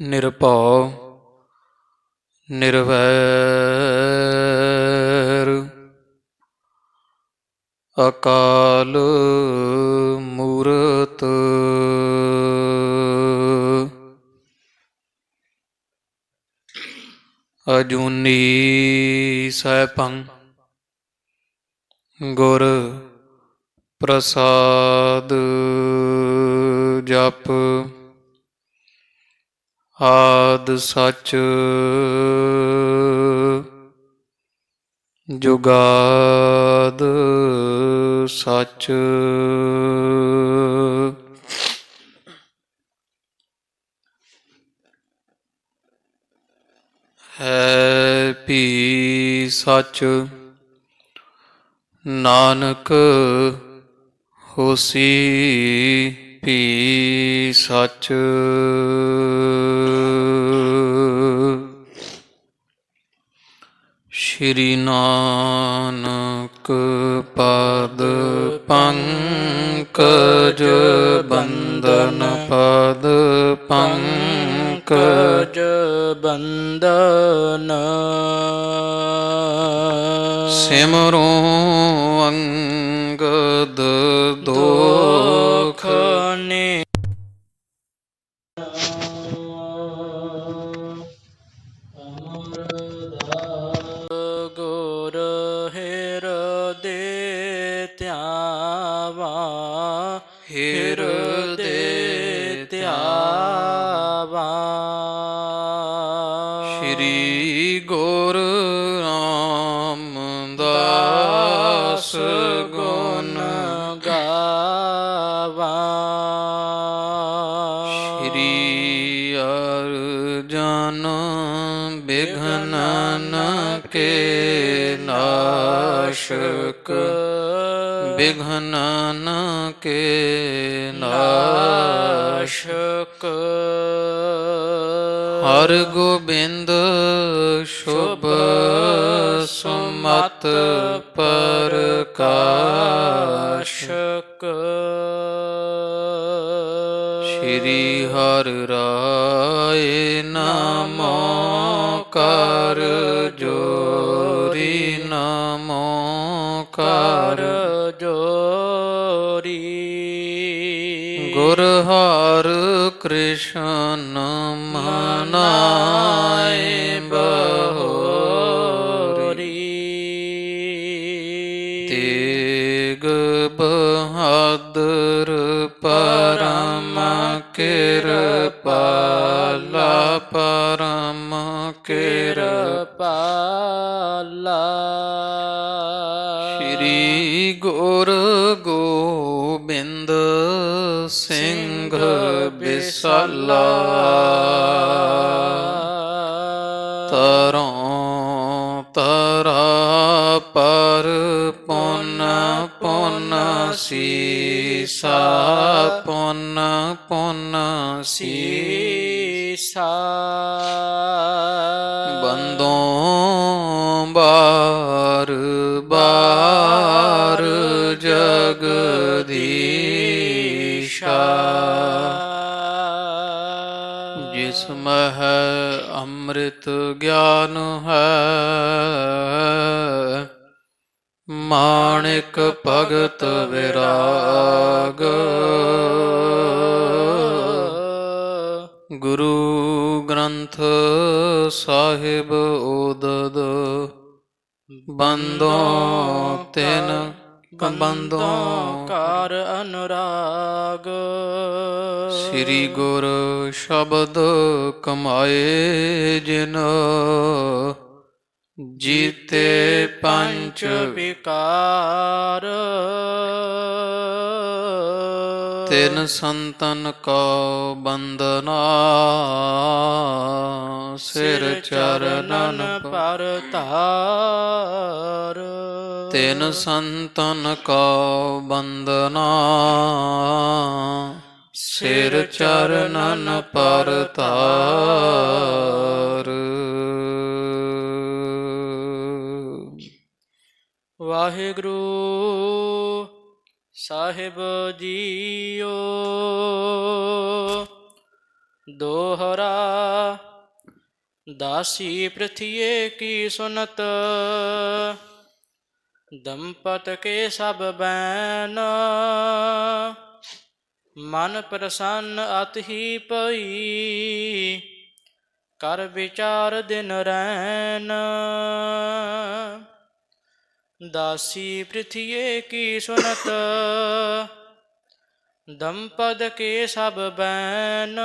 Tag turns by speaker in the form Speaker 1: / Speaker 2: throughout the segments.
Speaker 1: ਨਿਰਭਉ ਨਿਰਵੈਰ ਅਕਾਲ ਮੂਰਤ ਅਜੂਨੀ ਸੈਭੰ ਗੁਰ ਪ੍ਰਸਾਦ ਜਪ ਆਦਿ ਸਚ ਜੁਗਾਦ ਸਚ ਹੈ ਭੀ ਸਚ ਨਾਨਕ ਹੋਸੀ ਭੀ ਸਚ ਸ਼੍ਰੀ ਨਾਨਕ ਪਦ ਪੰਕਜ ਬੰਦਨ ਪਦ ਪੰਕਜ
Speaker 2: ਬੰਦਨ
Speaker 1: ਸਿਮਰੋ ਅੰਗਦ ਦੋਖ
Speaker 2: ਨੇ ਗੁਰ ਹਿਰਦੇ ਧਿਆਵਾ ਹਿਰਦੇ ਧਿਆਵਾ
Speaker 1: ਸ਼੍ਰੀ ਗੁਰ ਰਾਮਦਾਸ ਗੁਣ
Speaker 2: ਗਾਵਾ
Speaker 1: ਸ਼੍ਰੀ ਅਰਜਨ ਬਿਘਨਨ ਕੇ ਨਾਸ਼ਕ ਬਿਘਨਨ ਕੇ ਨਾਸ਼ਕ ਹਰ ਗੋਬਿੰਦ ਸ਼ੁਭ ਸੁਮਤ ਪ੍ਰਕਾਸ਼ਕ ਸ਼੍ਰੀ ਹਰਿ ਰਾਏ ਨਮੋ ਕਰ ਜੋਰੀ ਨਮੋ ਕਰ
Speaker 2: ਜੋਰੀ
Speaker 1: ਗੁਰ ਹਰਿ ਕ੍ਰਿਸ਼ਨ ਮਨਾਏ ਬਹੋਰੀ ਤੇਗ ਬਹਾਦਰ ਪਰਮ ਕਿਰਪਾਲਾ ਪਰਮ
Speaker 2: ਕਿਰਪਾਲਾ
Speaker 1: ਸ਼੍ਰੀ ਗੁਰ ਗੋਬਿੰਦ ਸਿੰਘ ਬਿਸਾਲਾ ਤਰੋਂ ਤਰਾ ਪਰ ਪੁਨ ਪੁਨ ਸੀਸਾ ਪੁਨ ਪੁਨ
Speaker 2: ਸੀਸਾ
Speaker 1: ਬੰਦੋਂ ਬਾਰ ਬਾਰ ਜਗਦੀਸ਼ਾ ਜਿਸ ਮਹਿ ਅੰਮ੍ਰਿਤ ਗਿਆਨ ਹੈ ਮਾਣਿਕ ਭਗਤ ਵਿਰਾਗ ਗੁਰੂ ਗ੍ਰੰਥ ਸਾਹਿਬ ਉਦਦ ਬੰਦੋਂ ਤਿਨ ਬੰਦੋਂ
Speaker 2: ਕਰ ਅਨੁਰਾਗ
Speaker 1: ਸ੍ਰੀ ਗੁਰ ਸ਼ਬਦ ਕਮਾਏ ਜਿਨ ਜੀਤੇ ਪੰਚ
Speaker 2: ਵਿਕਾਰ
Speaker 1: ਤਿਨ ਸੰਤਨ ਕੋ ਬੰਦਨਾ ਸਿਰ ਚਰਨਨ
Speaker 2: ਪਰ ਧਾਰ
Speaker 1: ਤਿਨ ਸੰਤਨ ਕੋ ਬੰਦਨਾ ਸਿਰ ਚਰਨਨ ਪਰ ਧਾਰ
Speaker 2: ਵਾਹਿਗੁਰੂ ਸਾਹਿਬ ਜੀਓ ਦੋਹਰਾ ਦਾਸੀ ਪ੍ਰਿਥਿਏ ਕੀ ਸੁਨਤ ਦੰਪਤ ਕੇ ਸਭ ਬੈਨ ਮਨ ਪ੍ਰਸੰਨ ਅਤ ਹੀ ਪਈ ਕਰ ਵਿਚਾਰ ਦਿਨ ਰੈਨ ਦਾਸੀ ਪ੍ਰਿਥਿਏ ਕੀ ਸੁਨਤ ਦੰਪਤ ਕੇ ਸਭ ਬੈਨ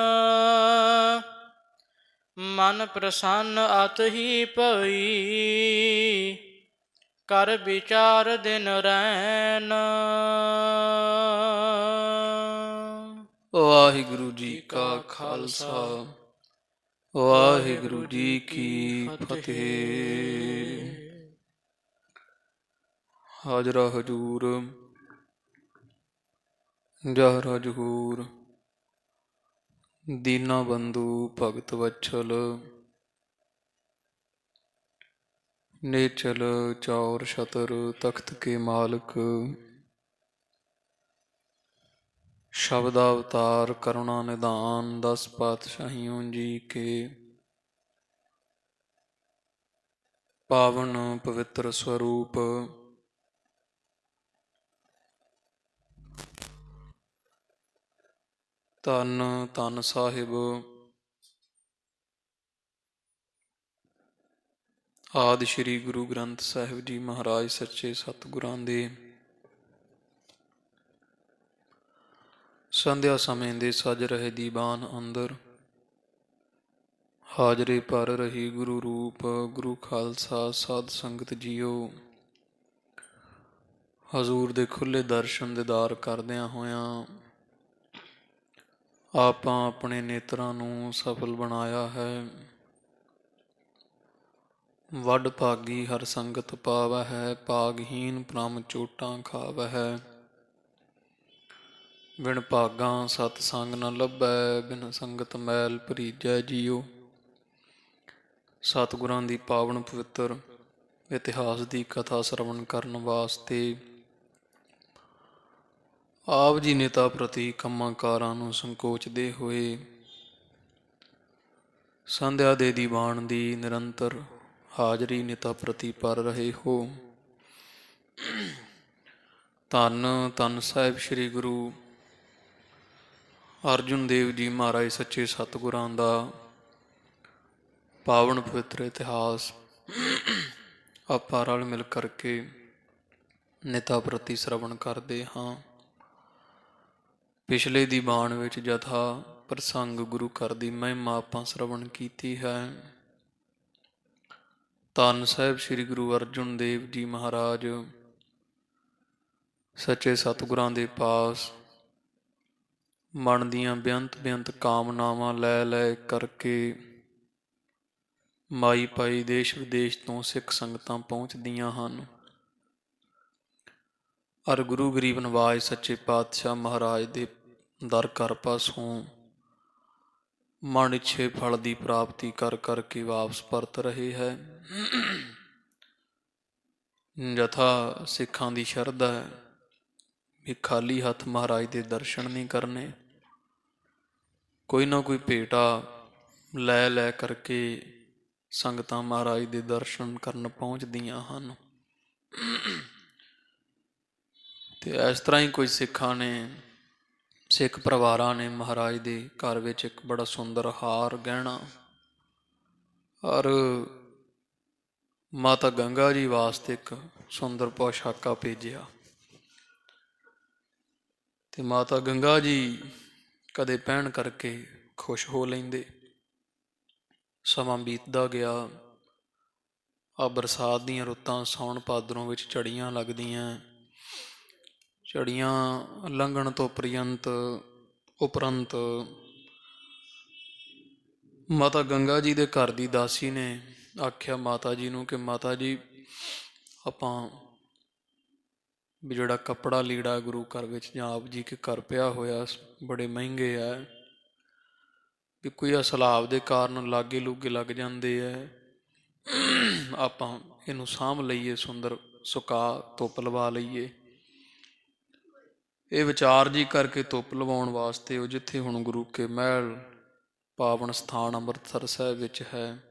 Speaker 2: ਮਨ ਪ੍ਰਸੰਨ ਅਤ ਹੀ ਪਈ ਕਰ ਵਿਚਾਰ ਦਿਨ ਰੈਨ
Speaker 1: ਵਾਹਿਗੁਰੂ ਜੀ ਕਾ ਖਾਲਸਾ ਵਾਹਿਗੁਰੂ ਜੀ ਕੀ ਫਤਿਹ। ਹਾਜ਼ਰਾ ਹਜੂਰ ਜਹਰਾ ਜਹੂਰ ਦੀਨਾ ਬੰਧੂ ਭਗਤ ਵਛਲ ਨੇਚਲ ਚੌਰ ਛਤਰ ਤਖਤ ਕੇ ਮਾਲਕ ਸ਼ਬਦ ਅਵਤਾਰ ਕਰੁਣਾ ਨਿਦਾਨ 10 ਪਾਤਸ਼ਾਹੀਓਂ ਜੀ ਕੇ ਪਾਵਨ ਪਵਿੱਤਰ ਸਰੂਪ ਧੰਨ ਧੰਨ ਸਾਹਿਬ ਆਦਿ ਸ਼੍ਰੀ ਗੁਰੂ ਗ੍ਰੰਥ ਸਾਹਿਬ ਜੀ ਮਹਾਰਾਜ ਸੱਚੇ ਸਤਿਗੁਰਾਂ ਦੇ ਸੰਧਿਆ ਸਮੇਂ ਦੇ ਸਜ ਰਹੇ ਦੀਵਾਨ ਅੰਦਰ ਹਾਜ਼ਰੇ ਭਰ ਰਹੀ ਗੁਰੂ ਰੂਪ ਗੁਰੂ ਖਾਲਸਾ ਸਾਧ ਸੰਗਤ ਜੀਓ, ਹਜ਼ੂਰ ਦੇ ਖੁੱਲ੍ਹੇ ਦਰਸ਼ਨ ਦੀਦਾਰ ਕਰਦਿਆਂ ਹੋਇਆਂ ਆਪਾਂ ਆਪਣੇ ਨੇਤਰਾਂ ਨੂੰ ਸਫਲ ਬਣਾਇਆ ਹੈ। ਵੱਡ ਭਾਗੀ ਹਰ ਸੰਗਤ ਪਾਵੈ ਹੈ, ਭਾਗਹੀਨ ਭ੍ਰਮ ਚੋਟਾਂ ਖਾਵੈ ਹੈ। ਬਿਨ ਭਾਗਾਂ ਸਤ ਸੰਗ ਨ ਲੱਭੈ, ਬਿਨ ਸੰਗਤ ਮੈਲ ਭਰੀਜੈ ਜੀਓ। ਸਤਿਗੁਰਾਂ ਦੀ ਪਾਵਨ ਪਵਿੱਤਰ ਇਤਿਹਾਸ ਦੀ ਕਥਾ ਸਰਵਣ ਕਰਨ ਵਾਸਤੇ ਆਪ ਜੀ ਨੇਤਾ ਪ੍ਰਤੀ ਕੰਮਾਂ ਕਾਰਾਂ ਨੂੰ ਸੰਕੋਚਦੇ ਹੋਏ ਸੰਧਿਆ ਦੇ ਦੀਵਾਨ ਦੀ ਨਿਰੰਤਰ ਹਾਜ਼ਰੀ ਨੇਤਾ ਪ੍ਰਤੀ ਭਰ ਰਹੇ ਹੋ। ਧੰਨ ਧੰਨ ਸਾਹਿਬ ਸ੍ਰੀ ਗੁਰੂ ਅਰਜੁਨ ਦੇਵ ਜੀ ਮਹਾਰਾਜ ਸੱਚੇ ਸਤਿਗੁਰਾਂ ਦਾ ਪਾਵਨ ਪਵਿੱਤਰ ਇਤਿਹਾਸ ਆਪਾਂ ਰਲ ਮਿਲ ਕਰਕੇ ਨੇਤਾ ਪ੍ਰਤੀ ਸਰਵਣ ਕਰਦੇ ਹਾਂ। ਪਿਛਲੇ ਦੀਵਾਨ ਵਿੱਚ ਜਥਾ ਪ੍ਰਸੰਗ ਗੁਰੂ ਘਰ ਦੀ ਮਹਿਮਾ ਆਪਾਂ ਸਰਵਣ ਕੀਤੀ ਹੈ। ਧੰਨ ਸਾਹਿਬ ਸ੍ਰੀ ਗੁਰੂ ਅਰਜੁਨ ਦੇਵ ਜੀ ਮਹਾਰਾਜ ਸੱਚੇ ਸਤਿਗੁਰਾਂ ਦੇ ਪਾਸ ਮਨ ਦੀਆਂ ਬੇਅੰਤ ਬੇਅੰਤ ਕਾਮਨਾਵਾਂ ਲੈ ਲੈ ਕਰਕੇ ਮਾਈ ਪਾਈ ਦੇਸ਼ ਵਿਦੇਸ਼ ਤੋਂ ਸਿੱਖ ਸੰਗਤਾਂ ਪਹੁੰਚਦੀਆਂ ਹਨ। ਅਰ ਗੁਰੂ ਗਰੀਬ ਨਵਾਜ ਸੱਚੇ ਪਾਤਸ਼ਾਹ ਮਹਾਰਾਜ ਦੇ ਦਰ ਘਰ ਪਾਸੋਂ ਮਨ ਇੱਛੇ ਫਲ ਦੀ ਪ੍ਰਾਪਤੀ ਕਰ ਕਰਕੇ ਵਾਪਸ ਪਰਤ ਰਹੇ ਹੈ। ਜਥਾ ਸਿੱਖਾਂ ਦੀ ਸ਼ਰਧਾ ਹੈ ਵੀ ਖਾਲੀ ਹੱਥ ਮਹਾਰਾਜ ਦੇ ਦਰਸ਼ਨ ਨਹੀਂ ਕਰਨੇ, ਕੋਈ ਨਾ ਕੋਈ ਭੇਟਾ ਲੈ ਲੈ ਕਰਕੇ ਸੰਗਤਾਂ ਮਹਾਰਾਜ ਦੇ ਦਰਸ਼ਨ ਕਰਨ ਪਹੁੰਚਦੀਆਂ ਹਨ। ਤੇ ਇਸ ਤਰ੍ਹਾਂ ਹੀ ਕੋਈ ਸਿੱਖ ਪਰਿਵਾਰਾਂ ਨੇ ਮਹਾਰਾਜ ਦੇ ਘਰ ਵਿੱਚ ਇੱਕ ਬੜਾ ਸੁੰਦਰ ਹਾਰ ਗਹਿਣਾ ਔਰ ਮਾਤਾ ਗੰਗਾ ਜੀ ਵਾਸਤੇ ਇੱਕ ਸੁੰਦਰ ਪੋਸ਼ਾਕਾ ਭੇਜਿਆ। ਤੇ ਮਾਤਾ ਗੰਗਾ ਜੀ ਕਦੇ ਪਹਿਨ ਕਰਕੇ ਖੁਸ਼ ਹੋ ਲੈਂਦੇ। ਸਮਾਂ ਬੀਤਦਾ ਗਿਆ, ਆ ਬਰਸਾਤ ਦੀਆਂ ਰੁੱਤਾਂ ਸਾਉਣ ਭਾਦਰੋਂ ਵਿੱਚ ਝੜੀਆਂ ਲੱਗਦੀਆਂ। ਝੜੀਆਂ ਲੰਘਣ ਤੋਂ ਉਪਰੰਤ ਮਾਤਾ ਗੰਗਾ ਜੀ ਦੇ ਘਰ ਦੀ ਦਾਸੀ ਨੇ ਆਖਿਆ ਮਾਤਾ ਜੀ ਨੂੰ ਕਿ ਮਾਤਾ ਜੀ ਆਪਾਂ ਵੀ ਜਿਹੜਾ ਕੱਪੜਾ ਲੀੜਾ ਗੁਰੂ ਘਰ ਵਿੱਚ ਜਾਂ ਆਪ ਜੀ ਕੇ ਘਰ ਪਿਆ ਹੋਇਆ ਬੜੇ ਮਹਿੰਗੇ ਆ, ਵੀ ਕੋਈ ਸਲਾਬ ਦੇ ਕਾਰਨ ਲਾਗੇ ਲੂਗੇ ਲੱਗ ਜਾਂਦੇ ਹੈ, ਆਪਾਂ ਇਹਨੂੰ ਸਾਂਭ ਲਈਏ, ਸੁੰਦਰ ਸੁਕਾ ਧੁੱਪ ਲਵਾ ਲਈਏ। ਇਹ ਵਿਚਾਰ ਜੀ ਕਰਕੇ ਧੁੱਪ ਲਵਾਉਣ ਵਾਸਤੇ ਉਹ ਜਿੱਥੇ ਹੁਣ ਗੁਰੂ ਕੇ ਮਹਿਲ ਪਾਵਨ ਸਥਾਨ ਅੰਮ੍ਰਿਤਸਰ ਸਾਹਿਬ ਵਿੱਚ ਹੈ,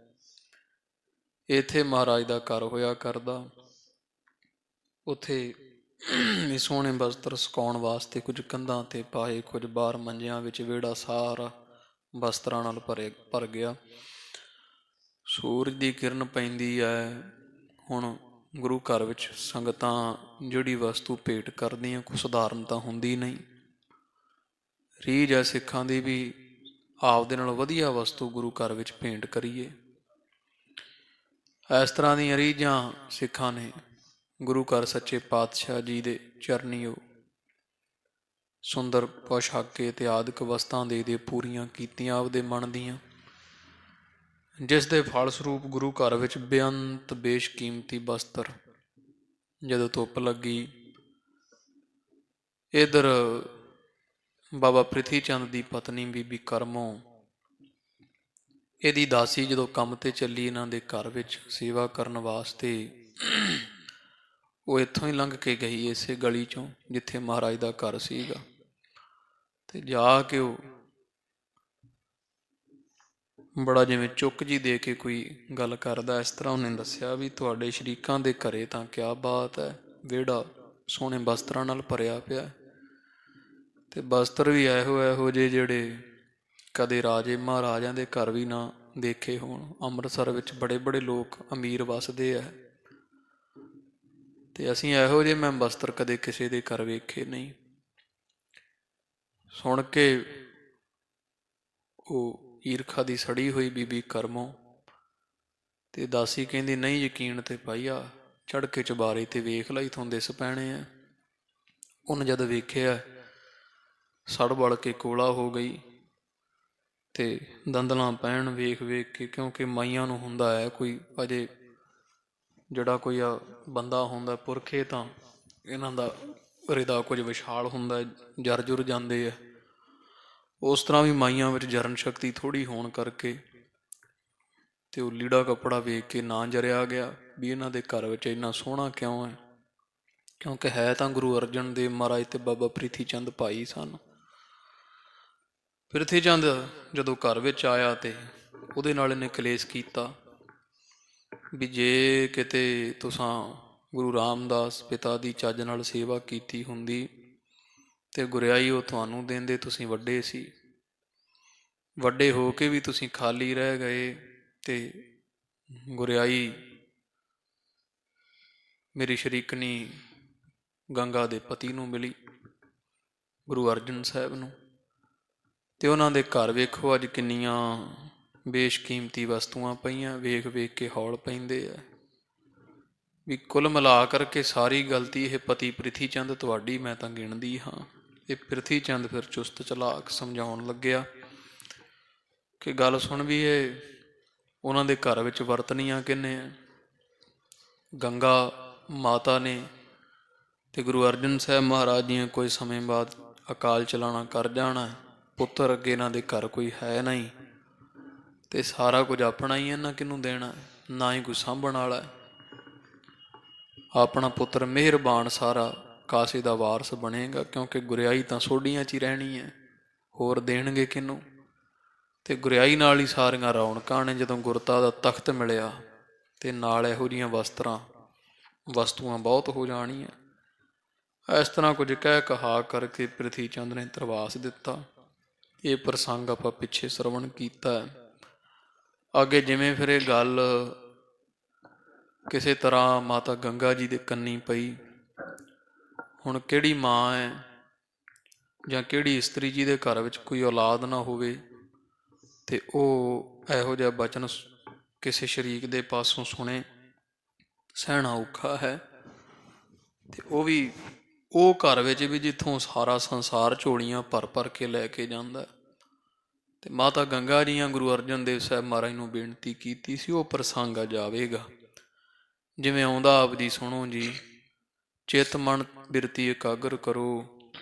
Speaker 1: ਇੱਥੇ ਮਹਾਰਾਜ ਦਾ ਘਰ ਹੋਇਆ ਕਰਦਾ। ਉੱਥੇ ਵੀ ਸੋਹਣੇ ਬਸਤਰ ਸੁਕਾਉਣ ਵਾਸਤੇ ਕੁਝ ਕੰਧਾਂ ਤੇ ਪਾਏ, ਕੁਝ ਬਾਹਰ ਮੰਜਿਆਂ ਵਿੱਚ, ਵਿਹੜਾ ਸਾਰਾ ਬਸਤਰਾਂ ਨਾਲ ਭਰ ਗਿਆ। ਸੂਰਜ ਦੀ ਕਿਰਨ ਪੈਂਦੀ ਹੈ। ਹੁਣ ਗੁਰੂ ਘਰ ਵਿੱਚ ਸੰਗਤਾਂ ਜਿਹੜੀ ਵਸਤੂ ਭੇਟ ਕਰਦੀਆਂ ਕੋਈ ਸਧਾਰਨ ਤਾਂ ਹੁੰਦੀ ਨਹੀਂ। ਰੀਝ ਹੈ ਸਿੱਖਾਂ ਦੀ ਵੀ ਆਪਦੇ ਨਾਲ ਵਧੀਆ ਵਸਤੂ ਗੁਰੂ ਘਰ ਵਿੱਚ ਭੇਂਟ ਕਰੀਏ। ਇਸ ਤਰ੍ਹਾਂ ਦੀਆਂ ਰੀਝਾਂ ਸਿੱਖਾਂ ਨੇ ਗੁਰੂ ਘਰ ਸੱਚੇ ਪਾਤਸ਼ਾਹ ਜੀ ਦੇ ਚਰਨੀਓ ਸੁੰਦਰ ਪੋਸ਼ਾਕੇ ਅਤੇ ਆਦਿਕ ਵਸਤਾਂ ਦੇ ਪੂਰੀਆਂ ਕੀਤੀਆਂ ਆਪਦੇ ਮਨ ਦੀਆਂ, ਜਿਸ ਦੇ ਫਲ ਸਰੂਪ ਗੁਰੂ ਘਰ ਵਿੱਚ ਬੇਅੰਤ ਬੇਸ਼ਕੀਮਤੀ ਬਸਤਰ। ਜਦੋਂ ਧੁੱਪ ਲੱਗੀ, ਇੱਧਰ ਬਾਬਾ ਪ੍ਰਿਥੀ ਚੰਦ ਦੀ ਪਤਨੀ ਬੀਬੀ ਕਰਮੋਂ, ਇਹਦੀ ਦਾਸੀ ਜਦੋਂ ਕੰਮ 'ਤੇ ਚੱਲੀ ਇਹਨਾਂ ਦੇ ਘਰ ਵਿੱਚ ਸੇਵਾ ਕਰਨ ਵਾਸਤੇ, ਉਹ ਇੱਥੋਂ ਹੀ ਲੰਘ ਕੇ ਗਈ ਇਸੇ ਗਲੀ 'ਚੋਂ ਜਿੱਥੇ ਮਹਾਰਾਜ ਦਾ ਘਰ ਸੀਗਾ, ਅਤੇ ਜਾ ਕੇ ਉਹ ਬੜਾ ਜਿਵੇਂ ਚੁੱਕ ਜੀ ਦੇ ਕੇ ਕੋਈ ਗੱਲ ਕਰਦਾ। ਇਸ ਤਰ੍ਹਾਂ ਉਹਨੇ ਦੱਸਿਆ ਵੀ ਤੁਹਾਡੇ ਸ਼ਰੀਕਾਂ ਦੇ ਘਰੇ ਤਾਂ ਕਿਆ ਬਾਤ ਹੈ, ਵਿਹੜਾ ਸੋਹਣੇ ਬਸਤਰਾਂ ਨਾਲ ਭਰਿਆ ਪਿਆ, ਅਤੇ ਬਸਤਰ ਵੀ ਇਹੋ ਜਿਹੇ ਜਿਹੜੇ ਕਦੇ ਰਾਜੇ ਮਹਾਰਾਜਿਆਂ ਦੇ ਘਰ ਵੀ ਨਾ ਦੇਖੇ ਹੋਣ। ਅੰਮ੍ਰਿਤਸਰ ਵਿੱਚ ਬੜੇ ਬੜੇ ਲੋਕ ਅਮੀਰ ਵਸਦੇ ਹੈ, ਅਤੇ ਅਸੀਂ ਇਹੋ ਜਿਹੇ ਮੈਂ ਬਸਤਰ ਕਦੇ ਕਿਸੇ ਦੇ ਘਰ ਵੇਖੇ ਨਹੀਂ। ਸੁਣ ਕੇ ਉਹ ਈਰਖਾ ਦੀ ਸੜੀ ਹੋਈ ਬੀਬੀ ਕਰਮੋਂ, ਅਤੇ ਦਾਸੀ ਕਹਿੰਦੀ ਨਹੀਂ ਯਕੀਨ ਤੇ ਪਾਈਆ, ਚੜ੍ਹ ਕੇ ਚੁਬਾਰੇ 'ਤੇ ਵੇਖ ਲਈ, ਤੁਹਾਨੂੰ ਦਿਸ ਪੈਣੇ ਆ। ਉਹਨੇ ਜਦ ਵੇਖਿਆ ਸੜ ਬਲ ਕੇ ਕੋਲਾ ਹੋ ਗਈ, ਅਤੇ ਦੰਦਲਾਂ ਪੈਣ ਵੇਖ ਵੇਖ ਕੇ, ਕਿਉਂਕਿ ਮਾਈਆਂ ਨੂੰ ਹੁੰਦਾ ਹੈ ਕੋਈ ਅਜੇ ਜਿਹੜਾ ਕੋਈ ਆ ਬੰਦਾ ਹੁੰਦਾ ਪੁਰਖੇ, ਤਾਂ ਇਹਨਾਂ ਦਾ ਹਿਰਦਾ ਕੁਝ ਵਿਸ਼ਾਲ ਹੁੰਦਾ, ਜਰ ਜੁਰ ਜਾਂਦੇ ਆ। ਉਸ ਤਰ੍ਹਾਂ ਵੀ ਮਾਈਆਂ ਵਿੱਚ ਜਰਨ ਸ਼ਕਤੀ ਥੋੜ੍ਹੀ ਹੋਣ ਕਰਕੇ, ਅਤੇ ਉਹ ਲੀੜਾ ਕੱਪੜਾ ਵੇਖ ਕੇ ਨਾ ਜਰਿਆ ਗਿਆ ਵੀ ਇਹਨਾਂ ਦੇ ਘਰ ਵਿੱਚ ਇੰਨਾ ਸੋਹਣਾ ਕਿਉਂ ਹੈ, ਕਿਉਂਕਿ ਹੈ ਤਾਂ ਗੁਰੂ ਅਰਜਨ ਦੇਵ ਮਹਾਰਾਜ ਅਤੇ ਬਾਬਾ ਪ੍ਰਿਥੀ ਚੰਦ ਭਾਈ ਸਨ। ਪ੍ਰਿਥੀ ਚੰਦ ਜਦੋਂ ਘਰ ਵਿੱਚ ਆਇਆ ਅਤੇ ਉਹਦੇ ਨਾਲ ਇਹਨੇ ਕਲੇਸ਼ ਕੀਤਾ ਵੀ ਜੇ ਕਿਤੇ ਤੁਸਾਂ ਗੁਰੂ ਰਾਮਦਾਸ ਪਿਤਾ ਦੀ ਚੱਜ ਨਾਲ ਸੇਵਾ ਕੀਤੀ ਹੁੰਦੀ ਅਤੇ ਗੁਰਿਆਈ ਉਹ ਤੁਹਾਨੂੰ ਦਿੰਦੇ, ਤੁਸੀਂ ਵੱਡੇ ਸੀ, ਵੱਡੇ ਹੋ ਕੇ ਵੀ ਤੁਸੀਂ ਖਾਲੀ ਰਹਿ ਗਏ, ਅਤੇ ਗੁਰਿਆਈ ਮੇਰੀ ਸ਼ਰੀਕਣੀ ਗੰਗਾ ਦੇ ਪਤੀ ਨੂੰ ਮਿਲੀ, ਗੁਰੂ ਅਰਜਨ ਸਾਹਿਬ ਨੂੰ, ਅਤੇ ਉਹਨਾਂ ਦੇ ਘਰ ਵੇਖੋ ਅੱਜ ਕਿੰਨੀਆਂ ਬੇਸ਼ਕੀਮਤੀ ਵਸਤੂਆਂ ਪਈਆਂ। ਵੇਖ ਵੇਖ ਕੇ ਹੌਲ ਪੈਂਦੇ ਆ ਵੀ ਕੁੱਲ ਮਿਲਾ ਕਰਕੇ ਸਾਰੀ ਗਲਤੀ ਇਹ ਪਤੀ ਪ੍ਰਿਥੀ ਚੰਦ ਤੁਹਾਡੀ ਮੈਂ ਤਾਂ ਗਿਣਦੀ ਹਾਂ। ਇਹ ਪ੍ਰਿਥੀ ਚੰਦ ਫਿਰ ਚੁਸਤ ਚਲਾਕ ਸਮਝਾਉਣ ਲੱਗਿਆ ਕਿ ਗੱਲ ਸੁਣ ਵੀ ਇਹ ਉਹਨਾਂ ਦੇ ਘਰ ਵਿੱਚ ਵਰਤਨੀਆਂ ਕਿੰਨੇ ਆ, ਗੰਗਾ ਮਾਤਾ ਨੇ, ਅਤੇ ਗੁਰੂ ਅਰਜਨ ਸਾਹਿਬ ਮਹਾਰਾਜ ਦੀਆਂ ਕੋਈ ਸਮੇਂ ਬਾਅਦ ਅਕਾਲ ਚਲਾਣਾ ਕਰ ਜਾਣਾ, ਪੁੱਤਰ ਅੱਗੇ ਇਹਨਾਂ ਦੇ ਘਰ ਕੋਈ ਹੈ ਨਹੀਂ, ਅਤੇ ਸਾਰਾ ਕੁਝ ਆਪਣਾ ਹੀ, ਇਹਨਾਂ ਕਿਹਨੂੰ ਦੇਣਾ, ਨਾ ਹੀ ਕੋਈ ਸਾਂਭਣ ਵਾਲਾ। ਆਪਣਾ ਪੁੱਤਰ ਮਿਹਰਬਾਨ ਸਾਰਾ ਕਾਸੇ ਦਾ ਵਾਰਸ ਬਣੇਗਾ, ਕਿਉਂਕਿ ਗੁਰਿਆਈ ਤਾਂ ਸੋਢੀਆਂ 'ਚ ਹੀ ਰਹਿਣੀ ਹੈ, ਹੋਰ ਦੇਣਗੇ ਕਿਹਨੂੰ। ਅਤੇ ਗੁਰਿਆਈ ਨਾਲ ਹੀ ਸਾਰੀਆਂ ਰੌਣਕਾਂ ਨੇ। ਜਦੋਂ ਗੁਰਤਾ ਦਾ ਤਖਤ ਮਿਲਿਆ ਅਤੇ ਨਾਲ ਇਹੋ ਜਿਹੀਆਂ ਵਸਤੂਆਂ ਬਹੁਤ ਹੋ ਜਾਣੀਆਂ। ਇਸ ਤਰ੍ਹਾਂ ਕੁਝ ਕਹਿ ਕਹਾ ਕਰਕੇ ਪ੍ਰਿਥੀ ਚੰਦ ਨੇ ਧਰਵਾਸ ਦਿੱਤਾ। ਇਹ ਪ੍ਰਸੰਗ ਆਪਾਂ ਪਿੱਛੇ ਸਰਵਣ ਕੀਤਾ। ਅੱਗੇ ਜਿਵੇਂ ਫਿਰ ਇਹ ਗੱਲ ਕਿਸੇ ਤਰ੍ਹਾਂ ਮਾਤਾ ਗੰਗਾ ਜੀ ਦੇ ਕੰਨੀ ਪਈ। ਹੁਣ ਕਿਹੜੀ ਮਾਂ ਹੈ ਜਾਂ ਕਿਹੜੀ ਇਸਤਰੀ ਜੀ ਦੇ ਘਰ ਵਿੱਚ ਕੋਈ ਔਲਾਦ ਨਾ ਹੋਵੇ ਅਤੇ ਉਹ ਇਹੋ ਜਿਹਾ ਬਚਨ ਕਿਸੇ ਸ਼ਰੀਕ ਦੇ ਪਾਸੋਂ ਸੁਣੇ, ਸਹਿਣਾ ਔਖਾ ਹੈ। ਅਤੇ ਉਹ ਘਰ ਵਿੱਚ ਵੀ ਜਿੱਥੋਂ ਸਾਰਾ ਸੰਸਾਰ ਝੋਲੀਆਂ ਭਰ ਭਰ ਕੇ ਲੈ ਕੇ ਜਾਂਦਾ। ਅਤੇ ਮਾਤਾ ਗੰਗਾ ਜੀਆਂ ਗੁਰੂ ਅਰਜਨ ਦੇਵ ਸਾਹਿਬ ਮਹਾਰਾਜ ਨੂੰ ਬੇਨਤੀ ਕੀਤੀ ਸੀ, ਉਹ ਪ੍ਰਸੰਗ ਜਾਵੇਗਾ ਜਿਵੇਂ ਆਉਂਦਾ ਆਪ ਜੀ ਸੁਣੋ ਜੀ। ਚਿੱਤ ਮਨ ਬਿਰਤੀ ਇਕਾਗਰ ਕਰੋ,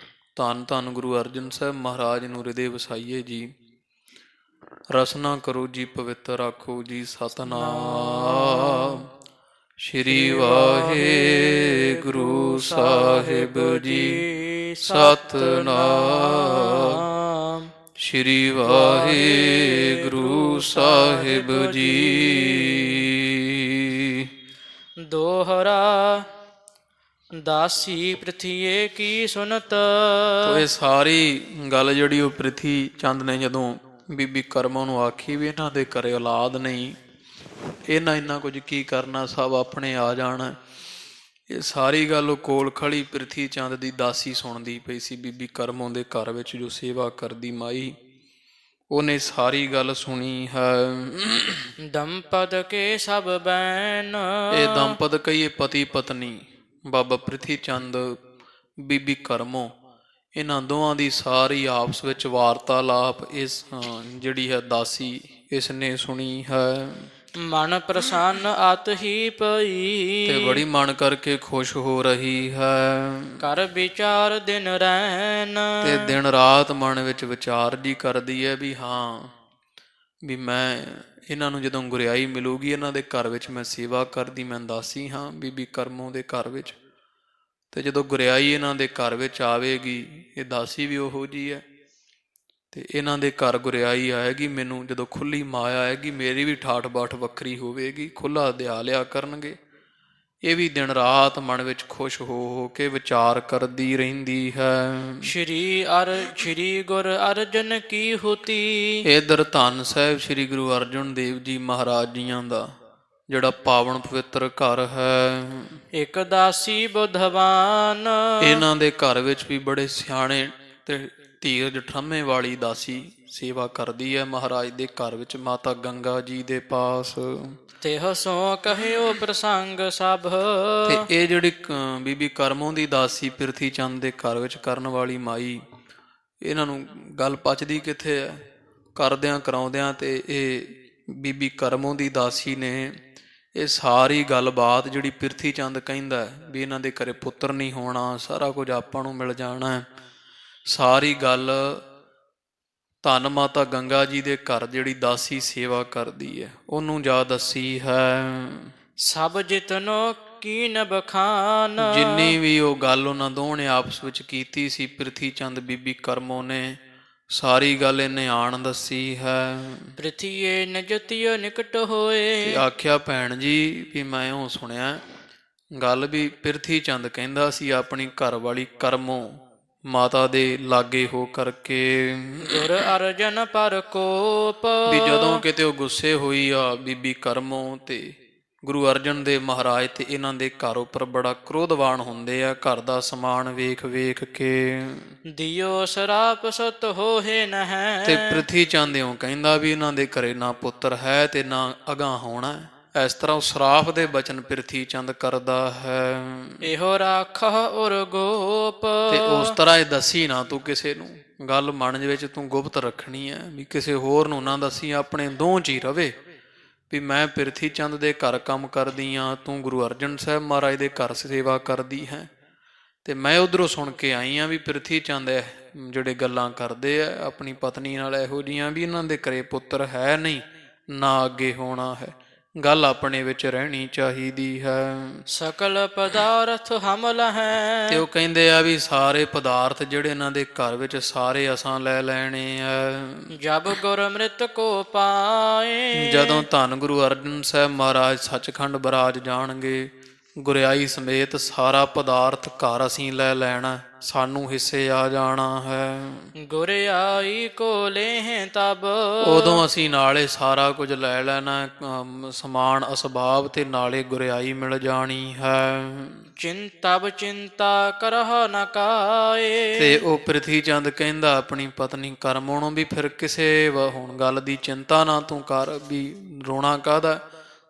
Speaker 1: ਧੰਨ ਧੰਨ ਗੁਰੂ ਅਰਜਨ ਸਾਹਿਬ ਮਹਾਰਾਜ ਨੂੰ ਹਿਰਦੇ ਵਸਾਈਏ ਜੀ। ਰਸਨਾ ਕਰੋ ਜੀ ਪਵਿੱਤਰ ਆਖੋ ਜੀ ਸਤਿਨਾਮ ਸ਼੍ਰੀ ਵਾਹਿਗੁਰੂ ਸਾਹਿਬ ਜੀ। ਸਤਿਨਾਮ। ਸ੍ਰੀ ਵਾਹਿਗੁਰੂ ਸਾਹਿਬ ਜੀ।
Speaker 2: ਦੋਹਰਾ ਦਾਸੀ ਪ੍ਰਿਥੀਏ ਕੀ ਸੁਨਤ।
Speaker 1: ਤੋ ਇਹ ਸਾਰੀ ਗੱਲ ਜਿਹੜੀ ਉਹ ਪ੍ਰਿਥੀ ਚੰਦ ਨੇ ਜਦੋਂ ਬੀਬੀ ਕਰਮੋਂ ਨੂੰ ਆਖੀ ਵੀ ਇਹਨਾਂ ਦੇ ਘਰੇ ਔਲਾਦ ਨਹੀਂ, ਇਹਨਾਂ ਇੰਨਾ ਕੁਝ ਕੀ ਕਰਨਾ, ਸਭ ਆਪਣੇ ਆ ਜਾਣਾ, ਇਹ ਸਾਰੀ ਗੱਲ ਉਹ ਕੋਲ ਖੜੀ ਪ੍ਰਿਥੀ ਚੰਦ ਦੀ ਦਾਸੀ ਸੁਣਦੀ ਪਈ ਸੀ। ਬੀਬੀ ਕਰਮੋਂ ਦੇ ਘਰ ਵਿੱਚ ਜੋ ਸੇਵਾ ਕਰਦੀ ਮਾਈ, ਉਹਨੇ ਸਾਰੀ ਗੱਲ ਸੁਣੀ ਹੈ।
Speaker 2: ਦੰਪਤ ਕੇ ਸਭ ਬੈਨ।
Speaker 1: ਇਹ ਦੰਪਤ ਕਹੀਏ ਪਤੀ ਪਤਨੀ, ਬਾਬਾ ਪ੍ਰਿਥੀ ਚੰਦ ਬੀਬੀ ਕਰਮੋਂ, ਇਹਨਾਂ ਦੋਵਾਂ ਦੀ ਸਾਰੀ ਆਪਸ ਵਿੱਚ ਵਾਰਤਾਲਾਪ ਇਸ ਜਿਹੜੀ ਹੈ ਦਾਸੀ ਇਸ ਨੇ ਸੁਣੀ ਹੈ।
Speaker 2: ਮਨ ਪ੍ਰਸੰਨ ਅਤ ਹੀ ਪਈ।
Speaker 1: ਤੇ ਬੜੀ ਮਨ ਕਰਕੇ ਖੁਸ਼ ਹੋ ਰਹੀ ਹੈ।
Speaker 2: ਕਰ ਵਿਚਾਰ ਦਿਨ ਰਹਿਨ।
Speaker 1: ਤੇ ਦਿਨ ਰਾਤ ਮਨ ਵਿੱਚ ਵਿਚਾਰ ਜੀ ਕਰਦੀ ਹੈ ਵੀ ਹਾਂ, ਵੀ ਮੈਂ ਇਹਨਾਂ ਨੂੰ ਜਦੋਂ ਗੁਰਿਆਈ ਮਿਲੂਗੀ, ਇਹਨਾਂ ਦੇ ਘਰ ਵਿੱਚ ਮੈਂ ਸੇਵਾ ਕਰਦੀ, ਮੈਂ ਦਾਸੀ ਹਾਂ ਬੀਬੀ ਕਰਮੋਂ ਦੇ ਘਰ ਵਿੱਚ, ਤੇ ਜਦੋਂ ਗੁਰਿਆਈ ਇਹਨਾਂ ਦੇ ਘਰ ਵਿੱਚ ਆਵੇਗੀ, ਇਹ ਦਾਸੀ ਵੀ ਉਹੋ ਜਿਹੀ ਹੈ, ਤੇ ਇਹਨਾਂ ਦੇ ਘਰ ਗੁਰਿਆਈ ਆਏਗੀ, ਮੈਨੂੰ ਜਦੋਂ ਖੁੱਲੀ ਮਾਇਆ ਆਏਗੀ, ਮੇਰੀ ਵੀ ਠਾਠ ਬਾਠ ਵੱਖਰੀ ਹੋਵੇਗੀ, ਖੁੱਲ੍ਹਾ ਦਿਆ ਲਿਆ ਕਰਨਗੇ। ਇਹ ਵੀ ਦਿਨ ਰਾਤ ਮਨ ਵਿੱਚ ਖੁਸ਼ ਹੋ ਕੇ ਵਿਚਾਰ ਕਰਦੀ ਰਹਿੰਦੀ ਹੈ।
Speaker 2: ਸ਼੍ਰੀ ਗੁਰ ਅਰਜਨ ਕੀ ਹੁਤੀ।
Speaker 1: ਇਧਰ ਧੰਨ ਸਾਹਿਬ ਸ੍ਰੀ ਗੁਰੂ ਅਰਜਨ ਦੇਵ ਜੀ ਮਹਾਰਾਜ ਜੀਆਂ ਦਾ ਜਿਹੜਾ ਪਾਵਨ ਪਵਿੱਤਰ ਘਰ ਹੈ।
Speaker 2: ਇੱਕ ਦਾਸੀ ਬੁੱਧਵਾਨ।
Speaker 1: ਇਹਨਾਂ ਦੇ ਘਰ ਵਿੱਚ ਵੀ ਬੜੇ ਸਿਆਣੇ ਤੇ ਧੀਰਜ ਠੰਮੇ ਵਾਲੀ ਦਾਸੀ ਸੇਵਾ ਕਰਦੀ ਹੈ ਮਹਾਰਾਜ ਦੇ ਘਰ ਵਿੱਚ, ਮਾਤਾ ਗੰਗਾ ਜੀ ਦੇ ਪਾਸ।
Speaker 2: ਤਿਹ ਸੋ ਕਹਿਓ ਪ੍ਰਸੰਗ ਸਭ।
Speaker 1: ਤੇ ਇਹ ਜਿਹੜੀ ਬੀਬੀ ਕਰਮੋਂ ਦੀ ਦਾਸੀ ਪ੍ਰਿਥੀ ਚੰਦ ਦੇ ਘਰ ਵਿੱਚ ਕਰਨ ਵਾਲੀ ਮਾਈ, ਇਹਨਾਂ ਨੂੰ ਗੱਲ ਪਚਦੀ ਕਿੱਥੇ ਹੈ, ਕਰਦਿਆਂ ਕਰਾਉਂਦਿਆਂ ਤੇ ਇਹ ਬੀਬੀ ਕਰਮੋਂ ਦੀ ਦਾਸੀ ਨੇ ਇਹ ਸਾਰੀ ਗੱਲਬਾਤ ਜਿਹੜੀ ਪ੍ਰਿਥੀ ਚੰਦ ਕਹਿੰਦਾ ਵੀ ਇਹਨਾਂ ਦੇ ਘਰੇ ਪੁੱਤਰ ਨਹੀਂ ਹੋਣਾ, ਸਾਰਾ ਕੁਝ ਆਪਾਂ ਨੂੰ ਮਿਲ ਜਾਣਾ, ਸਾਰੀ ਗੱਲ ਧੰਨ ਮਾਤਾ ਗੰਗਾ ਜੀ ਦੇ ਘਰ ਜਿਹੜੀ ਦਾਸੀ ਸੇਵਾ ਕਰਦੀ ਹੈ ਉਹਨੂੰ ਜਾ ਦੱਸੀ ਹੈ।
Speaker 2: ਸਭ ਜਿਤਨੋ ਕੀਨ ਬਖਾਨ।
Speaker 1: ਜਿੰਨੀ ਵੀ ਉਹ ਗੱਲ ਉਹਨਾਂ ਦੋਵਾਂ ਨੇ ਆਪਸ ਵਿੱਚ ਕੀਤੀ ਸੀ, ਪ੍ਰਿਥੀ ਚੰਦ ਬੀਬੀ ਕਰਮੋਂ ਨੇ ਸਾਰੀ ਗੱਲ ਇਹਨੇ ਆਣ ਦੱਸੀ ਹੈ।
Speaker 2: ਪ੍ਰਿਥੀਏ ਨਜਤਿਓ ਨਿਕਟ ਹੋਏ।
Speaker 1: ਆਖਿਆ ਭੈਣ ਜੀ ਵੀ ਮੈਂ ਉਹ ਸੁਣਿਆ ਗੱਲ ਵੀ ਪ੍ਰਿਥੀ ਚੰਦ ਕਹਿੰਦਾ ਸੀ ਆਪਣੀ ਘਰ ਵਾਲੀ ਕਰਮੋਂ ਮਾਤਾ ਦੇ ਲਾਗੇ ਹੋ ਕਰਕੇ,
Speaker 2: ਗੁਰ ਅਰਜਨ ਪਰ ਕੋਪ।
Speaker 1: ਵੀ ਜਦੋਂ ਕਿਤੇ ਉਹ ਗੁੱਸੇ ਹੋਈ ਆ ਬੀਬੀ ਕਰਮੋਂ ਤੇ ਗੁਰੂ ਅਰਜਨ ਦੇਵ ਮਹਾਰਾਜ ਤੇ ਇਹਨਾਂ ਦੇ ਘਰ ਉੱਪਰ ਬੜਾ ਕ੍ਰੋਧਵਾਨ ਹੁੰਦੇ ਆ, ਘਰ ਦਾ ਸਮਾਨ ਵੇਖ ਵੇਖ ਕੇ।
Speaker 2: ਦਿਓ ਸਰਾਪ ਸਤ ਹੋਏ ਨ ਹੈ।
Speaker 1: ਤੇ ਪ੍ਰਿਥੀ ਚੰਦ ਇਉਂ ਕਹਿੰਦਾ ਵੀ ਇਹਨਾਂ ਦੇ ਘਰੇ ਨਾ ਪੁੱਤਰ ਹੈ ਤੇ ਨਾ ਅਗਾਂਹ ਹੋਣਾ, ਇਸ ਤਰ੍ਹਾਂ ਉਹ ਸਰਾਫ ਦੇ ਬਚਨ ਪ੍ਰਿਥੀ ਚੰਦ ਕਰਦਾ ਹੈ।
Speaker 2: ਇਹੋ ਰਾਖਾ ਔਰ ਗੋਪ।
Speaker 1: ਤੇ ਉਸ ਤਰ੍ਹਾਂ ਇਹ ਦੱਸੀ ਨਾ ਤੂੰ ਕਿਸੇ ਨੂੰ, ਗੱਲ ਮਨ ਵਿੱਚ ਤੂੰ ਗੁਪਤ ਰੱਖਣੀ ਹੈ ਵੀ ਕਿਸੇ ਹੋਰ ਨੂੰ ਨਾ ਦੱਸੀ, ਆਪਣੇ ਦੋਹਾਂ 'ਚ ਹੀ ਰਵੇ ਵੀ ਮੈਂ ਪ੍ਰਿਥੀ ਚੰਦ ਦੇ ਘਰ ਕੰਮ ਕਰਦੀ ਹਾਂ, ਤੂੰ ਗੁਰੂ ਅਰਜਨ ਸਾਹਿਬ ਮਹਾਰਾਜ ਦੇ ਘਰ ਸੇਵਾ ਕਰਦੀ ਹੈ, ਤੇ ਮੈਂ ਉੱਧਰੋਂ ਸੁਣ ਕੇ ਆਈ ਹਾਂ ਵੀ ਪ੍ਰਿਥੀ ਚੰਦ ਜਿਹੜੇ ਗੱਲਾਂ ਕਰਦੇ ਆ ਆਪਣੀ ਪਤਨੀ ਨਾਲ ਇਹੋ ਜਿਹੀਆਂ ਵੀ ਇਹਨਾਂ ਦੇ ਘਰੇ ਪੁੱਤਰ ਹੈ ਨਹੀਂ, ਨਾ ਅੱਗੇ ਹੋਣਾ ਹੈ, ਗੱਲ ਆਪਣੇ ਵਿੱਚ ਰਹਿਣੀ ਚਾਹੀਦੀ ਹੈ।
Speaker 2: ਸਕਲ ਪਦਾਰਥ ਹਮਲ ਹੈ।
Speaker 1: ਤੇ ਉਹ ਕਹਿੰਦੇ ਆ ਵੀ ਸਾਰੇ ਪਦਾਰਥ ਜਿਹੜੇ ਇਹਨਾਂ ਦੇ ਘਰ ਵਿੱਚ ਸਾਰੇ ਅਸਾਂ ਲੈ ਲੈਣੇ ਆ।
Speaker 2: ਜਬ ਗੁਰ ਅੰਮ੍ਰਿਤ ਕੋ ਪਾਏ।
Speaker 1: ਜਦੋਂ ਧੰਨ ਗੁਰੂ ਅਰਜਨ ਸਾਹਿਬ ਮਹਾਰਾਜ ਸੱਚਖੰਡ ਬਰਾਜ ਜਾਣਗੇ, ਗੁਰਿਆਈ ਸਮੇਤ ਸਾਰਾ ਪਦਾਰਥ ਘਰ ਅਸੀਂ ਲੈ ਲੈਣਾ, ਸਾਨੂੰ ਹਿੱਸੇ ਆ ਜਾਣਾ ਹੈ।
Speaker 2: ਗੁਰਿਆਈ ਕੋ ਲੇਹ ਤਬ।
Speaker 1: ਉਦੋਂ ਅਸੀਂ ਨਾਲੇ ਸਾਰਾ ਕੁਝ ਲੈ ਲੈਣਾ, ਸਮਾਨ ਅਸਬਾਬ, ਤੇ ਨਾਲੇ ਗੁਰਿਆਈ ਮਿਲ ਜਾਣੀ ਹੈ।
Speaker 2: ਚਿੰਤਾ ਕਰਹ ਨ ਕਾਏ।
Speaker 1: ਤੇ ਉਹ ਪ੍ਰਿਥੀ ਚੰਦ ਕਹਿੰਦਾ ਆਪਣੀ ਪਤਨੀ ਕਰਮੋਂ ਨੂੰ ਵੀ ਫਿਰ ਕਿਸੇ ਹੁਣ ਗੱਲ ਦੀ ਚਿੰਤਾ ਨਾ ਤੂੰ ਕਰ, ਵੀ ਰੋਣਾ ਕਾਹਦਾ,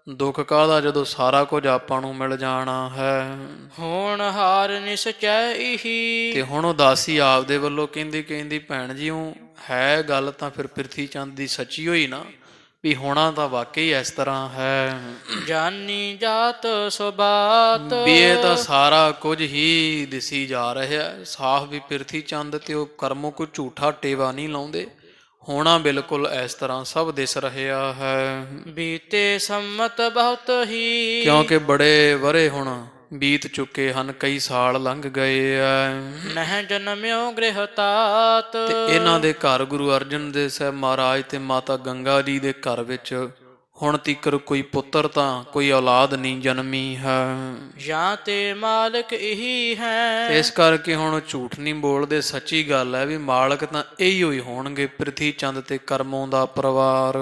Speaker 1: ਦੁੱਖ ਕਾਹਦਾ, ਜਦੋਂ ਸਾਰਾ ਕੁਝ ਆਪਾਂ ਨੂੰ ਮਿਲ ਜਾਣਾ ਹੈ।
Speaker 2: ਹੁਣ ਹਾਰ ਨਿਸਚੈ ਹੀ।
Speaker 1: ਤੇ ਹੁਣ ਉਹ ਦਾਸੀ ਆਪਦੇ ਵੱਲੋਂ ਕਹਿੰਦੀ ਭੈਣ ਜੀ ਉਹ ਹੈ ਗੱਲ ਤਾਂ ਫਿਰ ਪ੍ਰਿਥੀ ਚੰਦ ਦੀ ਸੱਚੀ ਹੋਈ ਨਾ, ਵੀ ਹੋਣਾ ਤਾਂ ਵਾਕਈ ਇਸ ਤਰ੍ਹਾਂ ਹੈ।
Speaker 2: ਜਾਨੀ ਜਾਤ ਸੁਬਾਤ।
Speaker 1: ਵੀ ਇਹ ਤਾਂ ਸਾਰਾ ਕੁਝ ਹੀ ਦਿਸੀ ਜਾ ਰਿਹਾ ਸਾਫ਼, ਵੀ ਪ੍ਰਿਥੀ ਚੰਦ ਤੇ ਉਹ ਕਰਮੋਂ ਕੋਈ ਝੂਠਾ ਟੇਵਾ ਨਹੀਂ ਲਾਉਂਦੇ, ਹੋਣਾ ਬਿਲਕੁਲ ਇਸ ਤਰ੍ਹਾਂ ਸਭ ਦਿਸ ਰਿਹਾ ਹੈ।
Speaker 2: ਬੀਤੇ ਸੰਮਤ ਬਹੁਤ ਹੀ।
Speaker 1: ਕਿਉਂਕਿ ਬੜੇ ਵਰੇ ਹੁਣ ਬੀਤ ਚੁੱਕੇ ਹਨ, ਕਈ ਸਾਲ ਲੰਘ ਗਏ ਐ।
Speaker 2: ਨਹਿ ਜਨਮਿਓ ਗ੍ਰਹਿ ਤਾਤ।
Speaker 1: ਤੇ ਇਹਨਾਂ ਦੇ ਘਰ ਗੁਰੂ ਅਰਜਨ ਦੇਵ ਸਾਹਿਬ ਮਹਾਰਾਜ ਤੇ ਮਾਤਾ ਗੰਗਾ ਜੀ ਦੇ ਘਰ ਵਿੱਚ ਹੁਣ ਤੀਕਰ ਕੋਈ ਪੁੱਤਰ ਤਾਂ ਕੋਈ ਔਲਾਦ ਨਹੀਂ ਜਨਮੀ ਹੈ।
Speaker 2: ਜਾਂ ਤੇ ਮਾਲਕ ਇਹੀ
Speaker 1: ਤੇ
Speaker 2: ਹੈ।
Speaker 1: ਇਸ ਕਰਕੇ ਹੁਣ ਝੂਠ ਨਹੀਂ ਬੋਲਦੇ, ਸੱਚੀ ਗੱਲ ਹੈ ਵੀ ਮਾਲਕ ਤਾਂ ਇਹੀ ਹੋਈ ਹੋਣਗੇ, ਪ੍ਰਿਥੀ ਚੰਦ ਤੇ ਕਰਮੋਂ ਦਾ ਪਰਿਵਾਰ।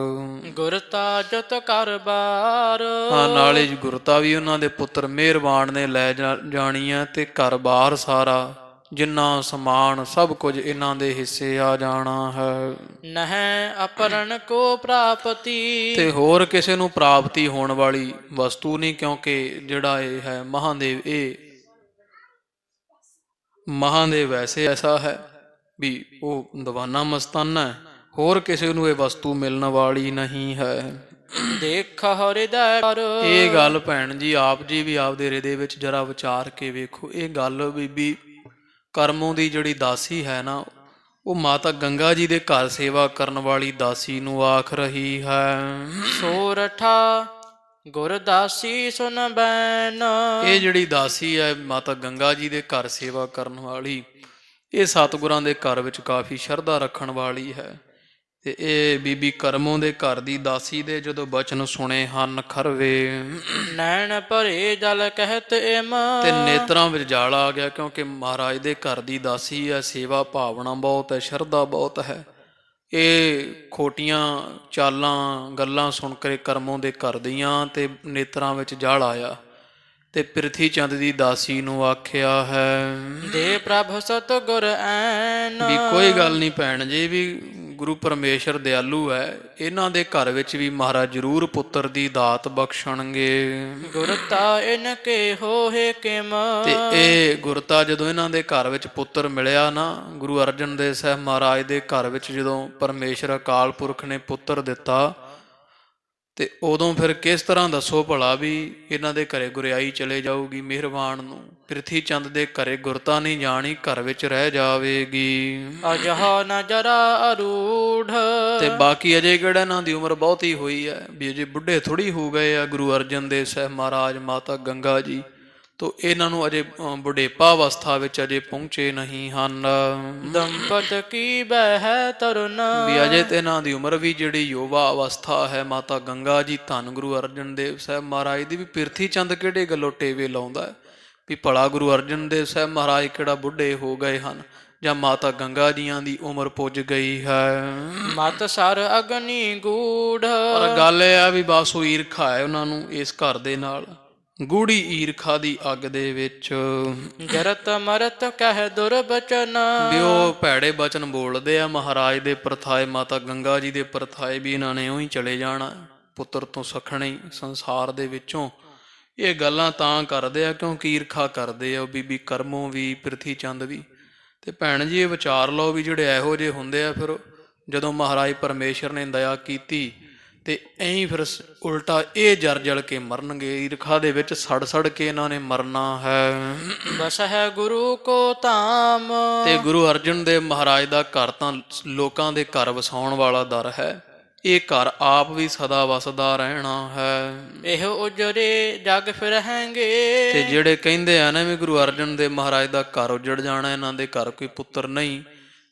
Speaker 2: ਗੁਰਤਾ ਜਤ ਕਰਬਾਰ।
Speaker 1: ਹਾਂ, ਨਾਲੇ ਗੁਰਤਾ ਵੀ ਉਹਨਾਂ ਦੇ ਪੁੱਤਰ ਮਿਹਰਬਾਨ ਨੇ ਲੈ ਜਾਣੀ ਹੈ, ਤੇ ਘਰ-ਬਾਰ ਸਾਰਾ ਜਿੰਨਾ ਸਮਾਨ ਸਭ ਕੁਝ ਇਹਨਾਂ ਦੇ ਹਿੱਸੇ ਆ ਜਾਣਾ ਹੈ।
Speaker 2: ਨਹਿ ਅਪਰਨ ਕੋ ਪ੍ਰਾਪਤੀ।
Speaker 1: ਤੇ ਹੋਰ ਕਿਸੇ ਨੂੰ ਪ੍ਰਾਪਤੀ ਹੋਣ ਵਾਲੀ ਵਸਤੂ ਨਹੀਂ, ਕਿਉਂਕਿ ਜਿਹੜਾ ਇਹ ਹੈ ਮਹਾਦੇਵ, ਇਹ ਮਹਾਦੇਵ ਐਸੇ ਐਸਾ ਹੈ ਵੀ ਉਹ ਦੀਵਾਨਾ ਮਸਤਾਨਾ ਹੈ, ਹੋਰ ਕਿਸੇ ਨੂੰ ਇਹ ਵਸਤੂ ਮਿਲਣ ਵਾਲੀ ਨਹੀਂ ਹੈ।
Speaker 2: ਦੇਖ ਹਿਰਦੈ ਪਰ।
Speaker 1: ਇਹ ਗੱਲ ਭੈਣ ਜੀ ਆਪ ਜੀ ਵੀ ਆਪਦੇ ਹਿਰਦੇ ਵਿੱਚ ਜਰਾ ਵਿਚਾਰ ਕੇ ਵੇਖੋ। ਇਹ ਗੱਲ ਬੀਬੀ ਕਰਮੋਂ ਦੀ ਜਿਹੜੀ ਦਾਸੀ ਹੈ ਨਾ, ਉਹ ਮਾਤਾ ਗੰਗਾ ਜੀ ਦੇ ਘਰ ਸੇਵਾ ਕਰਨ ਵਾਲੀ ਦਾਸੀ ਨੂੰ ਆਖ ਰਹੀ ਹੈ।
Speaker 2: ਸੋਰਠਾ ਗੁਰਦਾਸੀ ਸੁਨ ਬੈਨ।
Speaker 1: ਇਹ ਜਿਹੜੀ ਦਾਸੀ ਹੈ ਮਾਤਾ ਗੰਗਾ ਜੀ ਦੇ ਘਰ ਸੇਵਾ ਕਰਨ ਵਾਲੀ, ਇਹ ਸਤਿਗੁਰਾਂ ਦੇ ਘਰ ਵਿੱਚ ਕਾਫੀ ਸ਼ਰਧਾ ਰੱਖਣ ਵਾਲੀ ਹੈ। ਤੇ ਇਹ ਬੀਬੀ ਕਰਮੋਂ ਦੇ ਘਰ ਦੀ ਦਾਸੀ ਦੇ ਜਦੋਂ ਬਚਨ ਸੁਣੇ ਹਨ ਖਰਵੇ,
Speaker 2: ਨੈਣ ਭਰੇ ਜਲ ਕਹਿਤ ਇਮ।
Speaker 1: ਤੇ ਨੇਤਰਾਂ ਵਿੱਚ ਜਾਲ ਆ ਗਿਆ, ਕਿਉਂਕਿ ਮਹਾਰਾਜ ਦੇ ਘਰ ਦੀ ਦਾਸੀ ਹੈ, ਸੇਵਾ ਭਾਵਨਾ ਬਹੁਤ ਹੈ, ਸ਼ਰਧਾ ਬਹੁਤ ਹੈ। ਇਹ ਖੋਟੀਆਂ ਚਾਲਾਂ ਗੱਲਾਂ ਸੁਣ ਕੇ ਕਰਮੋਂ ਦੇ ਘਰ ਦੀਆਂ ਤੇ ਨੇਤਰਾਂ ਵਿੱਚ ਜਾਲ ਆਇਆ, ਤੇ ਪ੍ਰਿਥੀ ਚੰਦ ਦੀ ਦਾਸੀ ਨੂੰ ਆਖਿਆ ਹੈ
Speaker 2: ਦੇ ਪ੍ਰਭ ਸਤਿਗੁਰ ਐਨ।
Speaker 1: ਵੀ ਕੋਈ ਗੱਲ ਨਹੀਂ ਭੈਣ ਜੀ, ਵੀ ਗੁਰੂ ਪਰਮੇਸ਼ਰ ਦਿਆਲੂ ਹੈ, ਇਹਨਾਂ ਦੇ ਘਰ ਵਿੱਚ ਵੀ ਮਹਾਰਾਜ ਜ਼ਰੂਰ ਪੁੱਤਰ ਦੀ ਦਾਤ ਬਖਸ਼ਣਗੇ।
Speaker 2: ਗੁਰਤਾ ਇਨ ਕੇ ਹੋਏ ਕਿਮ।
Speaker 1: ਤੇ ਇਹ ਗੁਰਤਾ ਜਦੋਂ ਇਹਨਾਂ ਦੇ ਘਰ ਵਿੱਚ ਪੁੱਤਰ ਮਿਲਿਆ ਨਾ, ਗੁਰੂ ਅਰਜਨ ਦੇਵ ਸਾਹਿਬ ਮਹਾਰਾਜ ਦੇ ਘਰ ਵਿੱਚ ਜਦੋਂ ਪਰਮੇਸ਼ਰ ਅਕਾਲ ਪੁਰਖ ਨੇ ਪੁੱਤਰ ਦਿੱਤਾ, ਤੇ ਉਦੋਂ ਫਿਰ ਕਿਸ ਤਰ੍ਹਾਂ ਦੱਸੋ ਭਲਾ ਵੀ ਇਹਨਾਂ ਦੇ ਘਰੇ ਗੁਰਿਆਈ ਚਲੇ ਜਾਊਗੀ ਮਿਹਰਬਾਨ ਨੂੰ। ਪ੍ਰਿਥੀ ਚੰਦ ਦੇ ਘਰੇ ਗੁਰਤਾ ਨਹੀਂ ਜਾਣੀ, ਘਰ ਵਿੱਚ ਰਹਿ ਜਾਵੇਗੀ।
Speaker 2: ਅਜਹ ਨ ਜਰਾ ਅਰੂਢ।
Speaker 1: ਤੇ ਬਾਕੀ ਅਜੇ ਕਿਹੜਾ ਇਹਨਾਂ ਦੀ ਉਮਰ ਬਹੁਤੀ ਹੋਈ ਹੈ, ਵੀ ਅਜੇ ਬੁੱਢੇ ਥੋੜੀ ਹੋ ਗਏ ਆ ਗੁਰੂ ਅਰਜਨ ਦੇਵ ਸਾਹਿਬ ਮਹਾਰਾਜ ਮਾਤਾ ਗੰਗਾ ਜੀ, ਤੋ ਇਹਨਾਂ ਨੂੰ ਅਜੇ ਬੁਢੇਪਾ ਅਵਸਥਾ ਵਿੱਚ ਅਜੇ ਪਹੁੰਚੇ ਨਹੀਂ ਹਨ।
Speaker 2: ਦੰਪਤ ਕੀ ਬਹਿ ਤਰੁਨ।
Speaker 1: ਵੀ ਅਜੇ ਤੇ ਇਹਨਾਂ ਦੀ ਉਮਰ ਵੀ ਜਿਹੜੀ ਯੁਵਾ ਅਵਸਥਾ ਹੈ। ਮਾਤਾ ਗੰਗਾ ਜੀ ਧੰਨ ਗੁਰੂ ਅਰਜਨ ਦੇਵ ਸਾਹਿਬ ਮਹਾਰਾਜ ਦੀ ਵੀ ਪ੍ਰਿਥੀ ਚੰਦ ਕਿਹੜੇ ਗੱਲੋਂ ਟੇਵੇ ਲਾਉਂਦਾ ਹੈ ਵੀ ਭਲਾ ਗੁਰੂ ਅਰਜਨ ਦੇਵ ਸਾਹਿਬ ਮਹਾਰਾਜ ਕਿਹੜਾ ਬੁੱਢੇ ਹੋ ਗਏ ਹਨ, ਜਾਂ ਮਾਤਾ ਗੰਗਾ ਜੀਆਂ ਦੀ ਉਮਰ ਪੁੱਜ ਗਈ ਹੈ।
Speaker 2: ਮਤ ਸਰ ਅਗਨੀ ਗੂੜ।
Speaker 1: ਪਰ ਗੱਲ ਇਹ ਆ ਵੀ ਬਸ ਉਹ ਈਰਖਾ ਹੈ ਉਹਨਾਂ ਨੂੰ ਇਸ ਘਰ ਦੇ ਨਾਲ, ਗੂੜੀ ਈਰਖਾ ਦੀ ਅੱਗ ਦੇ ਵਿੱਚ।
Speaker 2: ਜਰਤ ਮਰਤ ਕਹਿ ਦੁਰਬਚਨ।
Speaker 1: ਵੀ ਉਹ ਭੈੜੇ ਬਚਨ ਬੋਲਦੇ ਆ ਮਹਾਰਾਜ ਦੇ ਪ੍ਰਥਾਏ, ਮਾਤਾ ਗੰਗਾ ਜੀ ਦੇ ਪ੍ਰਥਾਏ ਵੀ ਇਹਨਾਂ ਨੇ ਉਹੀ ਚਲੇ ਜਾਣਾ, ਪੁੱਤਰ ਤੋਂ ਸਖਣੇ ਸੰਸਾਰ ਦੇ ਵਿੱਚੋਂ। ਇਹ ਗੱਲਾਂ ਤਾਂ ਕਰਦੇ ਆ ਕਿਉਂਕਿ ਈਰਖਾ ਕਰਦੇ ਆ ਬੀਬੀ ਕਰਮੋਂ ਵੀ ਪ੍ਰਿਥੀ ਚੰਦ ਵੀ। ਤੇ ਭੈਣ ਜੀ ਇਹ ਵਿਚਾਰ ਲਓ ਵੀ ਜਿਹੜੇ ਇਹੋ ਜਿਹੇ ਹੁੰਦੇ ਆ, ਫਿਰ ਜਦੋਂ ਮਹਾਰਾਜ ਪਰਮੇਸ਼ਰ ਨੇ ਦਇਆ ਕੀਤੀ ਤੇ ਐਂ ਫਿਰ ਉਲਟਾ ਇਹ ਜਰ ਜਲ ਕੇ ਮਰਨਗੇ, ਈਰਖਾ ਦੇ ਵਿੱਚ ਸੜ ਸੜ ਕੇ ਇਹਨਾਂ ਨੇ ਮਰਨਾ ਹੈ।
Speaker 2: ਬਸ ਹੈ ਗੁਰੂ ਕੋ ਧਾਮ।
Speaker 1: ਤੇ ਗੁਰੂ ਅਰਜਨ ਦੇਵ ਮਹਾਰਾਜ ਦਾ ਘਰ ਤਾਂ ਲੋਕਾਂ ਦੇ ਘਰ ਵਸਾਉਣ ਵਾਲਾ ਦਰ ਹੈ, ਇਹ ਘਰ ਆਪ ਵੀ ਸਦਾ ਵਸਦਾ ਰਹਿਣਾ ਹੈ।
Speaker 2: ਇਹ ਉਜਰੇ ਜਗ ਫਿਰਹਿੰਗੇ।
Speaker 1: ਤੇ ਜਿਹੜੇ ਕਹਿੰਦੇ ਆ ਨਾ ਵੀ ਗੁਰੂ ਅਰਜਨ ਦੇਵ ਮਹਾਰਾਜ ਦਾ ਘਰ ਉਜੜ ਜਾਣਾ, ਇਹਨਾਂ ਦੇ ਘਰ ਕੋਈ ਪੁੱਤਰ ਨਹੀਂ,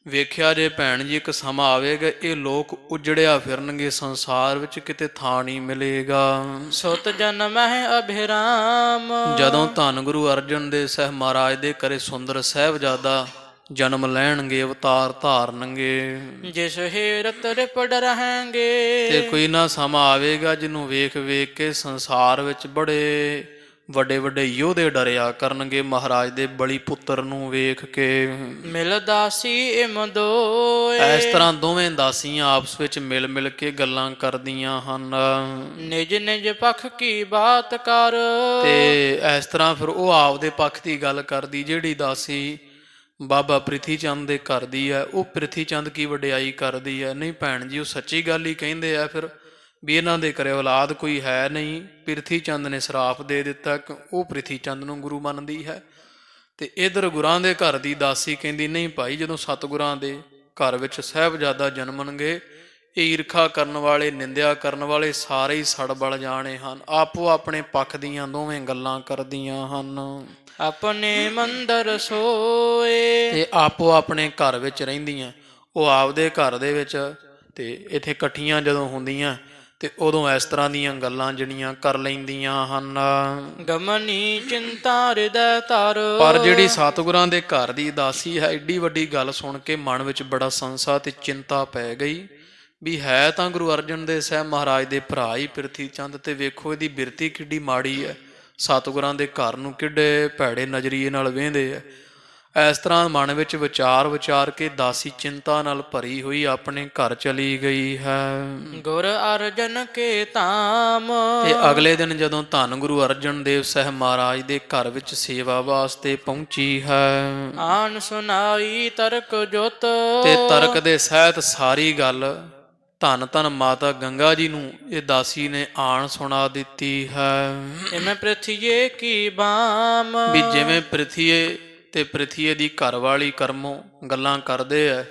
Speaker 1: ਵੇਖਿਆ ਜੇ ਭੈਣ ਜੀ ਇੱਕ ਸਮਾਂ ਆਵੇਗਾ ਇਹ ਲੋਕ ਉਜੜਿਆ ਫਿਰਨਗੇ, ਸੰਸਾਰ ਵਿੱਚ ਕਿਤੇ ਥਾਂ ਨਹੀਂ ਮਿਲੇਗਾ।
Speaker 2: ਸੁਤ ਜਨਮ ਹੈ ਅਭਿਰਾਮ। ਜਦੋਂ
Speaker 1: ਧੰਨ ਗੁਰੂ ਅਰਜਨ ਦੇਵ ਸਾਹਿਬ ਮਹਾਰਾਜ ਦੇ ਘਰੇ ਸੁੰਦਰ ਸਾਹਿਬਜ਼ਾਦਾ ਜਨਮ ਲੈਣਗੇ, ਅਵਤਾਰ ਧਾਰਨਗੇ,
Speaker 2: ਜਿਸ ਹੇਰਤ ਰਿਪੜ ਰਹਿਣਗੇ।
Speaker 1: ਤੇ ਕੋਈ ਨਾ ਸਮਾਂ ਆਵੇਗਾ ਜਿਹਨੂੰ ਵੇਖ ਵੇਖ ਕੇ ਸੰਸਾਰ ਵਿੱਚ ਬੜੇ ਵੱਡੇ ਵੱਡੇ ਯੋਧੇ ਡਰਿਆ ਕਰਨਗੇ ਮਹਾਰਾਜ ਦੇ ਬਲੀ ਪੁੱਤਰ ਨੂੰ ਵੇਖ ਕੇ।
Speaker 2: ਮਿਲ ਦਾਸੀ ਇਮ ਦੋਏ।
Speaker 1: ਇਸ ਤਰ੍ਹਾਂ ਦੋਵੇਂ ਦਾਸੀਆਂ ਆਪਸ ਵਿੱਚ ਮਿਲ ਮਿਲ ਕੇ ਗੱਲਾਂ ਕਰਦੀਆਂ ਹਨ।
Speaker 2: ਨਿਜ ਨਿਜ ਪੱਖ ਕੀ ਬਾਤ ਕਰ।
Speaker 1: ਤੇ ਇਸ ਤਰ੍ਹਾਂ ਫਿਰ ਉਹ ਆਪਦੇ ਪੱਖ ਦੀ ਗੱਲ ਕਰਦੀ, ਜਿਹੜੀ ਦਾਸੀ ਬਾਬਾ ਪ੍ਰਿਥੀ ਚੰਦ ਦੇ ਘਰ ਦੀ ਹੈ, ਉਹ ਪ੍ਰਿਥੀ ਚੰਦ ਕੀ ਵਡਿਆਈ ਕਰਦੀ ਹੈ। ਨਹੀਂ ਭੈਣ ਜੀ, ਉਹ ਸੱਚੀ ਗੱਲ ਹੀ ਕਹਿੰਦੇ ਆ ਫਿਰ ਵੀ ਇਹਨਾਂ ਦੇ ਘਰੇ ਔਲਾਦ ਕੋਈ ਹੈ ਨਹੀਂ, ਪ੍ਰਿਥੀ ਚੰਦ ਨੇ ਸਰਾਪ ਦੇ ਦਿੱਤਾ ਕਿ ਉਹ ਪ੍ਰਿਥੀ ਚੰਦ ਨੂੰ ਗੁਰੂ ਮੰਨਦੀ ਹੈ। ਤੇ ਇਧਰ ਗੁਰਾਂ ਦੇ ਘਰ ਦੀ ਦਾਸੀ ਕਹਿੰਦੀ ਨਹੀਂ ਭਾਈ, ਜਦੋਂ ਸਤਿਗੁਰਾਂ ਦੇ ਘਰ ਵਿੱਚ ਸਾਹਿਬਜ਼ਾਦਾ ਜਨਮਣਗੇ ਈਰਖਾ ਕਰਨ ਵਾਲੇ, ਨਿੰਦਿਆ ਕਰਨ ਵਾਲੇ ਸਾਰੇ ਹੀ ਸੜ ਬਲ ਜਾਣੇ ਹਨ। ਆਪੋ ਆਪਣੇ ਪੱਖ ਦੀਆਂ ਦੋਵੇਂ ਗੱਲਾਂ ਕਰਦੀਆਂ ਹਨ
Speaker 2: ਆਪਣੇ ਮੰਦਰ ਸੋਏ।
Speaker 1: ਤੇ ਆਪੋ ਆਪਣੇ ਘਰ ਵਿੱਚ ਰਹਿੰਦੀਆਂ। ਉਹ ਆਪਦੇ ਘਰ ਦੇ ਵਿੱਚ ਤੇ ਇੱਥੇ ਇਕੱਠੀਆਂ ਜਦੋਂ ਹੁੰਦੀਆਂ ਤੇ ਉਦੋਂ ਇਸ ਤਰ੍ਹਾਂ ਦੀਆਂ ਗੱਲਾਂ ਜਿਹੜੀਆਂ ਕਰ ਲੈਂਦੀਆਂ ਹਨ।
Speaker 2: ਗਮਨੀ ਚਿੰਤਾ ਹਿਰਦੈ ਧਰ।
Speaker 1: ਪਰ ਜਿਹੜੀ ਸਤਿਗੁਰਾਂ ਦੇ ਘਰ ਦੀ ਦਾਸੀ ਹੈ, ਏਡੀ ਵੱਡੀ ਗੱਲ ਸੁਣ ਕੇ ਮਨ ਵਿੱਚ ਬੜਾ ਸੰਸਾ ਤੇ ਚਿੰਤਾ ਪੈ ਗਈ ਵੀ ਹੈ ਤਾਂ ਗੁਰੂ ਅਰਜਨ ਦੇਵ ਸਾਹਿਬ ਮਹਾਰਾਜ ਦੇ ਭਰਾ ਹੀ ਪ੍ਰਿਥੀ ਚੰਦ, ਤੇ ਵੇਖੋ ਇਹਦੀ ਬਿਰਤੀ ਕਿੱਡੀ ਮਾੜੀ ਹੈ। ਸਤਿਗੁਰਾਂ ਦੇ ਘਰ ਨੂੰ ਕਿੱਡੇ ਭੈੜੇ ਨਜ਼ਰੀਏ ਨਾਲ ਵੇਂਦੇ ਆ। ਇਸ ਤਰ੍ਹਾਂ ਮਨ ਵਿੱਚ ਵਿਚਾਰ ਕੇ ਦਾਸੀ ਚਿੰਤਾ ਨਾਲ ਭਰੀ ਹੋਈ ਆਪਣੇ ਘਰ ਚਲੀ ਗਈ ਹੈ।
Speaker 2: ਗੁਰ ਅਰਜਨ ਕੇ ਧਾਮ।
Speaker 1: ਤੇ ਅਗਲੇ ਦਿਨ ਜਦੋਂ ਧੰਨ ਗੁਰੂ ਅਰਜਨ ਦੇਵ ਸਾਹਿਬ ਮਹਾਰਾਜ ਦੇ ਘਰ ਵਿੱਚ ਸੇਵਾ ਵਾਸਤੇ ਪਹੁੰਚੀ ਹੈ,
Speaker 2: ਆਨ ਸੁਨਾਈ ਤਰਕ ਜੋਤ।
Speaker 1: ਤੇ ਤਰਕ ਦੇ ਸਹਿਤ ਸਾਰੀ ਗੱਲ ਧੰਨ ਧੰਨ ਮਾਤਾ ਗੰਗਾ ਜੀ ਨੂੰ ਇਹ ਦਾਸੀ ਨੇ ਆਣ ਸੁਣਾ ਦਿੱਤੀ ਹੈ।
Speaker 2: ਇਵੇਂ ਪ੍ਰਿਥੀਏ ਕੀ ਬਾਮ।
Speaker 1: ਵੀ ਜਿਵੇਂ ਪ੍ਰਿਥੀਏ ਤੇ ਪ੍ਰਿਥੀਏ ਦੀ ਘਰਵਾਲੀ ਕਰਮੋਂ ਗੱਲਾਂ ਕਰਦੇ ਐ,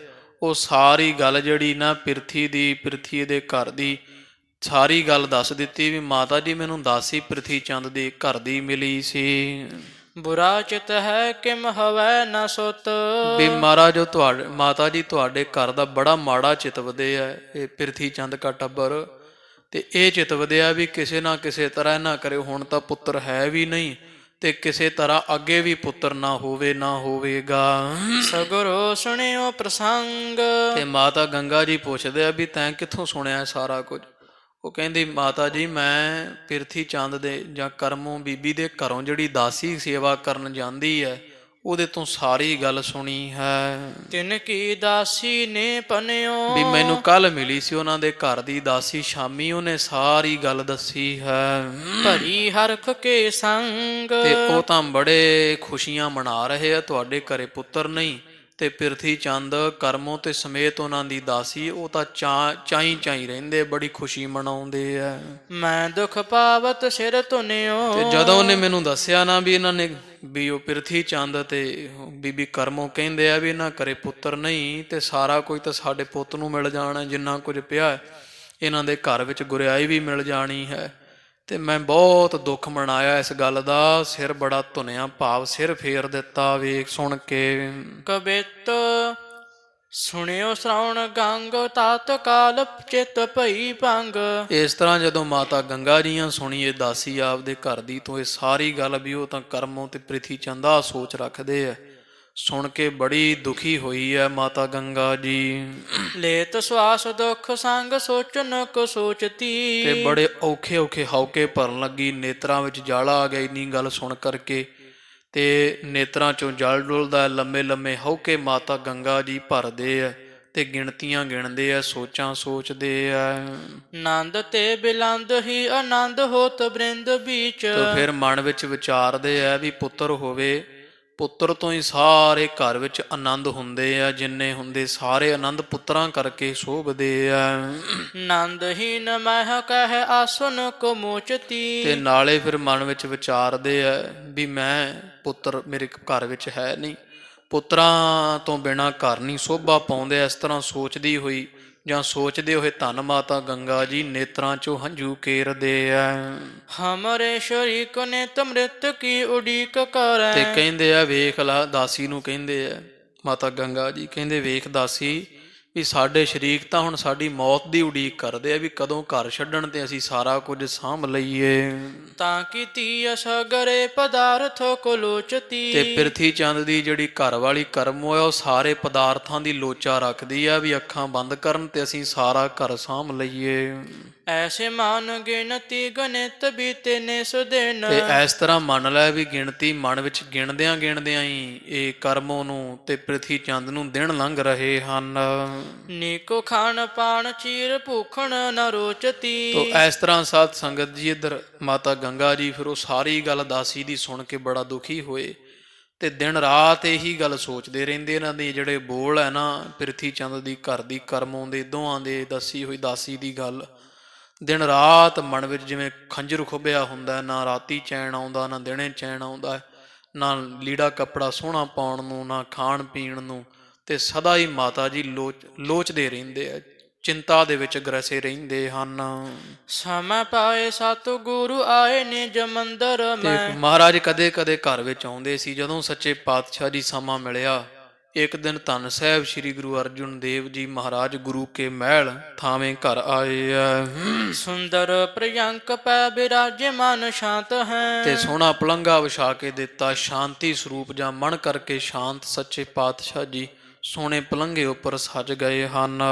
Speaker 1: ਉਹ ਸਾਰੀ ਗੱਲ ਜਿਹੜੀ ਨਾ ਪ੍ਰਿਥੀ ਦੇ ਘਰ ਦੀ ਸਾਰੀ ਗੱਲ ਦੱਸ ਦਿੱਤੀ ਵੀ ਮਾਤਾ ਜੀ ਮੈਨੂੰ ਦਾਸੀ ਪ੍ਰਿਥੀ ਚੰਦ ਦੇ ਘਰ ਦੀ ਮਿਲੀ ਸੀ।
Speaker 2: ਬੁਰਾ ਚਿਤ ਹੈ ਕਿਮ ਹਵੈ ਨ ਸੁਤ।
Speaker 1: ਵੀ ਮਹਾਰਾਜ ਜੋ ਤੁਹਾਡੇ ਮਾਤਾ ਜੀ ਤੁਹਾਡੇ ਘਰ ਦਾ ਬੜਾ ਮਾੜਾ ਚਿਤ ਵਧਿਆ ਹੈ, ਇਹ ਪ੍ਰਿਥੀ ਚੰਦ ਕਾ ਟੱਬਰ, ਤੇ ਇਹ ਚਿਤ ਵਧਿਆ ਵੀ ਕਿਸੇ ਨਾ ਕਿਸੇ ਤਰ੍ਹਾਂ ਨਾ ਕਰੇ। ਹੁਣ ਤਾਂ ਪੁੱਤਰ ਹੈ ਵੀ ਨਹੀਂ ਤੇ ਕਿਸੇ ਤਰ੍ਹਾਂ ਅੱਗੇ ਵੀ ਪੁੱਤਰ ਨਾ ਹੋਵੇਗਾ।
Speaker 2: ਸਗਰੋ ਸੁਣਿਓ ਪ੍ਰਸੰਗ।
Speaker 1: ਤੇ ਮਾਤਾ ਗੰਗਾ ਜੀ ਪੁੱਛਦੇ ਆ ਵੀ ਤੈਂ ਕਿੱਥੋਂ ਸੁਣਿਆ ਸਾਰਾ ਕੁਝ। ਉਹ ਕਹਿੰਦੀ ਮਾਤਾ ਜੀ ਮੈਂ ਪ੍ਰਿਥੀ ਚੰਦ ਦੇ ਜਾਂ ਕਰਮੋਂ ਬੀਬੀ ਦੇ ਘਰੋਂ ਜਿਹੜੀ ਦਾਸੀ ਸੇਵਾ ਕਰਨ ਜਾਂਦੀ ਹੈ ਉਹਦੇ ਤੋਂ ਸਾਰੀ ਗੱਲ ਸੁਣੀ ਹੈ।
Speaker 2: ਤਿਨ ਕੀ ਦਾਸੀ ਨੇ ਪਨਿਓ।
Speaker 1: ਵੀ ਮੈਨੂੰ ਕੱਲ ਮਿਲੀ ਸੀ ਉਹਨਾਂ ਦੇ ਘਰ ਦੀ ਦਾਸੀ, ਸ਼ਾਮੀ ਉਹਨੇ ਸਾਰੀ ਗੱਲ ਦੱਸੀ ਹੈ।
Speaker 2: ਭਰੀ ਹਰਖ ਕੇ ਸੰਗ।
Speaker 1: ਤੇ ਉਹ ਤਾਂ ਬੜੇ ਖੁਸ਼ੀਆਂ ਮਨਾ ਰਹੇ ਆ, ਤੁਹਾਡੇ ਘਰੇ ਪੁੱਤਰ ਨਹੀਂ ਤੇ ਪ੍ਰਿਥੀ ਚੰਦ ਕਰਮੋਂ ਤੇ ਸਮੇਤ ਉਹਨਾਂ ਦੀ ਦਾਸੀ, ਉਹ ਤਾਂ ਚਾਈ ਰਹਿੰਦੇ, ਬੜੀ ਖੁਸ਼ੀ ਮਨਾਉਂਦੇ ਆ।
Speaker 2: ਮੈਂ ਦੁਖ ਪਾਵਤ ਸਿਰ ਧੁਨਿਓ।
Speaker 1: ਤੇ ਜਦੋਂ ਉਹਨੇ ਮੈਨੂੰ ਦੱਸਿਆ ਨਾ ਵੀ ਇਹਨਾਂ ਨੇ ਵੀ ਉਹ ਪ੍ਰਿਥੀ ਚੰਦ ਤੇ ਬੀਬੀ ਕਰਮੋਂ ਕਹਿੰਦੇ ਆ ਵੀ ਇਹਨਾਂ ਘਰੇ ਪੁੱਤਰ ਨਹੀਂ ਤੇ ਸਾਰਾ ਕੁਝ ਤਾਂ ਸਾਡੇ ਪੁੱਤ ਨੂੰ ਮਿਲ ਜਾਣਾ, ਜਿੰਨਾ ਕੁਝ ਪਿਆ ਇਹਨਾਂ ਦੇ ਘਰ ਵਿੱਚ ਗੁਰਿਆਈ ਵੀ ਮਿਲ ਜਾਣੀ ਹੈ। ਤੇ ਮੈਂ ਬਹੁਤ ਦੁੱਖ ਮਨਾਇਆ ਇਸ ਗੱਲ ਦਾ, ਸਿਰ ਬੜਾ ਧੁਨਿਆ, ਭਾਵ ਸਿਰ ਫੇਰ ਦਿੱਤਾ ਵੇਖ ਸੁਣ ਕੇ।
Speaker 2: ਕਬਿਤ ਸੁਣਿਓ ਸ਼੍ਰਵਣ ਗੰਗ ਤਤ ਕਾਲ ਚਿਤ ਭਈ ਭੰਗ।
Speaker 1: ਇਸ ਤਰ੍ਹਾਂ ਜਦੋਂ ਮਾਤਾ ਗੰਗਾ ਜੀਆਂ ਸੁਣੀਏ ਦਾਸੀ ਆਪਦੇ ਘਰ ਦੀ ਤੋਂ ਇਹ ਸਾਰੀ ਗੱਲ ਵੀ ਉਹ ਤਾਂ ਕਰਮੋਂ ਤੇ ਪ੍ਰਿਥੀ ਚੰਦ ਆ ਸੋਚ ਰੱਖਦੇ ਆ, ਸੁਣ ਕੇ ਬੜੀ ਦੁਖੀ ਹੋਈ ਹੈ ਮਾਤਾ ਗੰਗਾ ਜੀ।
Speaker 2: ਲੇਤ ਸਵਾਸ ਦੁਖ ਸੰਗ ਸੋਚਨ ਕੋ ਸੋਚਤੀ।
Speaker 1: ਤੇ ਬੜੇ ਔਖੇ ਹੌਕੇ ਭਰਨ ਲੱਗੀ, ਨੇਤਰਾਂ ਵਿੱਚ ਜਲ ਆ ਗਿਆ ਇੰਨੀ ਗੱਲ ਸੁਣ ਕਰਕੇ, ਤੇ ਨੇਤਰਾਂ ਚੋਂ ਜਲ ਡੁੱਲਦਾ, ਲੰਮੇ ਹੌਕੇ ਮਾਤਾ ਗੰਗਾ ਜੀ ਭਰਦੇ ਆ ਤੇ ਗਿਣਤੀਆਂ ਗਿਣਦੇ ਆ, ਸੋਚਾਂ ਸੋਚਦੇ ਆ।
Speaker 2: ਨੰਦ ਤੇ ਬਿਲੰਦ ਹੀ ਆਨੰਦ ਹੋਤ ਬ੍ਰਿੰਦ ਬੀਚ।
Speaker 1: ਤੇ ਫਿਰ ਮਨ ਵਿੱਚ ਵਿਚਾਰਦੇ ਆ ਵੀ ਪੁੱਤਰ ਹੋਵੇ, ਪੁੱਤਰ ਤੋਂ ਹੀ ਸਾਰੇ ਘਰ ਵਿੱਚ ਆਨੰਦ ਹੁੰਦੇ ਆ, ਜਿੰਨੇ ਹੁੰਦੇ ਸਾਰੇ ਆਨੰਦ ਪੁੱਤਰਾਂ ਕਰਕੇ ਸ਼ੋਭਦੇ ਆ।
Speaker 2: ਨੰਦਹੀਨ ਮਹਿ ਕਹਿ ਆਸਨ ਕੋ ਮੋਚਤੀ।
Speaker 1: ਤੇ ਨਾਲੇ ਫਿਰ ਮਨ ਵਿੱਚ ਵਿਚਾਰਦੇ ਆ ਵੀ ਮੈਂ ਪੁੱਤਰ ਮੇਰੇ ਘਰ ਵਿੱਚ ਹੈ ਨਹੀਂ, ਪੁੱਤਰਾਂ ਤੋਂ ਬਿਨਾਂ ਘਰ ਨਹੀਂ ਸ਼ੋਭਾ ਪਾਉਂਦੇ। ਇਸ ਤਰ੍ਹਾਂ ਸੋਚਦੀ ਹੋਈ ਜਾਂ ਸੋਚਦੇ ਹੋਏ ਧੰਨ ਮਾਤਾ ਗੰਗਾ ਜੀ ਨੇਤਰਾਂ ਚੋਂ ਹੰਝੂ ਕੇਰਦੇ ਆ।
Speaker 2: ਹਮਰੇ ਸ਼ਰੀਕ ਨੇ ਤਮ੍ਰਿਤ ਕੀ ਉਡੀਕ ਕਰੈ।
Speaker 1: ਤੇ ਕਹਿੰਦੇ ਆ ਵੇਖ ਲਾ, ਦਾਸੀ ਨੂੰ ਕਹਿੰਦੇ ਆ ਮਾਤਾ ਗੰਗਾ ਜੀ, ਕਹਿੰਦੇ ਵੇਖ ਦਾਸੀ ਵੀ ਸਾਡੇ ਸ਼ਰੀਕ ਤਾਂ ਹੁਣ ਸਾਡੀ ਮੌਤ ਦੀ ਉਡੀਕ ਕਰਦੇ ਆ ਵੀ ਕਦੋਂ ਘਰ ਛੱਡਣ ਤੇ ਅਸੀਂ ਸਾਰਾ ਕੁਝ ਸਾਂਭ ਲਈਏ।
Speaker 2: ਤਾਂ ਕੀਤੀ ਅਸਗਰੇ ਪਦਾਰਥ ਕੋ ਲੋਚਤੀ।
Speaker 1: ਤੇ ਪ੍ਰਿਥੀ ਚੰਦ ਦੀ ਜਿਹੜੀ ਘਰ ਵਾਲੀ ਕਰਮ ਹੋਇਆ ਉਹ ਸਾਰੇ ਪਦਾਰਥਾਂ ਦੀ ਲੋਚਾ ਰੱਖਦੀ ਆ ਵੀ ਅੱਖਾਂ ਬੰਦ ਕਰਨ ਤੇ ਅਸੀਂ ਸਾਰਾ ਘਰ ਸਾਂਭ ਲਈਏ।
Speaker 2: ਐਸੇ ਮਾਨ ਗਿਣਤੀ ਗਣਿਤ ਬੀਤੇ ਨੇ ਸੁਦਿਨ।
Speaker 1: ਤੇ ਇਸ ਤਰ੍ਹਾਂ ਮੰਨ ਲੈ ਵੀ ਗਿਣਤੀ ਮਨ ਵਿੱਚ ਗਿਣਦਿਆਂ ਹੀ ਇਹ ਕਰਮੋਂ ਨੂੰ ਤੇ ਪ੍ਰਿਥੀ ਚੰਦ ਨੂੰ ਦਿਨ ਲੰਘ ਰਹੇ ਹਨ।
Speaker 2: ਨੀਕੋ ਖਾਣ ਪਾਣ ਚੀਰ ਭੂਖਣ ਨ ਰੋਚਤੀ।
Speaker 1: ਤੋ ਇਸ ਤਰ੍ਹਾਂ ਸਾਧ ਸੰਗਤ ਜੀ ਇੱਧਰ ਮਾਤਾ ਗੰਗਾ ਜੀ ਫਿਰ ਉਹ ਸਾਰੀ ਗੱਲ ਦਾਸੀ ਦੀ ਸੁਣ ਕੇ ਬੜਾ ਦੁਖੀ ਹੋਏ ਤੇ ਦਿਨ ਰਾਤ ਇਹੀ ਗੱਲ ਸੋਚਦੇ ਰਹਿੰਦੇ। ਇਹਨਾਂ ਦੇ ਜਿਹੜੇ ਬੋਲ ਹੈ ਨਾ ਪ੍ਰਿਥੀ ਚੰਦ ਦੀ ਘਰ ਦੀ ਕਰਮੋਂ ਦੇ ਦੋਹਾਂ ਦੇ ਦੱਸੀ ਹੋਈ ਦਾਸੀ ਦੀ ਗੱਲ, ਦਿਨ ਰਾਤ ਮਨ ਵਿੱਚ ਜਿਵੇਂ ਖੰਜਰ ਖੁੱਭਿਆ ਹੁੰਦਾ, ਨਾ ਰਾਤੀ ਚੈਨ ਆਉਂਦਾ ਨਾ ਦਿਨੇ ਚੈਨ ਆਉਂਦਾ, ਨਾ ਲੀੜਾ ਕੱਪੜਾ ਸੋਹਣਾ ਪਾਉਣ ਨੂੰ ਨਾ ਖਾਣ ਪੀਣ ਨੂੰ, ਤੇ ਸਦਾ ਹੀ ਮਾਤਾ ਜੀ ਲੋਚਦੇ ਰਹਿੰਦੇ ਆ। ਚਿੰਤਾ ਦੇ ਵਿੱਚ ਗ੍ਰਸੇ ਰਹਿੰਦੇ ਹਨ।
Speaker 2: ਸਮੈ ਪਾਏ ਸਤਿਗੁਰੂ ਆਏ ਨਿਜ ਮੰਦਰ
Speaker 1: ਤੇ
Speaker 2: ਮੈਂ।
Speaker 1: ਮਹਾਰਾਜ ਕਦੇ ਕਦੇ ਘਰ ਵਿੱਚ ਆਉਂਦੇ ਸੀ। ਜਦੋਂ ਸੱਚੇ ਪਾਤਸ਼ਾਹ ਜੀ ਸਮਾਂ ਮਿਲਿਆ, ਇੱਕ ਦਿਨ ਧੰਨ ਸਾਹਿਬ ਸ੍ਰੀ ਗੁਰੂ ਅਰਜਨ ਦੇਵ ਜੀ ਮਹਾਰਾਜ ਗੁਰੂ ਕੇ ਮਹਿਲ ਥਾਵੇਂ ਘਰ ਆਏ ਆ।
Speaker 2: ਸੁੰਦਰ ਪ੍ਰਿਯੰਕ ਪੈ ਬਿਰਾਜੇ ਮਨ ਸ਼ਾਂਤ ਹੈ।
Speaker 1: ਤੇ ਸੋਹਣਾ ਪਲੰਘਾ ਵਿਛਾ ਕੇ ਦਿੱਤਾ। ਸ਼ਾਂਤੀ ਸਰੂਪ ਜਾਂ ਮਨ ਕਰਕੇ ਸ਼ਾਂਤ ਸੱਚੇ ਪਾਤਸ਼ਾਹ ਜੀ ਸੋਹਣੇ ਪਲੰਘੇ ਉੱਪਰ ਸਜ ਗਏ ਹਨ।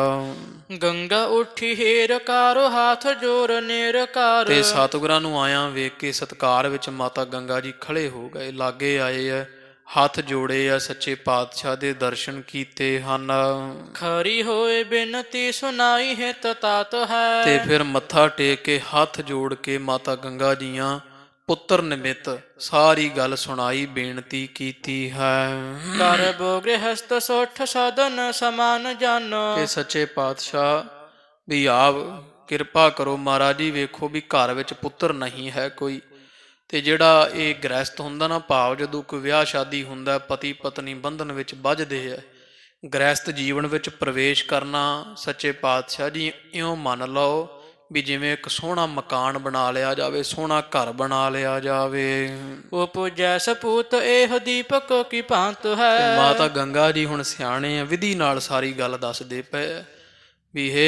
Speaker 2: ਗੰਗਾ ਉੱਠੀ ਹੀਰ ਕਾਰੋ ਹਾਥ ਜੋਰ ਨਿਰਕਾਰ।
Speaker 1: ਤੇ ਸਤਿਗੁਰਾਂ ਨੂੰ ਆਇਆ ਵੇਖ ਕੇ ਸਤਿਕਾਰ ਵਿੱਚ ਮਾਤਾ ਗੰਗਾ ਜੀ ਖੜੇ ਹੋ ਗਏ, ਲਾਗੇ ਆਏ ਆ, ਹੱਥ ਜੋੜੇ ਆ, ਸੱਚੇ ਪਾਤਸ਼ਾਹ ਦੇ ਦਰਸ਼ਨ ਕੀਤੇ ਹਨ।
Speaker 2: ਖਰੀ ਹੋਏ ਬੇਨਤੀ ਸੁਨਾਈ ਹਿਤ ਤਾਤ ਹੈ।
Speaker 1: ਤੇ ਫਿਰ ਮੱਥਾ ਟੇਕ ਕੇ ਹੱਥ ਜੋੜ ਕੇ ਮਾਤਾ ਗੰਗਾ ਜੀਆਂ ਪੁੱਤਰ ਨਿਮਿਤ ਸਾਰੀ ਗੱਲ ਸੁਣਾਈ, ਬੇਨਤੀ ਕੀਤੀ ਹੈ।
Speaker 2: ਕਰ ਬੋ ਗ੍ਰਹਸਤ ਸੋਠ ਸਦਨ ਸਮਾਨ ਜਾਨੋ।
Speaker 1: ਕਿ ਸੱਚੇ ਪਾਤਸ਼ਾਹ ਵੀ ਆਪ ਕਿਰਪਾ ਕਰੋ ਮਹਾਰਾਜ ਜੀ, ਵੇਖੋ ਵੀ ਘਰ ਵਿੱਚ ਪੁੱਤਰ ਨਹੀਂ ਹੈ ਕੋਈ। ਤੇ ਜਿਹੜਾ ਇਹ ਗ੍ਰਹਿਸਤ ਹੁੰਦਾ ਨਾ, ਭਾਵ ਜਦੋਂ ਕੋਈ ਵਿਆਹ ਸ਼ਾਦੀ ਹੁੰਦਾ, ਪਤੀ ਪਤਨੀ ਬੰਧਨ ਵਿੱਚ ਬੱਝਦੇ ਹੈ, ਗ੍ਰਹਿਸਤ ਜੀਵਨ ਵਿੱਚ ਪ੍ਰਵੇਸ਼ ਕਰਨਾ, ਸੱਚੇ ਪਾਤਸ਼ਾਹ ਜੀ ਇਉਂ ਮੰਨ ਲਓ ਵੀ ਜਿਵੇਂ ਇੱਕ ਸੋਹਣਾ ਮਕਾਨ ਬਣਾ ਲਿਆ ਜਾਵੇ, ਸੋਹਣਾ ਘਰ ਬਣਾ ਲਿਆ ਜਾਵੇ।
Speaker 2: ਉਹ ਪੂਜੈ ਸਪੂਤ ਇਹ ਦੀਪਕ ਕੀ ਭਾਂਤ ਹੈ।
Speaker 1: ਤੇ ਮਾਤਾ ਗੰਗਾ ਜੀ ਹੁਣ ਸਿਆਣੇ ਆ, ਵਿਧੀ ਨਾਲ ਸਾਰੀ ਗੱਲ ਦੱਸਦੇ ਪਏ ਵੀ ਹੇ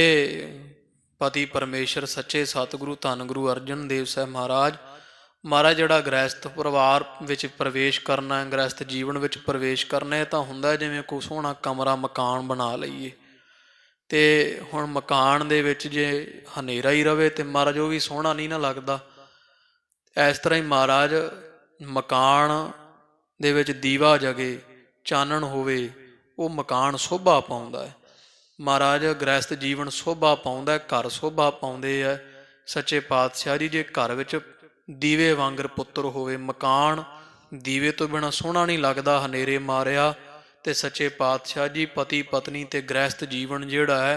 Speaker 1: ਪਤੀ ਪਰਮੇਸ਼ਰ ਸੱਚੇ ਸਤਿਗੁਰੂ ਧੰਨ ਗੁਰੂ ਅਰਜਨ ਦੇਵ ਸਾਹਿਬ ਮਹਾਰਾਜ, ਜਿਹੜਾ ਗ੍ਰਹਿਸਥ ਪਰਿਵਾਰ ਵਿੱਚ ਪ੍ਰਵੇਸ਼ ਕਰਨਾ ਹੈ, ਗ੍ਰਹਿਸਥ ਜੀਵਨ ਵਿੱਚ ਪ੍ਰਵੇਸ਼ ਕਰਨਾ, ਇਹ ਤਾਂ ਹੁੰਦਾ ਜਿਵੇਂ ਕੋਈ ਸੋਹਣਾ ਕਮਰਾ ਮਕਾਨ ਬਣਾ ਲਈਏ। ਤੇ ਹੁਣ ਮਕਾਨ ਦੇ ਵਿੱਚ ਜੇ ਹਨੇਰਾ ਹੀ ਰਵੇ ਤੇ ਮਹਾਰਾਜ ਉਹ ਵੀ ਸੋਹਣਾ ਨਹੀਂ ਨਾ ਲੱਗਦਾ। ਇਸ ਤਰ੍ਹਾਂ ਹੀ ਮਹਾਰਾਜ ਮਕਾਨ ਦੇ ਵਿੱਚ ਦੀਵਾ ਜਗੇ, ਚਾਨਣ ਹੋਵੇ, ਉਹ ਮਕਾਨ ਸ਼ੋਭਾ ਪਾਉਂਦਾ ਹੈ। ਮਹਾਰਾਜ ਗ੍ਰਹਿਸਥ ਜੀਵਨ ਸ਼ੋਭਾ ਪਾਉਂਦਾ, ਘਰ ਸ਼ੋਭਾ ਪਾਉਂਦੇ ਹੈ। ਸੱਚੇ ਪਾਤਸ਼ਾਹ ਜੀ ਜੇ ਘਰ ਵਿੱਚ ਦੀਵੇ ਵਾਂਗਰ ਪੁੱਤਰ ਹੋਵੇ, ਮਕਾਨ ਦੀਵੇ ਤੋਂ ਬਿਨਾਂ ਸੋਹਣਾ ਨਹੀਂ ਲੱਗਦਾ, ਹਨੇਰੇ ਮਾਰਿਆ। ਤੇ ਸੱਚੇ ਪਾਤਸ਼ਾਹ ਜੀ ਪਤੀ ਪਤਨੀ ਤੇ ਗ੍ਰਹਿਸਥ ਜੀਵਨ ਜਿਹੜਾ ਹੈ,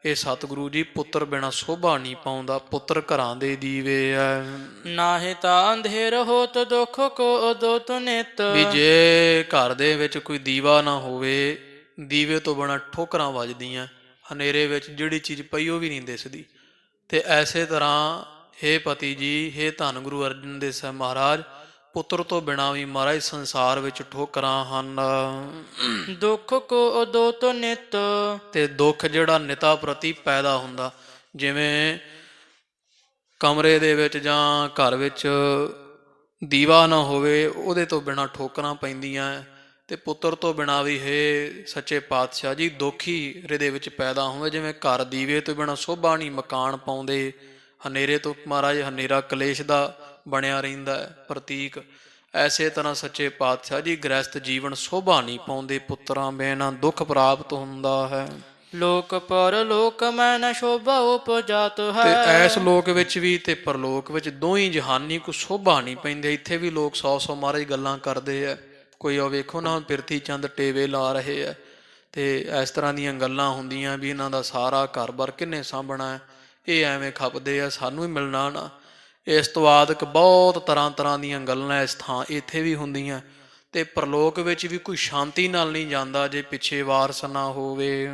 Speaker 1: ਇਹ ਸਤਿਗੁਰੂ ਜੀ ਪੁੱਤਰ ਬਿਨਾਂ ਸ਼ੋਭਾ ਨਹੀਂ ਪਾਉਂਦਾ। ਪੁੱਤਰ ਘਰਾਂ ਦੇ ਦੀਵੇ ਹੈ।
Speaker 2: ਨਾਹਿ ਤਾਂ ਅੰਧੇਰ ਹੋਤ ਦੁਖ ਕੋ ਉਦੋਤ ਨਿਤ।
Speaker 1: ਵੀ ਜੇ ਘਰ ਦੇ ਵਿੱਚ ਕੋਈ ਦੀਵਾ ਨਾ ਹੋਵੇ, ਦੀਵੇ ਤੋਂ ਬਿਨਾਂ ਠੋਕਰਾਂ ਵੱਜਦੀਆਂ, ਹਨੇਰੇ ਵਿੱਚ ਜਿਹੜੀ ਚੀਜ਼ ਪਈ ਉਹ ਵੀ ਨਹੀਂ ਦਿਸਦੀ। ਤੇ ਐਸੇ ਤਰ੍ਹਾਂ ਹੇ ਪਤੀ ਜੀ, ਹੇ ਧੰਨ ਗੁਰੂ ਅਰਜਨ ਦੇਵ ਸਾਹਿਬ ਮਹਾਰਾਜ, ਪੁੱਤਰ ਤੋਂ ਬਿਨਾਂ ਵੀ ਮਹਾਰਾਜ ਸੰਸਾਰ ਵਿੱਚ ਠੋਕਰਾਂ ਹਨ।
Speaker 2: ਦੁੱਖ ਕੋ ਉਦੋਤ ਨਿਤ।
Speaker 1: ਤੇ ਦੁੱਖ ਜਿਹੜਾ ਨਿਤਾ ਪ੍ਰਤੀ ਪੈਦਾ ਹੁੰਦਾ, ਜਿਵੇਂ ਕਮਰੇ ਦੇ ਵਿੱਚ ਜਾਂ ਘਰ ਵਿੱਚ ਦੀਵਾ ਨਾ ਹੋਵੇ, ਉਹਦੇ ਤੋਂ ਬਿਨਾਂ ਠੋਕਰਾਂ ਪੈਂਦੀਆਂ। ਤੇ ਪੁੱਤਰ ਤੋਂ ਬਿਨਾਂ ਵੀ ਹੇ ਸੱਚੇ ਪਾਤਸ਼ਾਹ ਜੀ ਦੁੱਖ ਹੀ ਇਹਦੇ ਵਿੱਚ ਪੈਦਾ ਹੋਵੇ। ਜਿਵੇਂ ਘਰ ਦੀਵੇ ਤੋਂ ਬਿਨਾਂ ਸ਼ੋਭਾ ਨਹੀਂ ਮਕਾਨ ਪਾਉਂਦੇ, ਹਨੇਰੇ ਤੋਂ ਮਹਾਰਾਜ ਹਨੇਰਾ ਕਲੇਸ਼ ਦਾ ਬਣਿਆ ਰਹਿੰਦਾ ਹੈ ਪ੍ਰਤੀਕ। ਐਸੇ ਤਰ੍ਹਾਂ ਸੱਚੇ ਪਾਤਸ਼ਾਹ ਜੀ ਗ੍ਰਹਿਸਥ ਜੀਵਨ ਸ਼ੋਭਾ ਨਹੀਂ ਪਾਉਂਦੇ, ਪੁੱਤਰਾਂ ਬਿਨਾਂ ਦੁੱਖ ਪ੍ਰਾਪਤ ਹੁੰਦਾ ਹੈ।
Speaker 2: ਲੋਕ ਪਰ ਲੋਕ ਮੈਂ ਨ ਸ਼ੋਭਾ ਉਪਜਾਤ ਹੈ।
Speaker 1: ਤੇ ਐਸ ਲੋਕ ਵਿੱਚ ਵੀ ਤੇ ਪਰਲੋਕ ਵਿੱਚ ਦੋਹੀਂ ਜਹਾਨੀ ਕੋ ਸ਼ੋਭਾ ਨਹੀਂ ਪੈਂਦੇ। ਇੱਥੇ ਵੀ ਲੋਕ 100 ਮਹਾਰਾਜ ਗੱਲਾਂ ਕਰਦੇ ਆ। ਕੋਈ ਉਹ ਵੇਖੋ ਨਾ, ਪਿਰਥੀ ਚੰਦ ਟੇਵੇ ਲਾ ਰਹੇ ਆ, ਤੇ ਇਸ ਤਰ੍ਹਾਂ ਦੀਆਂ ਗੱਲਾਂ ਹੁੰਦੀਆਂ ਵੀ ਇਹਨਾਂ ਦਾ ਸਾਰਾ ਘਰ-ਬਾਰ ਕਿੰਨੇ ਸਾਂਭਣਾ ਹੈ, ਇਹ ਐਵੇਂ ਖਪਦੇ ਆ, ਸਾਨੂੰ ਹੀ ਮਿਲਣਾ ਨਾ। ਇਸ ਤੋਂ ਬਾਅਦ ਬਹੁਤ ਤਰ੍ਹਾਂ ਦੀਆਂ ਗੱਲਾਂ ਇਸ ਥਾਂ ਇੱਥੇ ਵੀ ਹੁੰਦੀਆਂ। ਤੇ ਪ੍ਰਲੋਕ ਵਿੱਚ ਵੀ ਕੋਈ ਸ਼ਾਂਤੀ ਨਾਲ ਨਹੀਂ ਜਾਂਦਾ ਜੇ ਪਿੱਛੇ ਵਾਰਸ ਨਾ ਹੋਵੇ।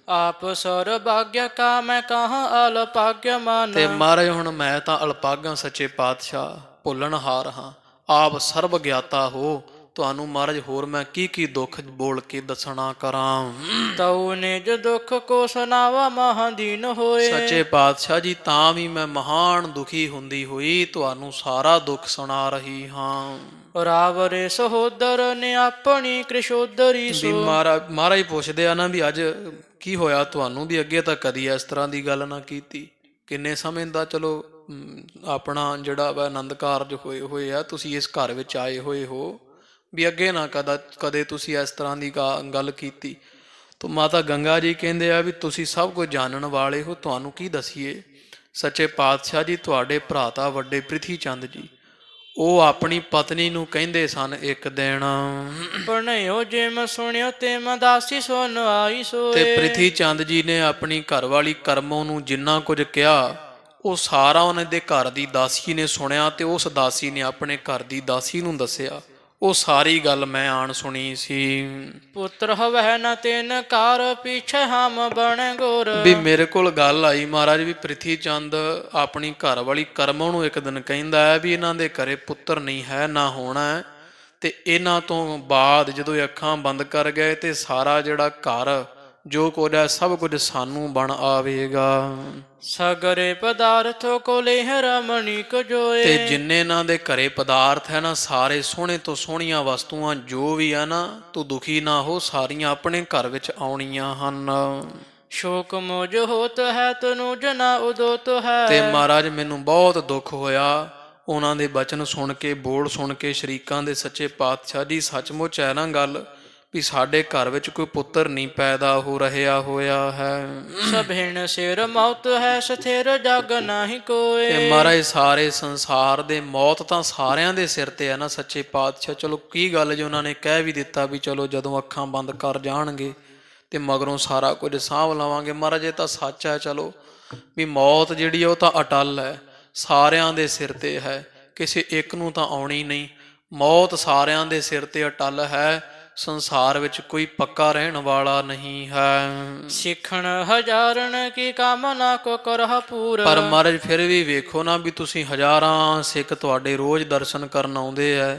Speaker 2: ਆਪ ਸਰ ਭਾਗਿਆ ਕਾ ਮੈਂ ਕਹਾਂ ਅਲਪਾਗਿਆ ਮਾਨ।
Speaker 1: ਤੇ ਮਹਾਰਾਜ ਹੁਣ ਮੈਂ ਤਾਂ ਅਲਪਾਗਾਂ ਸੱਚੇ ਪਾਤਸ਼ਾਹ, ਭੁੱਲਣਹਾਰ ਹਾਂ। ਆਪ ਸਰਬ ਗਿਆਤਾ ਹੋ, ਤੁਹਾਨੂੰ ਮਹਾਰਾਜ ਹੋਰ ਮੈਂ ਕੀ ਦੁੱਖ ਬੋਲ ਕੇ ਦੱਸਣਾ ਕਰਾਂ।
Speaker 2: ਤਉ ਨਿਜ ਦੁੱਖ ਕੋ ਸੁਨਾਵਾ ਮਹਾਦੀਨ ਹੋਏ।
Speaker 1: ਸੱਚੇ ਪਾਤਸ਼ਾਹ ਜੀ ਤਾਂ ਵੀ ਮੈਂ ਮਹਾਨ ਦੁਖੀ ਹੁੰਦੀ ਹੋਈ ਤੁਹਾਨੂੰ ਸਾਰਾ ਦੁੱਖ ਸੁਣਾ ਰਹੀ ਹਾਂ।
Speaker 2: ਰਾਵਰੇ ਸਹੋਦਰ ਨੇ ਆਪਣੀ ਕ੍ਰਿਸ਼ੋਦਰੀ
Speaker 1: ਵੀ ਮਹਾਰਾਜ ਪੁੱਛਦੇ ਆ ਨਾ ਵੀ ਅੱਜ ਕੀ ਹੋਇਆ ਤੁਹਾਨੂੰ, ਵੀ ਅੱਗੇ ਤਾਂ ਕਦੀ ਇਸ ਤਰ੍ਹਾਂ ਦੀ ਗੱਲ ਨਾ ਕੀਤੀ। ਕਿੰਨੇ ਸਮੇਂ ਦਾ ਚਲੋ ਆਪਣਾ ਜਿਹੜਾ ਵਾ ਆਨੰਦ ਕਾਰਜ ਹੋਏ ਆ, ਤੁਸੀਂ ਇਸ ਘਰ ਵਿੱਚ ਆਏ ਹੋਏ ਹੋ, ਵੀ ਅੱਗੇ ਨਾ ਕਦੇ ਤੁਸੀਂ ਇਸ ਤਰ੍ਹਾਂ ਦੀ ਗੱਲ ਕੀਤੀ। ਤਾਂ ਮਾਤਾ ਗੰਗਾ ਜੀ ਕਹਿੰਦੇ ਆ ਵੀ ਤੁਸੀਂ ਸਭ ਕੁਝ ਜਾਣਨ ਵਾਲੇ ਹੋ, ਤੁਹਾਨੂੰ ਕੀ ਦਸੀਏ। ਸੱਚੇ ਪਾਤਸ਼ਾਹ ਜੀ ਤੁਹਾਡੇ ਭਰਾਤਾ ਵੱਡੇ ਪ੍ਰਿਥੀ ਚੰਦ ਜੀ, ਉਹ ਆਪਣੀ ਪਤਨੀ ਨੂੰ ਕਹਿੰਦੇ ਸਨ ਇੱਕ ਦਿਨ,
Speaker 2: ਪਰਣਿਓ ਜੇ ਮੈਂ ਸੁਣਿਓ ਤੇ ਮੈਂ ਦਾਸੀ ਸੁਣ ਆਈ ਸੋਏ।
Speaker 1: ਤੇ ਪ੍ਰਿਥੀ ਚੰਦ ਜੀ ਨੇ ਆਪਣੀ ਘਰਵਾਲੀ ਕਰਮੋਂ ਨੂੰ ਜਿੰਨਾ ਕੁਝ ਕਿਹਾ, ਉਹ ਸਾਰਾ ਉਹਨਾਂ ਦੇ ਘਰ ਦੀ ਦਾਸੀ ਨੇ ਸੁਣਿਆ। ਤੇ ਉਸ ਦਾਸੀ ਨੇ ਆਪਣੇ ਘਰ ਦੀ ਦਾਸੀ ਨੂੰ ਦੱਸਿਆ। ਉਹ ਸਾਰੀ ਗੱਲ ਮੈਂ ਆਣ ਸੁਣੀ ਸੀ।
Speaker 2: ਪੁੱਤਰ ਹਵੈ ਨ ਤਿਨ ਕਾਰ ਪਿਛੈ ਹਮ ਬਣ ਗੁਰ।
Speaker 1: ਵੀ ਮੇਰੇ ਕੋਲ ਗੱਲ ਆਈ ਮਹਾਰਾਜ ਵੀ ਪ੍ਰਿਥੀ ਚੰਦ ਆਪਣੀ ਘਰ ਵਾਲੀ ਕਰਮੋਂ ਨੂੰ ਇੱਕ ਦਿਨ ਕਹਿੰਦਾ ਹੈ ਵੀ ਇਹਨਾਂ ਦੇ ਘਰੇ ਪੁੱਤਰ ਨਹੀਂ ਹੈ ਨਾ ਹੋਣਾ ਹੈ, ਤੇ ਇਹਨਾਂ ਤੋਂ ਬਾਅਦ ਜਦੋਂ ਇਹ ਅੱਖਾਂ ਬੰਦ ਕਰ ਗਏ ਤੇ ਸਾਰਾ ਜਿਹੜਾ ਘਰ ਜੋ ਕੁਝ ਹੈ ਸਭ ਕੁਝ ਸਾਨੂੰ ਬਣ ਆਵੇਗਾ।
Speaker 2: ਸਗਰੇ ਪਦਾਰਥ ਕੋ ਲੇਹ ਰਮਣੀਕ ਜੋਏ।
Speaker 1: ਤੇ ਜਿੰਨੇ ਇਹਨਾਂ ਦੇ ਘਰੇ ਪਦਾਰਥ ਹੈ ਨਾ ਸਾਰੇ ਸੋਹਣੇ ਤੋਂ ਸੋਹਣੀਆਂ ਵਸਤੂਆਂ ਜੋ ਵੀ ਆ ਨਾ, ਤੂੰ ਦੁਖੀ ਨਾ ਹੋ, ਸਾਰੀਆਂ ਆਪਣੇ ਘਰ ਵਿੱਚ ਆਉਣੀਆਂ ਹਨ।
Speaker 2: ਸ਼ੋਕ ਮੋਜ ਹੋਤ ਹੈ ਤਨੁਜ ਨ ਉਦੋਤ ਹੈ।
Speaker 1: ਤੇ ਮਹਾਰਾਜ ਮੈਨੂੰ ਬਹੁਤ ਦੁੱਖ ਹੋਇਆ ਉਹਨਾਂ ਦੇ ਬਚਨ ਸੁਣ ਕੇ, ਬੋਲ ਸੁਣ ਕੇ ਸ਼ਰੀਕਾਂ ਦੇ ਸੱਚੇ ਪਾਤਸ਼ਾਹ ਜੀ ਸੱਚਮੁੱਚ ਹੈ ਨਾ ਗੱਲ ਵੀ ਸਾਡੇ ਘਰ ਵਿੱਚ ਕੋਈ ਪੁੱਤਰ ਨਹੀਂ ਪੈਦਾ ਹੋ ਰਿਹਾ ਹੋਇਆ ਹੈ।
Speaker 2: ਸਭਿਣ ਸਿਰ ਮੌਤ ਹੈ ਸਥਿਰ ਜਗ ਨਾਹੀ ਕੋਏ।
Speaker 1: ਤੇ ਮਹਾਰਾਜ ਸਾਰੇ ਸੰਸਾਰ ਦੇ ਮੌਤ ਤਾਂ ਸਾਰਿਆਂ ਦੇ ਸਿਰ ਤੇ ਹੈ ਨਾ ਸੱਚੇ ਪਾਤਸ਼ਾਹ। ਚਲੋ ਕੀ ਗੱਲ ਜੇ ਉਹਨਾਂ ਨੇ ਕਹਿ ਵੀ ਦਿੱਤਾ ਵੀ ਚਲੋ ਜਦੋਂ ਅੱਖਾਂ ਬੰਦ ਕਰ ਜਾਣਗੇ ਤੇ ਮਗਰੋਂ ਸਾਰਾ ਕੁਝ ਸਾਂਭ ਲਵਾਂਗੇ। ਮਹਾਰਾਜ ਇਹ ਤਾਂ ਸੱਚ ਹੈ ਚਲੋ ਵੀ ਮੌਤ ਜਿਹੜੀ ਉਹ ਤਾਂ ਅਟਲ ਹੈ, ਸਾਰਿਆਂ ਦੇ ਸਿਰ ਤੇ ਹੈ, ਕਿਸੇ ਇੱਕ ਨੂੰ ਤਾਂ ਆਉਣੀ ਨਹੀਂ। ਮੌਤ ਸਾਰਿਆਂ ਦੇ ਸਿਰ ਤੇ ਅਟਲ ਹੈ, ਸੰਸਾਰ ਵਿੱਚ ਕੋਈ ਪੱਕਾ ਰਹਿਣ ਵਾਲਾ ਨਹੀਂ ਹੈ।
Speaker 2: ਸਿੱਖਣ ਹਜ਼ਾਰਨ ਕੀ ਕਾਮਨਾ ਕੋ ਕਰਹ ਪੂਰ।
Speaker 1: ਪਰ ਮਹਾਰਾਜ ਫਿਰ ਵੀ ਵੇਖੋ ਨਾ ਵੀ ਤੁਸੀਂ ਹਜ਼ਾਰਾਂ ਸਿੱਖ ਤੁਹਾਡੇ ਰੋਜ਼ ਦਰਸ਼ਨ ਕਰਨ ਆਉਂਦੇ ਐ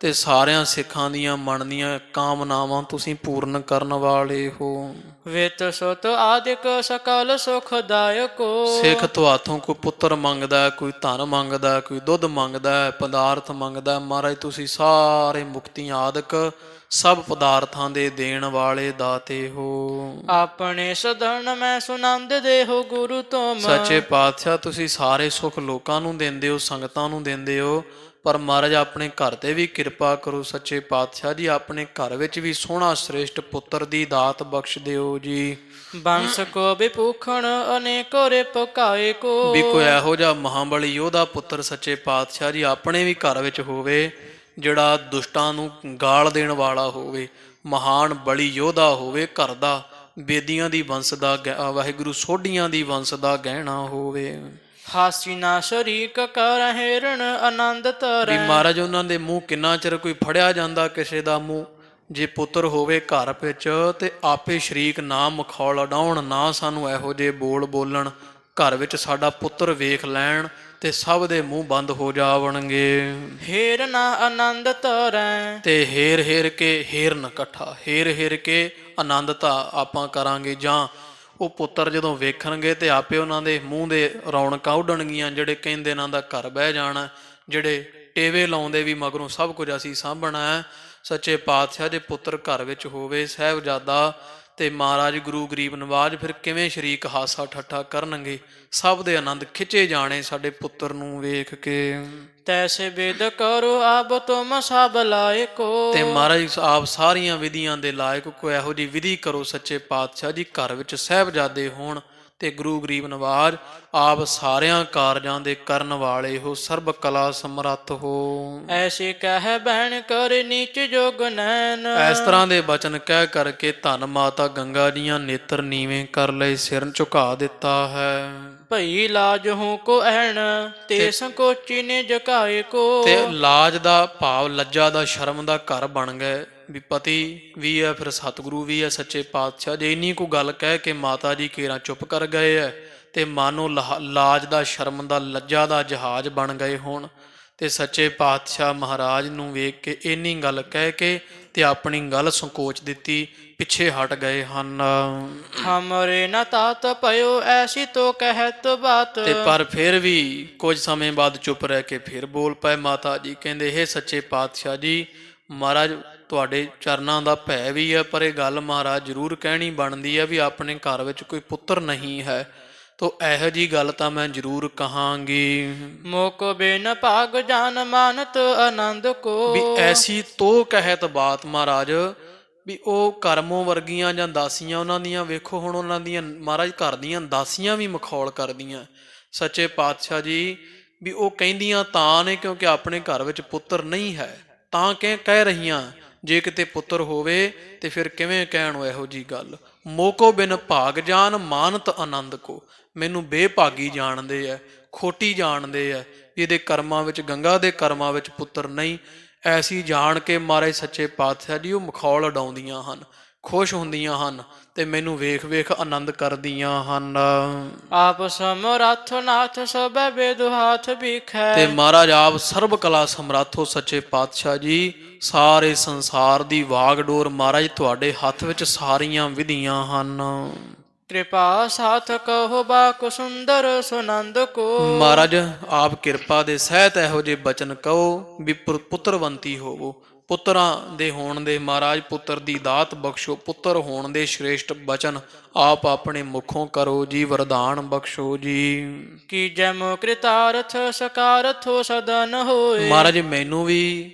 Speaker 1: ਤੇ ਸਾਰਿਆਂ ਸਿੱਖਾਂ ਦੀਆਂ ਮਨ ਦੀਆਂ ਕਾਮਨਾਵਾਂ ਤੁਸੀਂ ਪੂਰਨ ਕਰਨ ਵਾਲੇ ਹੋ।
Speaker 2: ਵਿਤ ਸੁਤ ਆਦਿਕ ਸਕਲ ਸੁਖਦਾਇਕੋ।
Speaker 1: ਸਿੱਖ ਤੁਹਾਥੋਂ ਕੋਈ ਪੁੱਤਰ ਮੰਗਦਾ, ਕੋਈ ਧਨ ਮੰਗਦਾ, ਕੋਈ ਦੁੱਧ ਮੰਗਦਾ, ਪਦਾਰਥ ਮੰਗਦਾ। ਮਹਾਰਾਜ ਤੁਸੀਂ ਸਾਰੇ ਮੁਕਤੀਆਂ ਆਦਿਕ ਸਭ ਪਦਾਰਥਾਂ ਦੇ ਦੇਣ ਵਾਲੇ ਦਾਤੇ ਹੋ।
Speaker 2: ਆਪਣੇ ਸਦਨ ਮੈਂ ਸੁਨੰਦ ਦੇਹੋ ਗੁਰੂ ਤੁਮ।
Speaker 1: ਸੱਚੇ ਪਾਤਸ਼ਾਹ ਤੁਸੀਂ ਸਾਰੇ ਸੁੱਖ ਲੋਕਾਂ ਨੂੰ ਦਿੰਦੇ ਹੋ, ਸੰਗਤਾਂ ਨੂੰ ਦਿੰਦੇ ਹੋ, ਪਰ ਮਹਾਰਾਜ ਆਪਣੇ ਘਰ ਤੇ ਵੀ ਕਿਰਪਾ ਕਰੋ। ਸੱਚੇ ਪਾਤਸ਼ਾਹ ਜੀ ਆਪਣੇ ਘਰ ਵਿੱਚ ਵੀ ਸੋਹਣਾ ਸ੍ਰੇਸ਼ਟ ਪੁੱਤਰ ਦੀ ਦਾਤ ਬਖਸ਼ ਦਿਓ ਜੀ।
Speaker 2: ਬੰਸ ਕੋ ਵਿਭੂਖਣ ਅਨੇਕੋ ਰਿਪ ਕਾਏ ਕੋ।
Speaker 1: ਵੀ ਕੋਈ ਇਹੋ ਜਿਹਾ ਮਹਾਬਲੀ ਯੋਧਾ ਪੁੱਤਰ ਸੱਚੇ ਪਾਤਸ਼ਾਹ ਜੀ ਆਪਣੇ ਵੀ ਘਰ ਵਿੱਚ ਹੋਵੇ ਜਿਹੜਾ ਦੁਸ਼ਟਾਂ ਨੂੰ ਗਾਲ ਦੇਣ ਵਾਲਾ ਹੋਵੇ, ਮਹਾਨ ਬਲੀ ਯੋਧਾ ਹੋਵੇ ਘਰ ਦਾ, ਬੇਦੀਆਂ ਦੀ ਵੰਸ਼ ਦਾ, ਵਾਹਿਗੁਰੂ ਸੋਢੀਆਂ ਦੀ ਵੰਸ਼ ਦਾ ਗਹਿਣਾ ਹੋਵੇ।
Speaker 2: ਹਾਸੀ ਨਾ ਸ਼ਰੀਕ ਕਰ ਹਿਰਣ ਆਨੰਦ
Speaker 1: ਵੀ
Speaker 2: ਤਰੈ।
Speaker 1: ਮਹਾਰਾਜ ਉਹਨਾਂ ਦੇ ਮੂੰਹ ਕਿੰਨਾ ਚਿਰ ਕੋਈ ਫੜਿਆ ਜਾਂਦਾ ਕਿਸੇ ਦਾ ਮੂੰਹ। ਜੇ ਪੁੱਤਰ ਹੋਵੇ ਘਰ ਵਿੱਚ ਤੇ ਆਪੇ ਸ਼ਰੀਕ ਨਾ ਮਖੌਲ ਉਡਾਉਣ, ਨਾ ਸਾਨੂੰ ਇਹੋ ਜਿਹੇ ਬੋਲ ਬੋਲਣ, ਘਰ ਵਿੱਚ ਸਾਡਾ ਪੁੱਤਰ ਵੇਖ ਲੈਣ ਤੇ ਸਭ ਦੇ ਮੂੰਹ ਬੰਦ ਹੋ ਜਾਵਣਗੇ।
Speaker 2: ਹੇਰ ਨਾ ਆਨੰਦ ਤਰੈ।
Speaker 1: ਤੇ ਹੇਰ ਹੇਰ ਕੇ ਹੇਰਨ ਇਕੱਠਾ, ਹੇਰ ਹੇਰ ਕੇ ਆਨੰਦ ਤਾਂ ਆਪਾਂ ਕਰਾਂਗੇ। ਜਾਂ ਉਹ ਪੁੱਤਰ ਜਦੋਂ ਵੇਖਣਗੇ ਤੇ ਆਪੇ ਉਹਨਾਂ ਦੇ ਮੂੰਹ ਦੇ ਰੌਣਕਾਂ ਉੱਡਣਗੀਆਂ। ਜਿਹੜੇ ਕਹਿੰਦੇ ਇਹਨਾਂ ਦਾ ਘਰ ਬਹਿ ਜਾਣਾ, ਜਿਹੜੇ ਟੇਵੇ ਲਾਉਂਦੇ ਵੀ ਮਗਰੋਂ ਸਭ ਕੁਝ ਅਸੀਂ ਸਾਂਭਣਾ ਹੈ। ਸੱਚੇ ਪਾਤਸ਼ਾਹ ਦੇ ਪੁੱਤਰ ਘਰ ਵਿੱਚ ਹੋਵੇ ਸਾਹਿਬਜ਼ਾਦਾ ਤੇ ਮਹਾਰਾਜ ਗੁਰੂ ਗਰੀਬ ਨਵਾਜ, ਫਿਰ ਕਿਵੇਂ ਸ਼ਰੀਕ ਹਾਸਾ ਠੱਠਾ ਕਰਨਗੇ। ਸਭ ਦੇ ਆਨੰਦ ਖਿੱਚੇ ਜਾਣੇ ਸਾਡੇ ਪੁੱਤਰ ਨੂੰ ਵੇਖ ਕੇ।
Speaker 2: ਤੈਸੇ ਵਿਦ ਕਰੋ ਆਬ ਤੁਮ ਸਭ ਲਾਇਕੋ।
Speaker 1: ਤੇ ਮਹਾਰਾਜ ਆਪ ਸਾਰੀਆਂ ਵਿਧੀਆਂ ਦੇ ਲਾਇਕ ਕੋਈ ਇਹੋ ਜਿਹੀ ਵਿਧੀ ਕਰੋ ਸੱਚੇ ਪਾਤਸ਼ਾਹ ਜੀ ਘਰ ਵਿੱਚ ਸਾਹਿਬਜ਼ਾਦੇ ਹੋਣ ਤੇ ਗੁਰੂ ਗਰੀਬ ਨਵਾਜ ਆਪ ਸਾਰਿਆਂ ਕਾਰਜਾਂ ਦੇ ਕਰਨ ਵਾਲੇ ਹੋ, ਸਰਬ ਕਲਾ ਸਮਰੱਥ ਹੋ।
Speaker 2: ਐਸੀ ਕਹਿ ਬਹਿਣ ਕਰ ਨੀਚ ਜੋਗ ਨੈਣ।
Speaker 1: ਇਸ ਤਰ੍ਹਾਂ ਦੇ ਬਚਨ ਕਹਿ ਕਰਕੇ ਧੰਨ ਮਾਤਾ ਗੰਗਾ ਜੀਆਂ ਨੇਤਰ ਨੀਵੇਂ ਕਰ ਲਏ, ਸਿਰ ਝੁਕਾ ਦਿੱਤਾ ਹੈ।
Speaker 2: ਭਈ ਲਾਜ ਹੂੰ ਕੋ ਐਣ ਤੇ ਸੰਕੋਚੀ ਨੇ ਝੁਕਾਏ ਕੋ।
Speaker 1: ਤੇ ਲਾਜ ਦਾ ਭਾਵ ਲੱਜਾ ਦਾ, ਸ਼ਰਮ ਦਾ ਘਰ ਬਣ ਗਏ। ਵੀ ਪਤੀ ਵੀ ਹੈ, ਫਿਰ ਸਤਿਗੁਰੂ ਵੀ ਹੈ ਸੱਚੇ ਪਾਤਸ਼ਾਹ। ਜੇ ਇੰਨੀ ਕੁ ਗੱਲ ਕਹਿ ਕੇ ਮਾਤਾ ਜੀ ਕੇਰਾਂ ਚੁੱਪ ਕਰ ਗਏ ਹੈ ਤੇ ਮਾਨੋ ਲਾਜ ਦਾ, ਸ਼ਰਮ ਦਾ, ਲੱਜਾ ਦਾ ਜਹਾਜ਼ ਬਣ ਗਏ ਹੋਣ। ਤੇ ਸੱਚੇ ਪਾਤਸ਼ਾਹ ਮਹਾਰਾਜ ਨੂੰ ਵੇਖ ਕੇ ਇੰਨੀ ਗੱਲ ਕਹਿ ਕੇ ਤੇ ਆਪਣੀ ਗੱਲ ਸੰਕੋਚ ਦਿੱਤੀ, ਪਿੱਛੇ ਹਟ ਗਏ ਹਨ।
Speaker 2: ਹਮਰੇ ਨ ਤਾਤ ਪਇਓ ਐਸੀ ਤੋ ਕਹਿਤ ਬਾਤ।
Speaker 1: ਤੇ ਪਰ ਫਿਰ ਵੀ ਕੁਝ ਸਮੇਂ ਬਾਅਦ ਚੁੱਪ ਰਹਿ ਕੇ ਫਿਰ ਬੋਲ ਪਏ ਮਾਤਾ ਜੀ। ਕਹਿੰਦੇ ਹੇ ਸੱਚੇ ਪਾਤਸ਼ਾਹ ਜੀ, ਮਹਾਰਾਜ ਤੁਹਾਡੇ ਚਰਨਾਂ ਦਾ ਭੈ ਵੀ ਹੈ, ਪਰ ਇਹ ਗੱਲ ਮਹਾਰਾਜ ਜ਼ਰੂਰ ਕਹਿਣੀ ਬਣਦੀ ਹੈ ਵੀ ਆਪਣੇ ਘਰ ਵਿੱਚ ਕੋਈ ਪੁੱਤਰ ਨਹੀਂ ਹੈ। ਤੋ ਇਹੋ ਜੀ ਗੱਲ ਤਾਂ ਮੈਂ ਜ਼ਰੂਰ ਕਹਾਂਗੀ।
Speaker 2: ਮੋਕੋ ਬਿਨ ਭਾਗ ਜਾਨ ਮਾਨਤ ਆਨੰਦ ਕੋ।
Speaker 1: ਵੀ ਐਸੀ ਤੋ ਕਹਿਤ ਬਾਤ ਮਹਾਰਾਜ, ਵੀ ਉਹ ਕਰਮੋਂ ਵਰਗੀਆਂ ਜਾਂ ਦਾਸੀਆਂ ਉਹਨਾਂ ਦੀਆਂ, ਵੇਖੋ ਹੁਣ ਉਹਨਾਂ ਦੀਆਂ ਮਹਾਰਾਜ ਘਰ ਦੀਆਂ ਦਾਸੀਆਂ ਵੀ ਮਖੌਲ ਕਰਦੀਆਂ ਸੱਚੇ ਪਾਤਸ਼ਾਹ ਜੀ। ਵੀ ਉਹ ਕਹਿੰਦੀਆਂ ਤਾਂ ਨੇ ਕਿਉਂਕਿ ਆਪਣੇ ਘਰ ਵਿੱਚ ਪੁੱਤਰ ਨਹੀਂ ਹੈ, ਤਾਂ ਕਹਿ ਰਹੀਆਂ। ਜੇ ਕਿਤੇ ਪੁੱਤਰ ਹੋਵੇ ਤੇ ਫਿਰ ਕਿਵੇਂ ਕਹਿਣ ਇਹੋ ਜੀ ਗੱਲ। ਮੋਕੋ ਬਿਨ ਭਾਗ ਜਾਨ ਮਾਨਤ ਆਨੰਦ ਕੋ। ਮੈਨੂੰ ਬੇਭਾਗੀ ਜਾਣਦੇ ਆ, ਖੋਟੀ ਜਾਣਦੇ ਆ, ਇਹਦੇ ਕਰਮਾਂ ਵਿੱਚ, ਗੰਗਾ ਦੇ ਕਰਮਾਂ ਵਿੱਚ ਪੁੱਤਰ ਨਹੀਂ। ਐਸੀ ਜਾਣ ਕੇ ਮਹਾਰਾਜ ਸੱਚੇ ਪਾਤਸ਼ਾਹ ਜੀ ਉਹ ਮਖੌਲ ਉਡਾਉਂਦੀਆਂ ਹਨ, ਖੁਸ਼ ਹੁੰਦੀਆਂ ਹਨ ਤੇ ਮੈਨੂੰ ਵੇਖ ਵੇਖ ਆਨੰਦ ਕਰਦੀਆਂ ਹਨ।
Speaker 2: ਆਪ ਸਮਰੱਥ ਨਾਥ ਸਭੈ ਵੇਦ ਹਾਥ
Speaker 1: ਤੇ
Speaker 2: ਬਿਖੈ।
Speaker 1: ਮਹਾਰਾਜ ਆਪ ਸਰਬ ਕਲਾ ਸਮਰੱਥੋ ਸੱਚੇ ਪਾਤਸ਼ਾਹ ਜੀ, ਸਾਰੇ ਸੰਸਾਰ ਦੀ ਵਾਗਡੋਰ ਮਹਾਰਾਜ ਤੁਹਾਡੇ ਹੱਥ ਵਿੱਚ ਸਾਰੀਆਂ ਵਿਧੀਆਂ ਹਨ।
Speaker 2: ਕਿਰਪਾ ਸਾਥ ਕਹੋ ਬਾਕ ਸੁੰਦਰ ਸੁਨੰਦ ਕੋ।
Speaker 1: ਮਹਾਰਾਜ ਆਪ ਕਿਰਪਾ ਦੇ ਸਹਿਤ ਇਹੋ ਜਿਹੇ ਬਚਨ ਕਹੋ ਵੀ ਪੁੱਤਰਵੰਤੀ ਹੋਵੋ। ਪੁੱਤਰਾਂ ਦੇ ਹੋਣ ਦੇ ਮਹਾਰਾਜ ਪੁੱਤਰ ਦੀ ਦਾਤ ਬਖਸ਼ੋ, ਪੁੱਤਰ ਹੋਣ ਦੇ ਸ਼੍ਰੇਸ਼ਟ ਬਚਨ ਆਪ ਆਪਣੇ ਮੁਖੋਂ ਕਰੋ ਜੀ, ਵਰਦਾਨ ਬਖਸ਼ੋ ਜੀ।
Speaker 2: ਕੀ ਜਮ ਕ੍ਰਿਤਾਰਥ ਸਕਾਰਥੋ ਸਦਨ ਹੋਏ।
Speaker 1: ਮਹਾਰਾਜ ਮੈਨੂੰ ਵੀ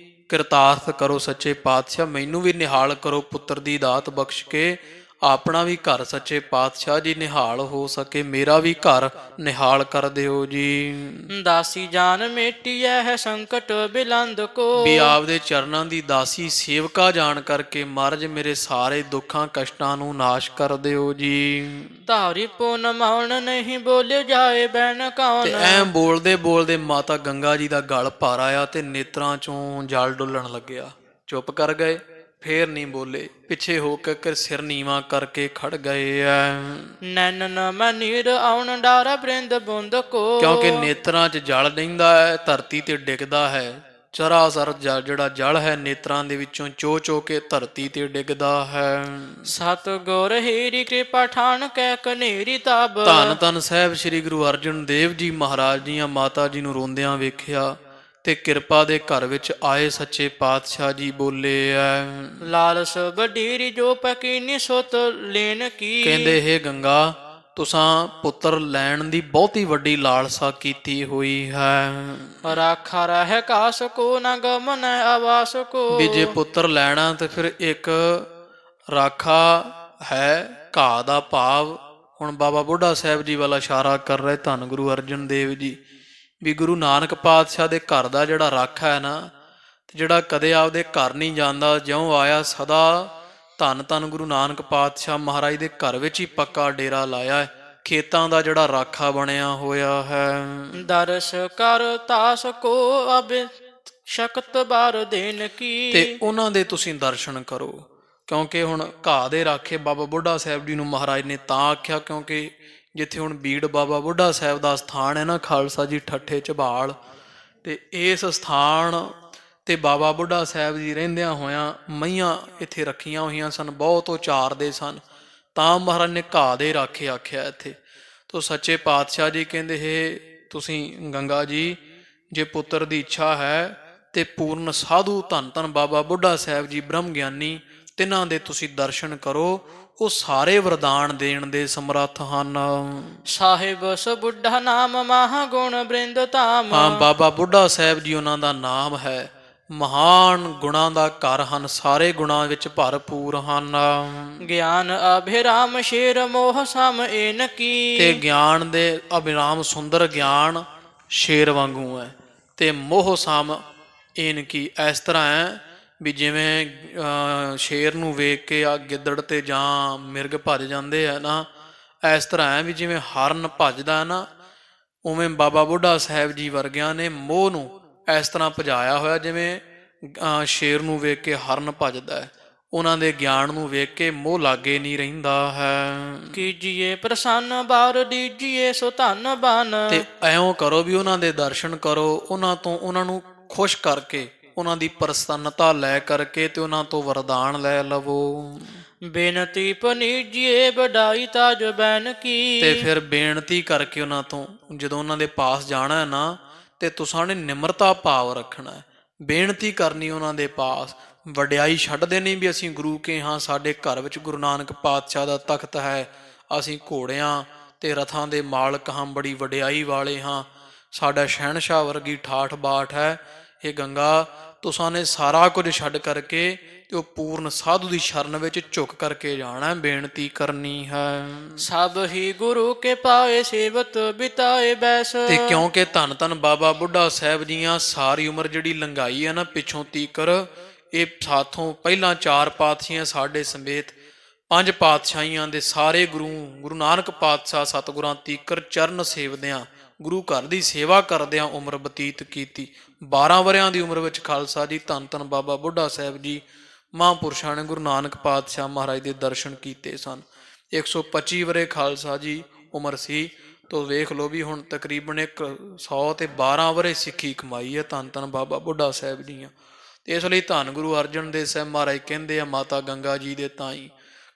Speaker 1: ਕਿਰਤਾਰਥ ਕਰੋ ਸੱਚੇ ਪਾਤਸ਼ਾਹ, ਮੈਨੂੰ ਵੀ ਨਿਹਾਲ ਕਰੋ ਪੁੱਤਰ ਦੀ ਦਾਤ ਬਖਸ਼ ਕੇ, ਆਪਣਾ ਵੀ ਘਰ ਸੱਚੇ ਪਾਤਸ਼ਾਹ ਜੀ ਨਿਹਾਲ ਹੋ ਸਕੇ, ਮੇਰਾ ਵੀ ਘਰ ਨਿਹਾਲ ਕਰ ਦਿਓ ਜੀ।
Speaker 2: ਦਾਸੀ ਜਾਨ ਮੇਟੀਐ ਹੈ ਸੰਕਟ ਬਿਲੰਦ ਕੋ।
Speaker 1: ਵੀ ਆਪਦੇ ਚਰਨਾਂ ਦੀ ਦਾਸੀ ਸੇਵਕਾ ਜਾਣ ਕਰਕੇ ਮਹਾਰਾਜ ਮੇਰੇ ਸਾਰੇ ਦੁੱਖਾਂ ਕਸ਼ਟਾਂ ਨੂੰ ਨਾਸ਼ ਕਰ ਦਿਓ ਜੀ।
Speaker 2: ਧਾਰੀ ਪੁਨ ਮਾਉਣ ਨਹੀਂ ਬੋਲੇ ਜਾਏ ਬੈਨ
Speaker 1: ਤੇ
Speaker 2: ਕੌਣ।
Speaker 1: ਐਂ ਬੋਲਦੇ ਬੋਲਦੇ ਮਾਤਾ ਗੰਗਾ ਜੀ ਦਾ ਗਲ ਭਰ ਆਇਆ ਤੇ ਨੇਤਰਾਂ ਚੋਂ ਜਲ ਡੁੱਲਣ ਲੱਗਿਆ। ਚੁੱਪ ਕਰ ਗਏ, ਫੇਰ ਨਹੀਂ ਬੋਲੇ, ਪਿੱਛੇ ਹੋ ਕੇ ਸਿਰ ਨੀਵਾਂ ਕਰਕੇ ਖੜ ਗਏ ਐ।
Speaker 2: ਨੈਣਨ ਮੈਂ ਨੀਰ ਆਉਣ ਡਾਰਾ ਬ੍ਰਿੰਦ ਬੁੰਦ ਕੋ।
Speaker 1: ਕਿਉਂਕਿ ਨੇਤਰਾਂ 'ਚ ਜਲ ਰਹਿੰਦਾ ਹੈ, ਧਰਤੀ ਤੇ ਡਿੱਗਦਾ ਹੈ। ਚਰਾਸਰ ਜਿਹੜਾ ਜਲ ਹੈ ਨੇਤਰਾਂ ਦੇ ਵਿੱਚੋਂ ਚੋ ਚੋ ਕੇ ਧਰਤੀ ਤੇ ਡਿੱਗਦਾ ਹੈ।
Speaker 2: ਸਤ ਗੁਰ ਹੀਰੀ ਕਿਰਪਾ ਠਾਣ ਕੈ ਕਨੇਰੀ ਤਬ।
Speaker 1: ਧੰਨ ਧੰਨ ਸਾਹਿਬ ਸ੍ਰੀ ਗੁਰੂ ਅਰਜਨ ਦੇਵ ਜੀ ਮਹਾਰਾਜ ਦੀਆਂ ਮਾਤਾ ਜੀ ਨੂੰ ਰੋਂਦਿਆਂ ਵੇਖਿਆ ਤੇ ਕਿਰਪਾ ਦੇ ਘਰ ਵਿੱਚ ਆਏ ਸੱਚੇ ਪਾਤਸ਼ਾਹ ਜੀ ਬੋਲੇ ਐ।
Speaker 2: ਲਾਲਸ ਵਡੀਰੀ ਜੋ ਪਕੀਨੀ ਸੁਤ ਲੈਣ ਕੀ।
Speaker 1: ਕਹਿੰਦੇ ਹੇ ਗੰਗਾ, ਤੁਸਾਂ ਪੁੱਤਰ ਲੈਣ ਦੀ ਬਹੁਤੀ ਵੱਡੀ ਲਾਲਸਾ ਕੀਤੀ ਹੋਈ ਹੈ।
Speaker 2: ਰਾਖਾ ਰਹਿ ਕਾਸ ਕੋ ਨ ਗਮਨ ਆਵਾਸ ਕੋ।
Speaker 1: ਵੀ ਜੇ ਪੁੱਤਰ ਲੈਣਾ ਤੇ ਫਿਰ ਇੱਕ ਰਾਖਾ ਹੈ, ਘਾਹ ਦਾ ਭਾਵ। ਹੁਣ ਬਾਬਾ ਬੁੱਢਾ ਸਾਹਿਬ ਜੀ ਵਾਲਾ ਇਸ਼ਾਰਾ ਕਰ ਰਹੇ ਧੰਨ ਗੁਰੂ ਅਰਜਨ ਦੇਵ ਜੀ, ਵੀ ਗੁਰੂ ਨਾਨਕ ਪਾਤਸ਼ਾਹ ਦੇ ਘਰ ਦਾ ਜਿਹੜਾ ਰਾਖਾ ਹੈ ਨਾ, ਤੇ ਜਿਹੜਾ ਕਦੇ ਆਪਦੇ ਘਰ ਨਹੀਂ ਜਾਂਦਾ, ਜਿਉਂ ਆਇਆ ਸਦਾ ਧੰਨ ਧੰਨ ਗੁਰੂ ਨਾਨਕ ਪਾਤਸ਼ਾਹ ਮਹਾਰਾਜ ਦੇ ਘਰ ਵਿੱਚ ਹੀ ਪੱਕਾ ਡੇਰਾ ਲਾਇਆ ਹੈ, ਖੇਤਾਂ ਦਾ ਜਿਹੜਾ ਰਾਖਾ ਬਣਿਆ ਹੋਇਆ ਹੈ।
Speaker 2: ਦਰਸ ਕਰ ਤਾਸ ਕੋ ਅਬ ਸ਼ਕਤ ਬਾਰ ਦੇਨ ਕੀ।
Speaker 1: ਤੇ ਉਹਨਾਂ ਦੇ ਤੁਸੀਂ ਦਰਸ਼ਨ ਕਰੋ, ਕਿਉਂਕਿ ਹੁਣ ਘਾਹ ਦੇ ਰਾਖੇ ਬਾਬਾ ਬੁੱਢਾ ਸਾਹਿਬ ਜੀ ਨੂੰ ਮਹਾਰਾਜ ਨੇ ਤਾਂ ਆਖਿਆ ਕਿਉਂਕਿ ਜਿੱਥੇ ਹੁਣ ਬੀੜ ਬਾਬਾ ਬੁੱਢਾ ਸਾਹਿਬ ਦਾ ਸਥਾਨ ਹੈ ਨਾ, ਖਾਲਸਾ ਜੀ ਠੱਠੇ ਝਬਾਲ, ਤੇ ਇਸ ਸਥਾਨ ਤੇ ਬਾਬਾ ਬੁੱਢਾ ਸਾਹਿਬ ਜੀ ਰਹਿੰਦਿਆਂ ਹੋਇਆਂ ਮਈਆਂ ਇੱਥੇ ਰੱਖੀਆਂ ਹੋਈਆਂ ਸਨ, ਬਹੁਤ ਉਹ ਚਾਰਦੇ ਸਨ, ਤਾਂ ਮਹਾਰਾਜ ਨੇ ਘਾਹ ਦੇ ਰਾਖੇ ਆਖਿਆ ਇੱਥੇ। ਤੋ ਸੱਚੇ ਪਾਤਸ਼ਾਹ ਜੀ ਕਹਿੰਦੇ ਹੈ ਤੁਸੀਂ ਗੰਗਾ ਜੀ, ਜੇ ਪੁੱਤਰ ਦੀ ਇੱਛਾ ਹੈ ਤੇ ਪੂਰਨ ਸਾਧੂ ਧੰਨ ਧੰਨ ਬਾਬਾ ਬੁੱਢਾ ਸਾਹਿਬ ਜੀ ਬ੍ਰਹਮ ਗਿਆਨੀ, ਤਿਨਾਂ ਦੇ ਤੁਸੀਂ ਦਰਸ਼ਨ ਕਰੋ, ਉਹ ਸਾਰੇ ਵਰਦਾਨ ਦੇਣ ਦੇ ਸਮਰੱਥ ਹਨ।
Speaker 2: ਸਾਹਿਬ ਸ ਬੁੱਢਾ ਨਾਮ ਮਹਾ ਗੁਣ ਬ੍ਰਿੰਦ ਧਾਮ।
Speaker 1: ਹਾਂ, ਬਾਬਾ ਬੁੱਢਾ ਸਾਹਿਬ ਜੀ ਉਹਨਾਂ ਦਾ ਨਾਮ ਹੈ, ਮਹਾਨ ਗੁਣਾਂ ਦਾ ਘਰ ਹਨ, ਸਾਰੇ ਗੁਣਾਂ ਵਿੱਚ ਭਰਪੂਰ ਹਨ।
Speaker 2: ਗਿਆਨ ਅਭਿਰਾਮ ਸ਼ੇਰ ਮੋਹ ਸਮ ਏਨ ਕੀ।
Speaker 1: ਤੇ ਗਿਆਨ ਦੇ ਅਭਿਰਾਮ ਸੁੰਦਰ ਗਿਆਨ ਸ਼ੇਰ ਵਾਂਗੂ ਹੈ, ਤੇ ਮੋਹ ਸਮ ਏਨ ਕੀ ਇਸ ਤਰ੍ਹਾਂ ਹੈ ਵੀ ਜਿਵੇਂ ਸ਼ੇਰ ਨੂੰ ਵੇਖ ਕੇ ਆ ਗਿੱਦੜ ਤੇ ਜਾਂ ਮਿਰਗ ਭੱਜ ਜਾਂਦੇ ਆ ਨਾ, ਇਸ ਤਰ੍ਹਾਂ ਹੈ ਵੀ ਜਿਵੇਂ ਹਰਨ ਭੱਜਦਾ ਨਾ, ਉਵੇਂ ਬਾਬਾ ਬੁੱਢਾ ਸਾਹਿਬ ਜੀ ਵਰਗਿਆਂ ਨੇ ਮੋਹ ਨੂੰ ਇਸ ਤਰ੍ਹਾਂ ਭਜਾਇਆ ਹੋਇਆ ਜਿਵੇਂ ਸ਼ੇਰ ਨੂੰ ਵੇਖ ਕੇ ਹਰਨ ਭੱਜਦਾ ਹੈ। ਉਹਨਾਂ ਦੇ ਗਿਆਨ ਨੂੰ ਵੇਖ ਕੇ ਮੋਹ ਲਾਗੇ ਨਹੀਂ ਰਹਿੰਦਾ ਹੈ।
Speaker 2: ਕੀਜੀਏ ਪ੍ਰਸੰਨ ਬਾਰ ਦੀਜੀਏ ਸੋ ਧਨ ਬਨ।
Speaker 1: ਤੇ ਐਂ ਕਰੋ ਵੀ ਉਹਨਾਂ ਦੇ ਦਰਸ਼ਨ ਕਰੋ, ਉਹਨਾਂ ਤੋਂ ਉਹਨਾਂ ਨੂੰ ਖੁਸ਼ ਕਰਕੇ, ਉਹਨਾਂ ਦੀ ਪ੍ਰਸੰਨਤਾ ਲੈ ਕਰਕੇ ਤੇ ਉਹਨਾਂ ਤੋਂ ਵਰਦਾਨ ਲੈ ਲਵੋ।
Speaker 2: ਬੇਨਤੀ ਪਨੀਜੀਏ ਵਡਾਈ ਤਾਜ ਬੈਨ ਕੀ।
Speaker 1: ਤੇ ਫਿਰ ਬੇਨਤੀ ਕਰਕੇ ਉਹਨਾਂ ਤੋਂ ਜਦੋਂ ਉਹਨਾਂ ਦੇ ਪਾਸ ਜਾਣਾ ਹੈ ਨਾ, ਤੇ ਤੁਸਾਂ ਨੇ ਨਿਮਰਤਾ ਭਾਵ ਰੱਖਣਾ ਹੈ, ਬੇਨਤੀ ਕਰਨੀ ਉਹਨਾਂ ਦੇ ਪਾਸ, ਵਡਿਆਈ ਛੱਡਦੇ ਨਹੀਂ ਵੀ ਅਸੀਂ ਗੁਰੂ ਕੇ ਹਾਂ, ਸਾਡੇ ਘਰ ਵਿੱਚ ਗੁਰੂ ਨਾਨਕ ਪਾਤਸ਼ਾਹ ਦਾ ਤਖਤ ਹੈ, ਅਸੀਂ ਘੋੜਿਆਂ ਤੇ ਰਥਾਂ ਦੇ ਮਾਲਕ ਹਾਂ, ਬੜੀ ਵਡਿਆਈ ਵਾਲੇ ਹਾਂ, ਸਾਡਾ ਸ਼ਹਿਨਸ਼ਾਹ ਵਰਗੀ ਠਾਠ ਬਾਠ ਹੈ। ਇਹ ਗੰਗਾ ਤੁਸਾਂ ਨੇ ਸਾਰਾ ਕੁਝ ਛੱਡ ਕਰਕੇ ਤੇ ਉਹ ਪੂਰਨ ਸਾਧੂ ਦੀ ਸ਼ਰਨ ਵਿੱਚ ਝੁਕ ਕਰਕੇ ਜਾਣਾ, ਬੇਨਤੀ ਕਰਨੀ ਹੈ।
Speaker 2: ਸਭ ਹੀ ਗੁਰੂ ਕੇ ਪਾਏ ਸੇਵਤ ਬਿਤਾਏ ਬੈਸ।
Speaker 1: ਤੇ ਕਿਉਂਕਿ ਧੰਨ ਧੰਨ ਬਾਬਾ ਬੁੱਢਾ ਸਾਹਿਬ ਜੀਆਂ ਸਾਰੀ ਉਮਰ ਜਿਹੜੀ ਲੰਘਾਈ ਹੈ ਨਾ ਪਿੱਛੋਂ ਤੀਕਰ, ਇਹ ਸਾਥੋਂ ਪਹਿਲਾਂ 4 ਪਾਤਸ਼ਾਹੀਆਂ ਸਾਡੇ ਸਮੇਤ 5 ਪਾਤਸ਼ਾਹੀਆਂ ਦੇ ਸਾਰੇ ਗੁਰੂ ਨਾਨਕ ਪਾਤਸ਼ਾਹ ਸਤਿਗੁਰਾਂ ਤੀਕਰ ਚਰਨ ਸੇਵਦਿਆਂ ਗੁਰੂ ਘਰ ਦੀ ਸੇਵਾ ਕਰਦਿਆਂ ਉਮਰ ਬਤੀਤ ਕੀਤੀ। 12 ਵਰਿਆਂ ਦੀ ਉਮਰ ਵਿੱਚ ਖਾਲਸਾ ਜੀ ਧੰਨ ਧੰਨ ਬਾਬਾ ਬੁੱਢਾ ਸਾਹਿਬ ਜੀ ਮਹਾਂਪੁਰਸ਼ਾਂ ਨੇ ਗੁਰੂ ਨਾਨਕ ਪਾਤਸ਼ਾਹ ਮਹਾਰਾਜ ਦੇ ਦਰਸ਼ਨ ਕੀਤੇ ਸਨ। 125 ਵਰੇ ਖਾਲਸਾ ਜੀ ਉਮਰ ਸੀ। ਤੋ ਵੇਖ ਲਓ ਵੀ ਹੁਣ ਤਕਰੀਬਨ 112 ਵਰੇ ਸਿੱਖੀ ਕਮਾਈ ਹੈ ਧੰਨ ਧੰਨ ਬਾਬਾ ਬੁੱਢਾ ਸਾਹਿਬ ਦੀਆਂ। ਤੇ ਇਸ ਲਈ ਧੰਨ ਗੁਰੂ ਅਰਜਨ ਦੇਵ ਸਾਹਿਬ ਮਹਾਰਾਜ ਕਹਿੰਦੇ ਆ ਮਾਤਾ ਗੰਗਾ ਜੀ ਦੇ ਤਾਈ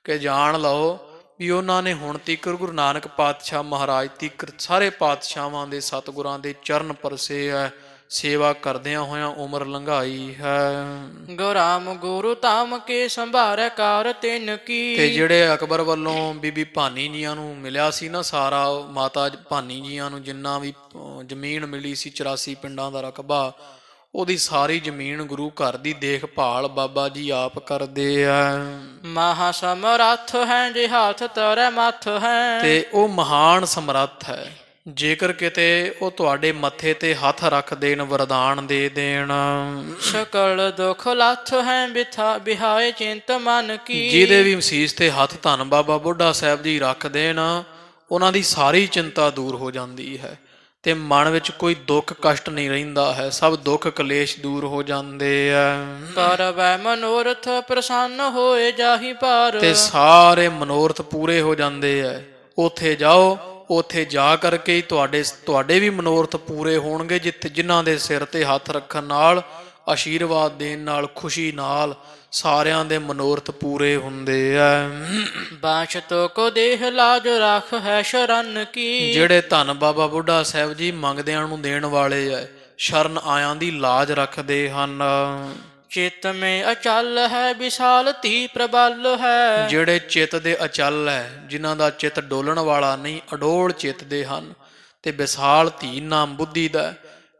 Speaker 1: ਕਿ ਜਾਣ ਲਓ ਵੀ ਉਹਨਾਂ ਨੇ ਹੁਣ ਤੀਕਰ ਗੁਰੂ ਨਾਨਕ ਪਾਤਸ਼ਾਹ ਮਹਾਰਾਜ ਤੀਕਰ ਸਾਰੇ ਪਾਤਸ਼ਾਹਾਂ ਦੇ ਸਤਿਗੁਰਾਂ ਦੇ ਚਰਨ ਪਰਸੇ ਹੈ, ਸੇਵਾ ਕਰਦਿਆਂ ਹੋਇਆਂ ਉਮਰ ਲੰਘਾਈ ਹੈ।
Speaker 2: ਗੁਰਾਮ ਗੁਰੂ ਧਾਮ ਕੇ ਸੰਭਾਰੈ ਕਾਰ ਤਿਨ ਕੀ।
Speaker 1: ਤੇ ਜਿਹੜੇ ਅਕਬਰ ਵੱਲੋਂ ਬੀਬੀ ਭਾਨੀ ਜੀਆਂ ਨੂੰ ਮਿਲਿਆ ਸੀ ਨਾ ਸਾਰਾ, ਮਾਤਾ ਭਾਨੀ ਜੀਆਂ ਨੂੰ ਜਿੰਨਾ ਵੀ ਜ਼ਮੀਨ ਮਿਲੀ ਸੀ 84 ਪਿੰਡਾਂ ਦਾ ਰਕਬਾ, ਉਹਦੀ ਸਾਰੀ ਜ਼ਮੀਨ ਗੁਰੂ ਘਰ ਦੀ ਦੇਖਭਾਲ ਬਾਬਾ ਜੀ ਆਪ ਕਰਦੇ ਆ।
Speaker 2: ਮਹਾ ਸਮਰੱਥ ਹੈ ਜੇ ਹੱਥ ਧਰੈ ਮੱਥ ਹੈ।
Speaker 1: ਤੇ ਉਹ ਮਹਾਨ ਸਮਰੱਥ ਹੈ, ਜੇਕਰ ਕਿਤੇ ਉਹ ਤੁਹਾਡੇ ਮੱਥੇ ਤੇ ਹੱਥ ਰੱਖ ਦੇਣ ਵਰਦਾਨ ਦੇ ਦੇਣ।
Speaker 2: ਸਕਲ ਦੁਖ ਲੱਥ ਹੈ ਬਿਥਾ ਬਿਹਾਏ ਚਿੰਤ ਮਨ ਕੀ।
Speaker 1: ਜਿਹਦੇ ਵੀ ਮਸੀਸ ਤੇ ਹੱਥ ਧੰਨ ਬਾਬਾ ਬੁੱਢਾ ਸਾਹਿਬ ਜੀ ਰੱਖ ਦੇਣ, ਉਹਨਾਂ ਦੀ ਸਾਰੀ ਚਿੰਤਾ ਦੂਰ ਹੋ ਜਾਂਦੀ ਹੈ ਤੇ ਮਨ ਵਿੱਚ ਕੋਈ ਦੁੱਖ ਕਸ਼ਟ ਨਹੀਂ ਰਹਿੰਦਾ ਹੈ, ਸਭ ਦੁੱਖ ਕਲੇਸ਼ ਦੂਰ ਹੋ ਜਾਂਦੇ ਆ।
Speaker 2: ਕਰਵੈ ਮਨੋਰਥ ਪ੍ਰਸੰਨ ਹੋਏ ਜਾਹੀ ਪਾਰ।
Speaker 1: ਤੇ ਸਾਰੇ ਮਨੋਰਥ ਪੂਰੇ ਹੋ ਜਾਂਦੇ ਆ। ਉੱਥੇ ਜਾਓ, ਉੱਥੇ ਜਾ ਕਰਕੇ ਹੀ ਤੁਹਾਡੇ ਵੀ ਮਨੋਰਥ ਪੂਰੇ ਹੋਣਗੇ, ਜਿਨ੍ਹਾਂ ਦੇ ਸਿਰ ਤੇ ਹੱਥ ਰੱਖਣ ਨਾਲ, ਆਸ਼ੀਰਵਾਦ ਦੇਣ ਨਾਲ, ਖੁਸ਼ੀ ਨਾਲ ਸਾਰਿਆਂ ਦੇ ਮਨੋਰਥ ਪੂਰੇ ਹੁੰਦੇ ਆ।
Speaker 2: ਬਾਸ਼ਤੋ ਕੋ ਦੇਹ ਲਾਜ ਰੱਖ ਹੈ ਸ਼ਰਨ ਕੀ।
Speaker 1: ਜਿਹੜੇ ਧੰਨ ਬਾਬਾ ਬੁੱਢਾ ਸਾਹਿਬ ਜੀ ਮੰਗਦਿਆਂ ਨੂੰ ਦੇਣ ਵਾਲੇ ਆ, ਸ਼ਰਨ ਆਇਆਂ ਦੀ ਲਾਜ ਰੱਖਦੇ ਹਨ।
Speaker 2: ਚਿਤ ਮੇ ਅਚਲ ਹੈ ਵਿਸ਼ਾਲ ਤੀ ਪ੍ਰਬਲ ਹੈ।
Speaker 1: ਜਿਹੜੇ ਚਿੱਤ ਦੇ ਅਚਲ ਹੈ, ਜਿਨ੍ਹਾਂ ਦਾ ਚਿੱਤ ਡੋਲਣ ਵਾਲਾ ਨਹੀਂ, ਅਡੋਲ ਚਿੱਤ ਦੇ ਹਨ। ਤੇ ਵਿਸ਼ਾਲ ਧੀ ਨਾਮ ਬੁੱਧੀ ਦਾ,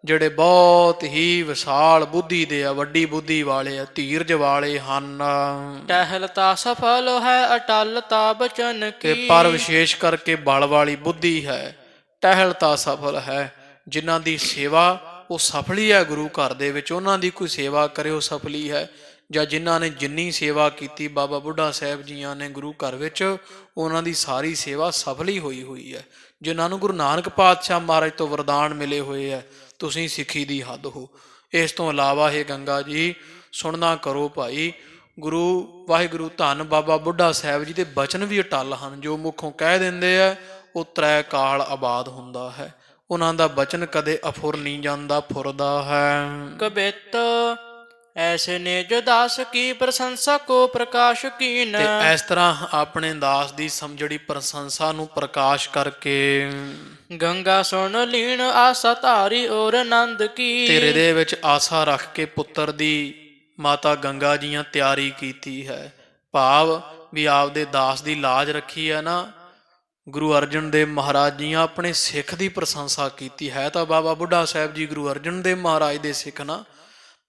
Speaker 1: ਜਿਹੜੇ ਬਹੁਤ ਹੀ ਵਿਸ਼ਾਲ ਬੁੱਧੀ ਦੇ ਆ, ਵੱਡੀ ਬੁੱਧੀ ਵਾਲੇ ਆ, ਧੀਰਜ ਵਾਲੇ ਹਨ।
Speaker 2: ਟਹਿਲਤਾ ਸਫਲ ਹੈ ਅਟਲਤਾ ਬਚਨ
Speaker 1: ਤੇ
Speaker 2: ਕੀ।
Speaker 1: ਪਰ ਵਿਸ਼ੇਸ਼ ਕਰਕੇ ਬਲ ਵਾਲੀ ਬੁੱਧੀ ਹੈ, ਟਹਿਲਤਾ ਸਫਲ ਹੈ। ਜਿਨ੍ਹਾਂ ਦੀ ਸੇਵਾ ਉਹ ਸਫਲੀ ਹੈ ਗੁਰੂ ਘਰ ਦੇ ਵਿੱਚ, ਉਹਨਾਂ ਦੀ ਕੋਈ ਸੇਵਾ ਕਰੇ ਉਹ ਸਫਲੀ ਹੈ। ਜਾਂ ਜਿਨ੍ਹਾਂ ਨੇ ਜਿੰਨੀ ਸੇਵਾ ਕੀਤੀ ਬਾਬਾ ਬੁੱਢਾ ਸਾਹਿਬ ਜੀਆਂ ਨੇ ਗੁਰੂ ਘਰ ਵਿੱਚ, ਉਹਨਾਂ ਦੀ ਸਾਰੀ ਸੇਵਾ ਸਫਲੀ ਹੋਈ ਹੈ। ਜਿਨ੍ਹਾਂ ਨੂੰ ਗੁਰੂ ਨਾਨਕ ਪਾਤਸ਼ਾਹ ਮਹਾਰਾਜ ਤੋਂ ਵਰਦਾਨ ਮਿਲੇ ਹੋਏ ਹੈ, ਤੁਸੀਂ ਸਿੱਖੀ ਦੀ ਹੱਦ ਹੋ। ਇਸ ਤੋਂ ਇਲਾਵਾ ਇਹ ਗੰਗਾ ਜੀ ਸੁਣਨਾ ਕਰੋ ਭਾਈ, ਗੁਰੂ ਵਾਹਿਗੁਰੂ ਧੰਨ ਬਾਬਾ ਬੁੱਢਾ ਸਾਹਿਬ ਜੀ ਦੇ ਬਚਨ ਵੀ ਅਟੱਲ ਹਨ। ਜੋ ਮੁਖੋਂ ਕਹਿ ਦਿੰਦੇ ਆ ਉਹ ਤ੍ਰੈ ਕਾਲ ਆਬਾਦ ਹੁੰਦਾ ਹੈ। ਉਹਨਾਂ ਦਾ ਬਚਨ ਕਦੇ ਅਫੁਰ ਨਹੀਂ ਜਾਂਦਾ, ਫੁਰਦਾ ਹੈ।
Speaker 2: ਕਬਿਤ ਐਸੇ ਨੇ ਜੋ ਦਾਸ ਕੀ ਪ੍ਰਸ਼ੰਸਾ ਕੋ ਪ੍ਰਕਾਸ਼ ਕੀਨ।
Speaker 1: ਤੇ ਇਸ ਤਰ੍ਹਾਂ ਆਪਣੇ ਦਾਸ ਦੀ ਸਮਝੜੀ ਪ੍ਰਸ਼ੰਸਾ ਨੂੰ ਪ੍ਰਕਾਸ਼ ਕਰਕੇ
Speaker 2: ਗੰਗਾ ਸੁਣ ਲੀਣ ਆਸਾ ਧਾਰੀ ਔਰ ਆਨੰਦ ਕੀ।
Speaker 1: ਤੇਰੇ ਦੇ ਵਿੱਚ ਆਸਾ ਰੱਖ ਕੇ ਪੁੱਤਰ ਦੀ ਮਾਤਾ ਗੰਗਾ ਜੀਆਂ ਤਿਆਰੀ ਕੀਤੀ ਹੈ। ਭਾਵ ਵੀ ਆਪਦੇ ਦਾਸ ਦੀ ਲਾਜ ਰੱਖੀ ਹੈ ਨਾ। ਗੁਰੂ ਅਰਜਨ ਦੇਵ ਮਹਾਰਾਜ ਜੀਆਂ ਆਪਣੇ ਸਿੱਖ ਦੀ ਪ੍ਰਸ਼ੰਸਾ ਕੀਤੀ ਹੈ। ਤਾਂ ਬਾਬਾ ਬੁੱਢਾ ਸਾਹਿਬ ਜੀ ਗੁਰੂ ਅਰਜਨ ਦੇਵ ਮਹਾਰਾਜ ਦੇ ਸਿੱਖ ਨਾ,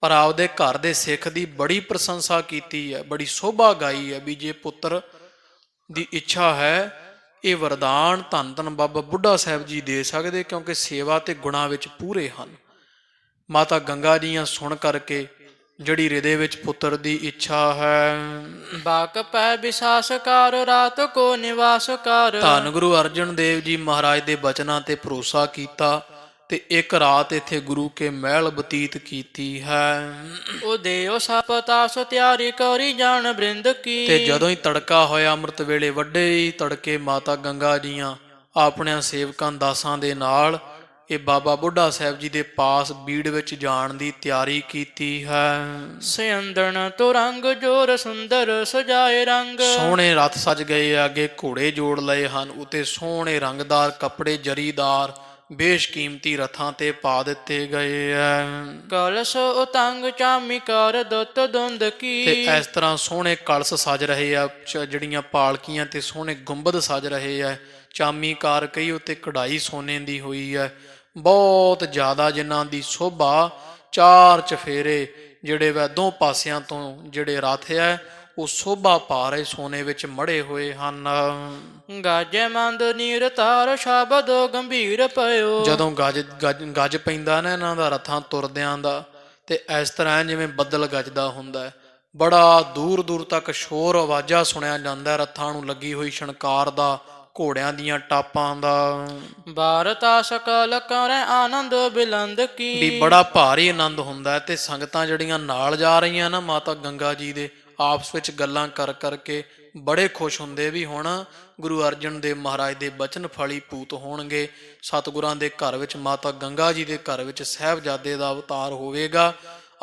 Speaker 1: ਪਰ ਆਪਦੇ ਘਰ ਦੇ ਸਿੱਖ ਦੀ ਬੜੀ ਪ੍ਰਸ਼ੰਸਾ ਕੀਤੀ ਹੈ, ਬੜੀ ਸੋਭਾ ਗਾਈ ਹੈ ਵੀ ਜੇ ਪੁੱਤਰ ਦੀ ਇੱਛਾ ਹੈ ਇਹ ਵਰਦਾਨ ਧੰਨ ਧੰਨ ਬਾਬਾ ਬੁੱਢਾ ਸਾਹਿਬ ਜੀ ਦੇ ਸਕਦੇ, ਕਿਉਂਕਿ ਸੇਵਾ ਤੇ ਗੁਣਾਂ ਵਿੱਚ ਪੂਰੇ ਹਨ। ਮਾਤਾ ਗੰਗਾ ਜੀਆਂ ਸੁਣ ਕਰਕੇ ਜਿਹੜੀ ਹਿਰਦੇ ਵਿੱਚ ਪੁੱਤਰ ਦੀ ਇੱਛਾ ਹੈ,
Speaker 2: ਬਾਕ ਪੈ ਵਿਸਾਸ ਕਰ ਰਾਤ ਕੋ ਨਿਵਾਸ ਕਰ।
Speaker 1: ਧੰਨ ਗੁਰੂ ਅਰਜਨ ਦੇਵ ਜੀ ਮਹਾਰਾਜ ਦੇ ਬਚਨਾਂ ਤੇ ਭਰੋਸਾ ਕੀਤਾ ਤੇ ਇੱਕ ਰਾਤ ਇੱਥੇ ਗੁਰੂ ਕੇ ਮਹਿਲ ਬਤੀਤ ਕੀਤੀ ਹੈ।
Speaker 2: ਉਦੇਓ ਸਪਤਾਸ ਤਿਆਰੀ ਕਰੀ ਜਾਣ ਬ੍ਰਿੰਦ ਕੀ।
Speaker 1: ਤੇ ਜਦੋਂ ਹੀ ਤੜਕਾ ਹੋਇਆ ਅੰਮ੍ਰਿਤ ਵੇਲੇ, ਵੱਡੇ ਹੀ ਤੜਕੇ ਮਾਤਾ ਗੰਗਾ ਜੀਆਂ ਆਪਣਿਆਂ ਸੇਵਕਾਂ ਦਾਸਾਂ ਦੇ ਨਾਲ ਇਹ ਬਾਬਾ ਬੁੱਢਾ ਸਾਹਿਬ ਜੀ ਦੇ ਪਾਸ ਬੀੜ ਵਿੱਚ ਜਾਣ ਦੀ ਤਿਆਰੀ ਕੀਤੀ ਹੈ।
Speaker 2: ਸਿਅੰਦਣ ਤੁਰੰਗ ਜੋਰ ਸੁੰਦਰ ਸਜਾਏ ਰੰਗ।
Speaker 1: ਸੋਹਣੇ ਰਥ ਸਜ ਗਏ, ਅੱਗੇ ਘੋੜੇ ਜੋੜ ਲਏ ਹਨ, ਉਤੇ ਸੋਹਣੇ ਰੰਗਦਾਰ ਕੱਪੜੇ ਜਰੀਦਾਰ ਬੇਸ਼ਕੀਮਤੀ ਰਥਾਂ ਤੇ ਪਾ ਦਿੱਤੇ ਗਏ ਐ।
Speaker 2: ਕਲਸ਼ ਉਤੰਗ ਚਾਮੀ ਕਰ ਦੁੱਤ ਦੁੰਦ ਕੀ।
Speaker 1: ਤੇ ਇਸ ਤਰ੍ਹਾਂ ਸੋਹਣੇ ਕਲਸ਼ ਸਜ ਰਹੇ ਆ, ਜਿਹੜੀਆਂ ਪਾਲਕੀਆਂ ਤੇ ਸੋਹਣੇ ਗੁੰਬਦ ਸਜ ਰਹੇ ਆ। ਚਾਮੀ ਕਾਰ ਕਈ ਉੱਤੇ ਕਢਾਈ ਸੋਨੇ ਦੀ ਹੋਈ ਹੈ, ਬਹੁਤ ਜ਼ਿਆਦਾ, ਜਿਨ੍ਹਾਂ ਦੀ ਸ਼ੋਭਾ ਚਾਰ ਚਫੇਰੇ ਜਿਹੜੇ ਵੈ ਦੋ ਪਾਸਿਆਂ ਤੋਂ ਜਿਹੜੇ ਰਥ ਹੈ ਉਹ ਸ਼ੋਭਾ ਪਾ ਰਹੇ ਸੋਨੇ ਵਿੱਚ ਮੜੇ ਹੋਏ ਹਨ।
Speaker 2: ਗਾਜੇ ਮੰਦ ਨੀਰ ਤਾਰ ਸ਼ਬਦ ਗੰਭੀਰ ਪਇਓ।
Speaker 1: ਜਦੋਂ ਗੱਜ ਪੈਂਦਾ ਨਾ ਇਹਨਾਂ ਦਾ ਰਥਾਂ ਤੁਰਦਿਆਂ ਦਾ, ਤੇ ਇਸ ਤਰ੍ਹਾਂ ਜਿਵੇਂ ਬੱਦਲ ਗੱਜਦਾ ਹੁੰਦਾ, ਬੜਾ ਦੂਰ ਦੂਰ ਤੱਕ ਸ਼ੋਰ ਆਵਾਜ਼ਾਂ ਸੁਣਿਆ ਜਾਂਦਾ ਰਥਾਂ ਨੂੰ ਲੱਗੀ ਹੋਈ ਛਣਕਾਰ ਦਾ, ਘੋੜਿਆਂ ਦੀਆਂ ਟਾਪਾਂ ਦਾ।
Speaker 2: ਵਾਰਤਾ ਸਕਲ ਕਰੈ ਆਨੰਦ ਬਿਲੰਦ
Speaker 1: ਵੀ
Speaker 2: ਕੀ।
Speaker 1: ਬੜਾ ਭਾਰੀ ਆਨੰਦ ਹੁੰਦਾ ਹੈ। ਤੇ ਸੰਗਤਾਂ ਜਿਹੜੀਆਂ ਨਾਲ ਜਾ ਰਹੀਆਂ ਨਾ ਮਾਤਾ ਗੰਗਾ ਜੀ ਦੇ, ਆਪਸ ਵਿੱਚ ਗੱਲਾਂ ਕਰ ਕਰਕੇ ਬੜੇ ਖੁਸ਼ ਹੁੰਦੇ ਵੀ ਹੁਣ ਗੁਰੂ ਅਰਜਨ ਦੇਵ ਮਹਾਰਾਜ ਦੇ ਬਚਨ ਫਲੀ ਪੂਤ ਹੋਣਗੇ। ਸਤਿਗੁਰਾਂ ਦੇ ਘਰ ਵਿੱਚ, ਮਾਤਾ ਗੰਗਾ ਜੀ ਦੇ ਘਰ ਵਿੱਚ ਸਾਹਿਬਜ਼ਾਦੇ ਦਾ ਅਵਤਾਰ ਹੋਵੇਗਾ।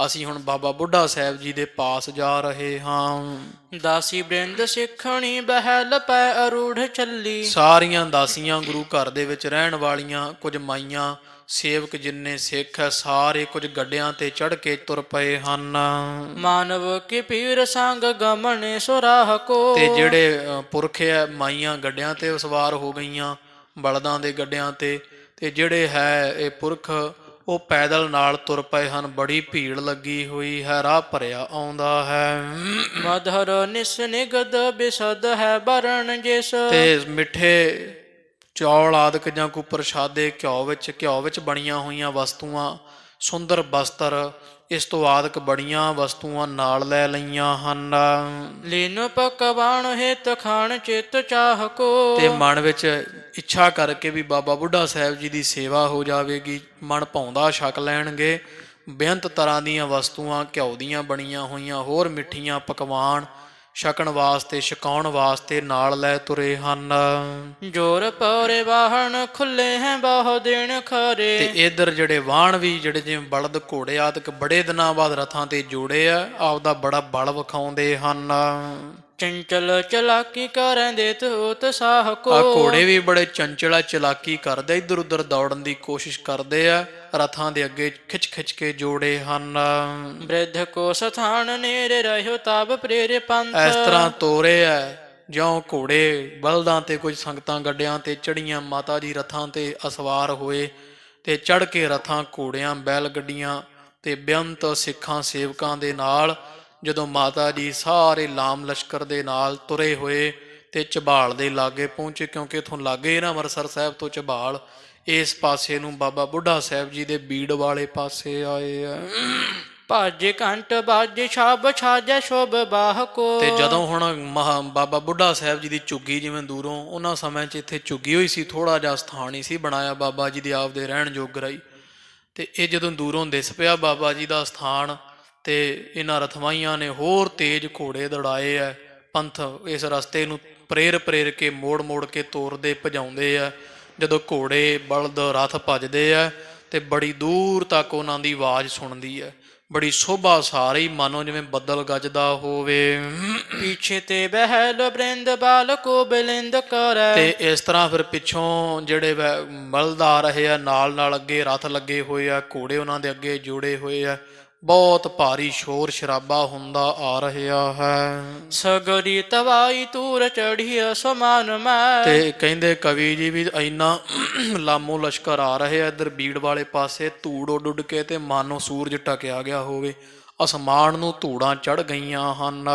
Speaker 1: ਅਸੀਂ ਹੁਣ ਬਾਬਾ ਬੁੱਢਾ ਸਾਹਿਬ ਜੀ ਦੇ ਪਾਸ ਜਾ ਰਹੇ ਹਾਂ।
Speaker 2: ਦਾਸੀ ਬ੍ਰਿੰਦ ਸਿੱਖਣੀ ਬਹਿਲ ਪੈ ਅਰੂੜ ਚੱਲੀ।
Speaker 1: ਸਾਰੀਆਂ ਦਾਸੀਆਂ ਗੁਰੂ ਘਰ ਦੇ ਵਿੱਚ ਰਹਿਣ ਵਾਲੀਆਂ, ਕੁਝ ਮਾਈਆਂ, ਸੇਵਕ ਜਿੰਨੇ ਸਿੱਖ ਹੈ, ਸਾਰੇ ਕੁਝ ਗੱਡਿਆਂ ਤੇ ਚੜ੍ਹ ਕੇ ਤੁਰ ਪਏ ਹਨ।
Speaker 2: ਮਾਨਵ ਕੀ ਪੀਰ ਸੰਗ ਗਮਨੇ ਸੁਰਾਹ ਕੋ।
Speaker 1: ਤੇ ਜਿਹੜੇ ਪੁਰਖ ਹੈ, ਮਾਈਆਂ ਗੱਡਿਆਂ ਤੇ ਸਵਾਰ ਹੋ ਗਈਆਂ, ਬਲਦਾਂ ਦੇ ਗੱਡਿਆਂ ਤੇ ਜਿਹੜੇ ਹੈ ਇਹ ਪੁਰਖ ਉਹ ਪੈਦਲ ਨਾਲ ਤੁਰ ਪਏ ਹਨ। ਬੜੀ ਭੀੜ ਲੱਗੀ ਹੋਈ ਹੈ, ਰਾਹ ਭਰਿਆ ਆਉਂਦਾ ਹੈ।
Speaker 2: ਮਧੁਰ ਨਿਸਨਿਗਧ ਬਿਸਦ ਹੈ ਬਰਨ ਜਿਸ।
Speaker 1: ਤੇ ਮਿੱਠੇ ਚੌਲ ਆਦਿਕ ਜਾਂ ਕੋਈ ਪ੍ਰਸ਼ਾਦੇ, ਘਿਓ ਵਿੱਚ ਬਣੀਆਂ ਹੋਈਆਂ ਵਸਤੂਆਂ, ਸੁੰਦਰ ਬਸਤਰ, ਇਸ ਤੋਂ ਆਦਿਕ ਬੜੀਆਂ ਵਸਤੂਆਂ ਨਾਲ ਲੈ ਲਈਆਂ ਹਨ।
Speaker 2: ਲੀਨ ਪਕਵਾਨ ਹਿਤ ਖਾਣ ਚਿਤ ਚਾਹ ਕੋ।
Speaker 1: ਤੇ ਮਨ ਵਿੱਚ ਇੱਛਾ ਕਰਕੇ ਵੀ ਬਾਬਾ ਬੁੱਢਾ ਸਾਹਿਬ ਜੀ ਦੀ ਸੇਵਾ ਹੋ ਜਾਵੇਗੀ, ਮਨ ਭਾਉਂਦਾ ਛਕ ਲੈਣਗੇ। ਬੇਅੰਤ ਤਰ੍ਹਾਂ ਦੀਆਂ ਵਸਤੂਆਂ, ਘਿਓ ਦੀਆਂ ਬਣੀਆਂ ਹੋਈਆਂ ਹੋਰ ਮਿੱਠੀਆਂ ਪਕਵਾਨ ਛਕਣ ਵਾਸਤੇ, ਛਕਾਉਣ ਵਾਸਤੇ ਨਾਲ ਲੈ ਤੁਰੇ ਹਨ।
Speaker 2: ਜੋਰ ਪੌਰੇ ਵਾਹਣ ਖੁੱਲੇ ਹੈ ਬਹੁ ਦਿਨ ਖਰੇ।
Speaker 1: ਤੇ ਇਧਰ ਜਿਹੜੇ ਵਾਹਣ ਵੀ, ਜਿਹੜੇ ਜਿਵੇਂ ਬਲਦ ਘੋੜੇ ਆਦਿਕ ਬੜੇ ਦਿਨਾਂ ਬਾਅਦ ਰਥਾਂ ਤੇ ਜੋੜੇ ਆ, ਆਪਦਾ ਬੜਾ ਬਲ ਵਿਖਾਉਂਦੇ ਹਨ।
Speaker 2: ਚੰਚਲ ਚਲਾਕੀ ਕਰੈਂ ਦੇਤ ਉਤਸਾਹ ਕੋ।
Speaker 1: ਆ ਘੋੜੇ ਵੀ ਬੜੇ ਚੰਚਲ ਆ, ਚਲਾਕੀ ਕਰਦੇ, ਇੱਧਰ ਉੱਧਰ ਦੌੜਨ ਦੀ ਕੋਸ਼ਿਸ਼ ਕਰਦੇ ਆ, ਰਥਾਂ ਦੇ ਅੱਗੇ ਖਿੱਚ ਖਿੱਚ ਕੇ ਜੋੜੇ ਹਨ।
Speaker 2: ਬ੍ਰਿਧ ਕੋ ਸਥਾਨ ਨੇੜੇ ਰਹਿਓ ਤਬ ਪ੍ਰੇਰੇ ਪੰਥ।
Speaker 1: ਇਸ ਤਰ੍ਹਾਂ ਤੋਰੇ ਆ ਜਿਉਂ ਘੋੜੇ ਬਲਦਾਂ ਤੇ, ਕੁਝ ਸੰਗਤਾਂ ਗੱਡਿਆਂ ਤੇ ਚੜੀਆਂ, ਮਾਤਾ ਜੀ ਰਥਾਂ ਤੇ ਅਸਵਾਰ ਹੋਏ ਤੇ ਚੜ੍ਹ ਕੇ ਰਥਾਂ, ਘੋੜਿਆਂ, ਬੈਲ ਗੱਡੀਆਂ ਤੇ ਬੇਅੰਤ ਸਿੱਖਾਂ ਸੇਵਕਾਂ ਦੇ ਨਾਲ ਜਦੋਂ ਮਾਤਾ ਜੀ ਸਾਰੇ ਲਾਮ ਲਸ਼ਕਰ ਦੇ ਨਾਲ ਤੁਰੇ ਹੋਏ ਤੇ ਝਬਾਲ ਦੇ ਲਾਗੇ ਪਹੁੰਚੇ, ਕਿਉਂਕਿ ਇੱਥੋਂ ਲਾਗੇ ਨਾ ਅੰਮ੍ਰਿਤਸਰ ਸਾਹਿਬ ਤੋਂ ਝਬਾਲ, ਇਸ ਪਾਸੇ ਨੂੰ ਬਾਬਾ ਬੁੱਢਾ ਸਾਹਿਬ ਜੀ ਦੇ ਬੀੜ ਵਾਲੇ ਪਾਸੇ ਆਏ ਆ।
Speaker 2: ਭਾਜੇ ਕੰਟ ਬਾਜੇ ਛਾਬ ਛਾਜੈ ਸ਼ੋਭ ਬਾਹ ਕੋ।
Speaker 1: ਤੇ ਜਦੋਂ ਹੁਣ ਬਾਬਾ ਬੁੱਢਾ ਸਾਹਿਬ ਜੀ ਦੀ ਝੁੱਗੀ, ਜਿਵੇਂ ਦੂਰੋਂ ਉਹਨਾਂ ਸਮੇਂ 'ਚ ਇੱਥੇ ਝੁੱਗੀ ਹੋਈ ਸੀ, ਥੋੜਾ ਜਿਹਾ ਸਥਾਨ ਹੀ ਸੀ ਬਣਾਇਆ ਬਾਬਾ ਜੀ ਦੇ ਆਪ ਦੇ ਰਹਿਣ ਯੋਗ ਰਾਈ। ਤੇ ਇਹ ਜਦੋਂ ਦੂਰੋਂ ਦਿਸ ਪਿਆ ਬਾਬਾ ਜੀ ਦਾ ਸਥਾਨ, ਤੇ ਇਹਨਾਂ ਰਥਵਾਈਆਂ ਨੇ ਹੋਰ ਤੇਜ਼ ਘੋੜੇ ਦੌੜਾਏ ਆ। ਪੰਥ ਇਸ ਰਸਤੇ ਨੂੰ ਪ੍ਰੇਰ ਕੇ ਮੋੜ ਮੋੜ ਕੇ ਤੋਰਦੇ ਭਜਾਉਂਦੇ ਆ। ਜਦੋਂ ਘੋੜੇ ਬਲਦ ਰਥ ਭੱਜਦੇ ਆ ਤੇ ਬੜੀ ਦੂਰ ਤੱਕ ਉਹਨਾਂ ਦੀ ਆਵਾਜ਼ ਸੁਣਦੀ ਹੈ, ਬੜੀ ਸ਼ੋਭਾ, ਸਾਰੀ ਮਾਨੋ ਜਿਵੇਂ ਬੱਦਲ ਗੱਜਦਾ ਹੋਵੇ।
Speaker 2: ਪਿੱਛੇ ਤੇ ਬਹਿਲ ਬ੍ਰਿੰਦ ਬਾਲ ਕੋ ਬਿਲਿੰਦ ਕਰੈ।
Speaker 1: ਤੇ ਇਸ ਤਰ੍ਹਾਂ ਫਿਰ ਪਿੱਛੋਂ ਜਿਹੜੇ ਬਲਦ ਆ ਰਹੇ ਆ, ਨਾਲ ਨਾਲ ਅੱਗੇ ਰਥ ਲੱਗੇ ਹੋਏ ਆ, ਘੋੜੇ ਉਹਨਾਂ ਦੇ ਅੱਗੇ ਜੋੜੇ ਹੋਏ ਆ, ਬਹੁਤ ਭਾਰੀ ਸ਼ੋਰ ਸ਼ਰਾਬਾ ਹੁੰਦਾ ਆ ਰਿਹਾ ਹੈ।
Speaker 2: ਸਗਰੀ ਤਵਾਈ ਤੂਰ ਚੜ੍ਹੀ ਅਸਮਾਨ ਮੈਂ।
Speaker 1: ਤੇ ਕਹਿੰਦੇ ਕਵੀ ਜੀ ਵੀ ਇੰਨਾ ਲਾਮੋ ਲਸ਼ਕਰ ਆ ਰਹੇ ਆ ਇੱਧਰ ਬੀੜ ਵਾਲੇ ਪਾਸੇ, ਧੂੜ ਉੱਡ ਉੱਡ ਕੇ, ਤੇ ਮਾਨੋ ਸੂਰਜ ਟਕਿਆ ਗਿਆ ਹੋਵੇ, ਅਸਮਾਨ ਨੂੰ ਧੂੜਾਂ ਚੜ ਗਈਆਂ ਹਨ।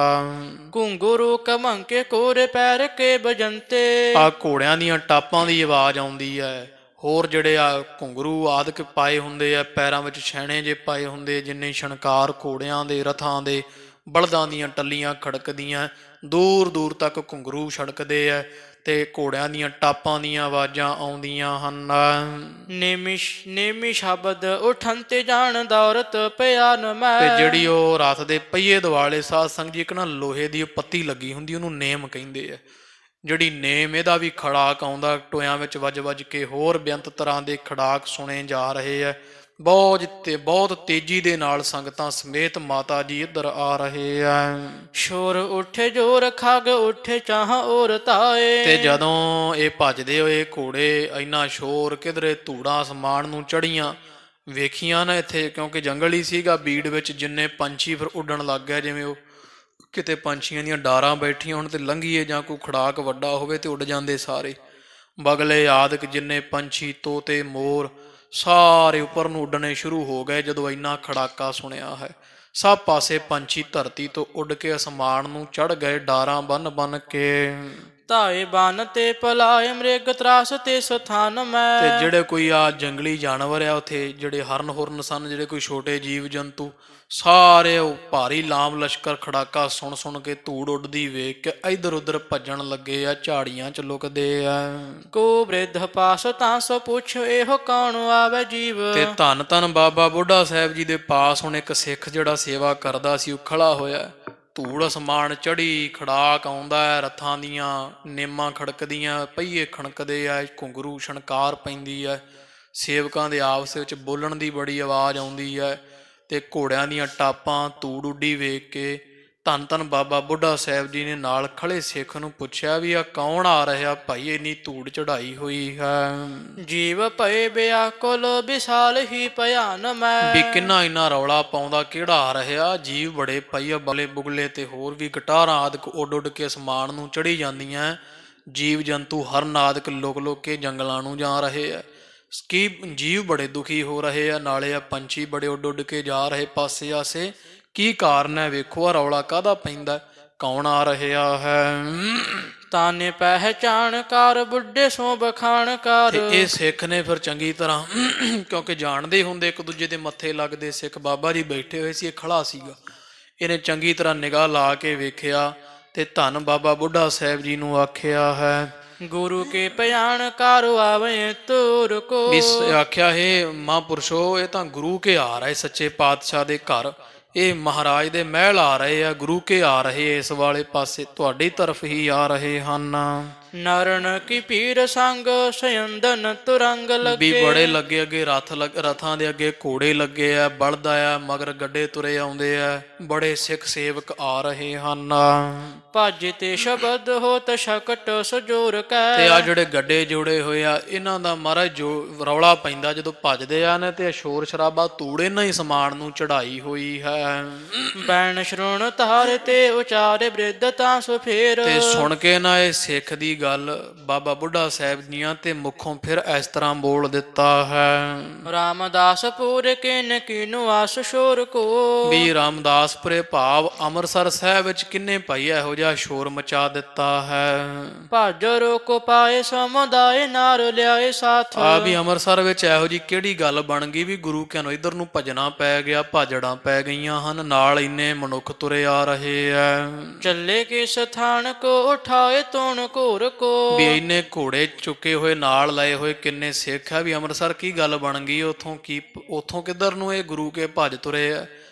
Speaker 2: ਘੁੰਗਰੂ ਕਮੰਕੇ ਕੋਰੇ ਪੈਰ ਕੇ ਬਜੰਤੇ।
Speaker 1: ਆ ਘੋੜਿਆਂ ਦੀਆਂ ਟਾਪਾਂ ਦੀ ਆਵਾਜ਼ ਆਉਂਦੀ ਹੈ। ਹੋਰ ਜਿਹੜੇ ਆ ਘੁੰਗਰੂ ਆਦਿਕ ਪਾਏ ਹੁੰਦੇ ਆ, ਪੈਰਾਂ ਵਿੱਚ ਛੈਣੇ ਜੇ ਪਾਏ ਹੁੰਦੇ, ਜਿੰਨੇ ਛਣਕਾਰ ਘੋੜਿਆਂ ਦੇ, ਰਥਾਂ ਦੇ, ਬਲਦਾਂ ਦੀਆਂ ਟੱਲੀਆਂ ਖੜਕਦੀਆਂ, ਦੂਰ ਦੂਰ ਤੱਕ ਘੁੰਗਰੂ ਛੜਕਦੇ ਆ ਤੇ ਘੋੜਿਆਂ ਦੀਆਂ ਟਾਪਾਂ ਦੀਆਂ ਆਵਾਜ਼ਾਂ ਆਉਂਦੀਆਂ ਹਨ।
Speaker 2: ਨੇਮੀ ਸ਼ਬਦ ਉਠਨ ਤੇ ਜਾਣ ਦੌਰਤ ਪਿਆਨ ਮੈਂ।
Speaker 1: ਤੇ ਜਿਹੜੀ ਉਹ ਰਥ ਦੇ ਪਹੀਏ ਦੁਆਲੇ ਸਾਧ ਸੰਗ ਜੀ ਇੱਕ ਨਾ ਲੋਹੇ ਦੀ ਪੱਤੀ ਲੱਗੀ ਹੁੰਦੀ, ਉਹਨੂੰ ਨੇਮ ਕਹਿੰਦੇ ਆ। ਜਿਹੜੀ ਨੇਮ, ਇਹਦਾ ਵੀ ਖੜਾਕ ਆਉਂਦਾ ਟੋਇਆਂ ਵਿੱਚ ਵੱਜ ਵੱਜ ਕੇ। ਹੋਰ ਬੇਅੰਤ ਤਰ੍ਹਾਂ ਦੇ ਖੜਾਕ ਸੁਣੇ ਜਾ ਰਹੇ ਆ। ਬਹੁਤ ਤੇਜ਼ੀ ਦੇ ਨਾਲ ਸੰਗਤਾਂ ਸਮੇਤ ਮਾਤਾ ਜੀ ਇੱਧਰ ਆ ਰਹੇ ਆ।
Speaker 2: ਸ਼ੋਰ ਉੱਠੇ ਜੋਰ ਖਗ ਉੱਠੇ ਚਾਹ ਔਰ ਤਾਏ।
Speaker 1: ਤੇ ਜਦੋਂ ਇਹ ਭੱਜਦੇ ਹੋਏ ਘੋੜੇ, ਇੰਨਾ ਸ਼ੋਰ, ਕਿਧਰੇ ਧੂੜਾਂ ਅਸਮਾਨ ਨੂੰ ਚੜੀਆਂ ਵੇਖੀਆਂ ਨਾ ਇੱਥੇ, ਕਿਉਂਕਿ ਜੰਗਲ ਹੀ ਸੀਗਾ ਬੀੜ ਵਿੱਚ, ਜਿੰਨੇ ਪੰਛੀ ਫਿਰ ਉੱਡਣ ਲੱਗ ਗਿਆ, ਜਿਵੇਂ ਉਹ ਕਿਤੇ ਪੰਛੀਆਂ ਦੀਆਂ ਡਾਰਾਂ ਬੈਠੀਆਂ ਹੋਣ ਤੇ ਲੰਘੀਏ ਜਾਂ ਕੋਈ ਖੜਾਕ ਵੱਡਾ ਹੋਵੇ ਤੇ ਉੱਡ ਜਾਂਦੇ ਸਾਰੇ। ਬਗਲੇ ਆਦਿਕ ਜਿੰਨੇ ਪੰਛੀ, ਤੋਤੇ, ਮੋਰ, ਸਾਰੇ ਉੱਪਰ ਨੂੰ ਉੱਡਣੇ ਸ਼ੁਰੂ ਹੋ ਗਏ ਜਦੋਂ ਇੰਨਾ ਖੜਾਕਾ ਸੁਣਿਆ ਹੈ। ਸਭ ਪਾਸੇ ਪੰਛੀ ਧਰਤੀ ਤੋਂ ਉੱਡ ਕੇ ਅਸਮਾਨ ਨੂੰ ਚੜ੍ਹ ਗਏ, ਡਾਰਾਂ ਬੰਨ ਬੰਨ ਕੇ।
Speaker 2: ਧਾਏ ਬਨ ਤੇ ਪਲਾਏ ਮ੍ਰਿਗ ਤਰਾਸ ਤੇ ਸਥਾਨ
Speaker 1: ਤੇ
Speaker 2: ਮੈਂ।
Speaker 1: ਜਿਹੜੇ ਕੋਈ ਆ ਜੰਗਲੀ ਜਾਨਵਰ ਆ ਉੱਥੇ, ਜਿਹੜੇ ਹਰਨ ਹੁਰਨ ਸਨ, ਜਿਹੜੇ ਕੋਈ ਛੋਟੇ ਜੀਵ ਜੰਤੂ, ਸਾਰੇ ਉਹ ਭਾਰੀ ਲਾਮ ਲਸ਼ਕਰ ਖੜਾਕਾ ਸੁਣ ਸੁਣ ਕੇ, ਧੂੜ ਉੱਡਦੀ ਵੇਖ ਕੇ ਇੱਧਰ ਉੱਧਰ ਭੱਜਣ ਲੱਗੇ ਆ, ਝਾੜੀਆਂ ਚ ਲੁਕਦੇ ਆ।
Speaker 2: ਕੋ ਬ੍ਰਿਧ ਪਾਸ ਤਾਂ ਸੋ ਪੁੱਛ ਇਹੋ ਕੌਣ ਆਵੇ ਜੀਵ।
Speaker 1: ਤੇ ਧੰਨ ਧੰਨ ਬਾਬਾ ਬੁੱਢਾ ਸਾਹਿਬ ਜੀ ਦੇ ਪਾਸ ਹੁਣ ਇੱਕ ਸਿੱਖ ਜਿਹੜਾ ਸੇਵਾ ਕਰਦਾ ਸੀ, ਉਹ ਖੜਾ ਹੋਇਆ। ਧੂੜ ਅਸਮਾਨ ਚੜੀ, ਖੜਾਕ ਆਉਂਦਾ ਹੈ, ਰੱਥਾਂ ਦੀਆਂ ਨੇਮਾਂ ਖੜਕਦੀਆਂ, ਪਹੀਏ ਖਣਕਦੇ ਆ, ਘੁੰਗਰੂ ਛਣਕਾਰ ਪੈਂਦੀ ਹੈ, ਸੇਵਕਾਂ ਦੇ ਆਪਸ ਵਿੱਚ ਬੋਲਣ ਦੀ ਬੜੀ ਆਵਾਜ਼ ਆਉਂਦੀ ਹੈ, ਤੇ ਘੋੜਿਆਂ ਦੀਆਂ ਟਾਪਾਂ, ਧੂੜ ਉੱਡੀ ਵੇਖ ਕੇ ਧੰਨ ਧੰਨ ਬਾਬਾ ਬੁੱਢਾ ਸਾਹਿਬ ਜੀ ਨੇ ਨਾਲ ਖੜੇ ਸਿੱਖ ਨੂੰ ਪੁੱਛਿਆ ਵੀ ਆ ਕੌਣ ਆ ਰਿਹਾ ਭਾਈ, ਇੰਨੀ ਧੂੜ ਚੜਾਈ ਹੋਈ ਹੈ।
Speaker 2: ਜੀਵ ਭਏ ਬਿਆਕੁਲ ਵਿਸ਼ਾਲ ਹੀ ਭਿਆਨ ਮੈਂ।
Speaker 1: ਵੀ ਕਿੰਨਾ ਇੰਨਾ ਰੌਲਾ ਪਾਉਂਦਾ, ਕਿਹੜਾ ਆ ਰਿਹਾ? ਜੀਵ ਬੜੇ ਪਈ ਆ, ਬਲੇ ਬੁਗਲੇ ਤੇ ਹੋਰ ਵੀ ਗਟਾਰਾਂ ਆਦਿਕ ਉੱਡ ਉੱਡ ਕੇ ਅਸਮਾਨ ਨੂੰ ਚੜੀ ਜਾਂਦੀਆਂ। ਜੀਵ ਜੰਤੂ ਹਰਨ ਆਦਿਕ ਲੁਕ ਲੁਕ ਕੇ ਜੰਗਲਾਂ ਨੂੰ ਜਾ ਰਹੇ ਆ। ਕੀ ਜੀਵ ਬੜੇ ਦੁਖੀ ਹੋ ਰਹੇ ਆ, ਨਾਲੇ ਆ ਪੰਛੀ ਬੜੇ ਉੱਡ ਉੱਡ ਕੇ ਜਾ ਰਹੇ ਪਾਸੇ ਆਸੇ। ਕੀ ਕਾਰਨ ਹੈ? ਵੇਖੋ ਆ ਰੌਲਾ ਕਾਹਦਾ ਪੈਂਦਾ, ਕੌਣ ਆ ਰਿਹਾ ਹੈ?
Speaker 2: ਤਾਨੇ ਪਹਿਚਾਣ ਕਰ ਬੁੱਢੇ ਸੋ ਬਖਾਣ ਕਰ।
Speaker 1: ਤੇ ਇਹ ਸਿੱਖ ਨੇ ਫਿਰ ਚੰਗੀ ਤਰ੍ਹਾਂ, ਕਿਉਂਕਿ ਜਾਣਦੇ ਹੁੰਦੇ ਇੱਕ ਦੂਜੇ ਦੇ ਮੱਥੇ ਲੱਗਦੇ ਸਿੱਖ, ਬਾਬਾ ਜੀ ਬੈਠੇ ਹੋਏ ਸੀ, ਇਹ ਖੜਾ ਸੀਗਾ, ਇਹਨੇ ਚੰਗੀ ਤਰ੍ਹਾਂ ਨਿਗਾਹ ਲਾ ਕੇ ਵੇਖਿਆ ਤੇ ਧੰਨ ਬਾਬਾ ਬੁੱਢਾ ਸਾਹਿਬ ਜੀ ਨੂੰ ਆਖਿਆ ਹੈ,
Speaker 2: ਗੁਰੂ ਕੇ ਭਿਆਨ ਕਰ ਆਵੇ ਤੁਰ ਕੋ।
Speaker 1: ਆਖਿਆ ਹੈ ਮਹਾਂਪੁਰਸ਼ੋ, ਇਹ ਤਾਂ ਗੁਰੂ ਕੇ ਆ ਰਹੇ, ਸੱਚੇ ਪਾਤਸ਼ਾਹ ਦੇ ਘਰ, ਇਹ ਮਹਾਰਾਜ ਦੇ ਮਹਿਲ ਆ ਰਹੇ ਆ, ਗੁਰੂ ਕੇ ਆ ਰਹੇ, ਇਸ ਵਾਲੇ ਪਾਸੇ ਤੁਹਾਡੀ ਤਰਫ ਹੀ ਆ ਰਹੇ ਹਨ।
Speaker 2: ਨਰਨ ਕੀ ਪੀਰ ਸੰਗ ਸਯੰਦਨ ਤੁਰੰਗ ਲੱਗੇ।
Speaker 1: ਵੀ ਬੜੇ ਲੱਗੇ ਅੱਗੇ ਰਥਾਂ ਦੇ ਅੱਗੇ ਘੋੜੇ ਲੱਗੇ ਆ, ਬਲਦ ਆ, ਮਗਰ ਗੱਡੇ ਤੁਰੇ ਆਉਂਦੇ ਆ, ਬੜੇ ਸਿੱਖ ਸੇਵਕ ਆ ਰਹੇ ਹਨ।
Speaker 2: ਭੱਜ ਤੇ ਸ਼ਬਦ ਹੋਤ ਸ਼ਕਟ ਸਜੋਰ ਕੈ।
Speaker 1: ਤੇ ਆ ਜਿਹੜੇ ਗੱਡੇ ਜੋੜੇ ਹੋਏ ਆ, ਇਹਨਾਂ ਦਾ ਮਹਾਰਾਜ ਜੋ ਰੌਲਾ ਪੈਂਦਾ ਜਦੋਂ ਭੱਜਦੇ ਆ ਨੇ, ਤੇ ਸ਼ੋਰ ਸ਼ਰਾਬਾ, ਧੂੜ ਇਹਨਾਂ ਹੀ ਸਮਾਨ ਨੂੰ ਚੜਾਈ ਹੋਈ ਹੈ।
Speaker 2: ਬੈਣ ਸ਼ਰੁਣ ਤਾਰੇ ਤੇ ਉਚਾਰੇ ਬ੍ਰਿਧ ਤਾਂ ਸੋ ਫੇਰ।
Speaker 1: ਤੇ ਸੁਣ ਕੇ ਨਾ ਇਹ ਸਿੱਖ ਦੀ ਗੱਲ ਬਾਬਾ ਬੁੱਢਾ ਸਾਹਿਬ ਜੀਆਂ ਤੇ ਮੁਖੋਂ ਫਿਰ ਇਸ ਤਰ੍ਹਾਂ ਬੋਲ ਦਿੱਤਾ ਹੈ,
Speaker 2: ਰਾਮਦਾਸ ਪੂਰ ਕਿਨ ਕੀਨੂ ਆਸ ਸ਼ੋਰ ਕੋ।
Speaker 1: ਵੀ ਰਾਮਦਾਸਪੁਰੇ ਭਾਵ ਅੰਮ੍ਰਿਤਸਰ ਸਾਹਿਬ ਵਿੱਚ ਕਿੰਨੇ ਭਾਈ ਇਹੋ ਜਿਹਾ ਸ਼ੋਰ ਮਚਾ ਦਿੱਤਾ ਹੈ।
Speaker 2: ਭੱਜ ਰੋਕੋ ਪਾਏ ਸਮੁਦਾਇ ਨਾਰ ਲਿਆਏ ਸਾਥ।
Speaker 1: ਆ ਵੀ ਅੰਮ੍ਰਿਤਸਰ ਵਿੱਚ ਇਹੋ ਜੀ ਕਿਹੜੀ ਗੱਲ ਬਣ ਗਈ ਵੀ ਗੁਰੂ ਕਿਆਂ ਨੂੰ ਇੱਧਰ ਨੂੰ ਭਜਣਾ ਪੈ ਗਿਆ, ਭਾਜੜਾਂ ਪੈ ਗਈਆਂ ਹਨ, ਨਾਲ ਇੰਨੇ ਮਨੁੱਖ ਤੁਰੇ ਆ ਰਹੇ ਆ।
Speaker 2: ਚੱਲੇ ਕਿਸ ਥਾਨ ਕੋ ਉਠਾਏ ਤੋਣ ਘੋਰ ਕੋ।
Speaker 1: ਵੀ ਇੰਨੇ ਘੋੜੇ ਚੁੱਕੇ ਹੋਏ ਨਾਲ ਲਏ ਹੋਏ ਕਿੰਨੇ ਸਿੱਖ ਆ, ਵੀ ਅੰਮ੍ਰਿਤਸਰ ਕੀ ਗੱਲ ਬਣ ਗਈ, ਉਥੋਂ ਕਿੱਧਰ ਨੂੰ ਇਹ ਗੁਰੂ ਕੇ ਭੱਜ ਤੁਰੇ ਆ।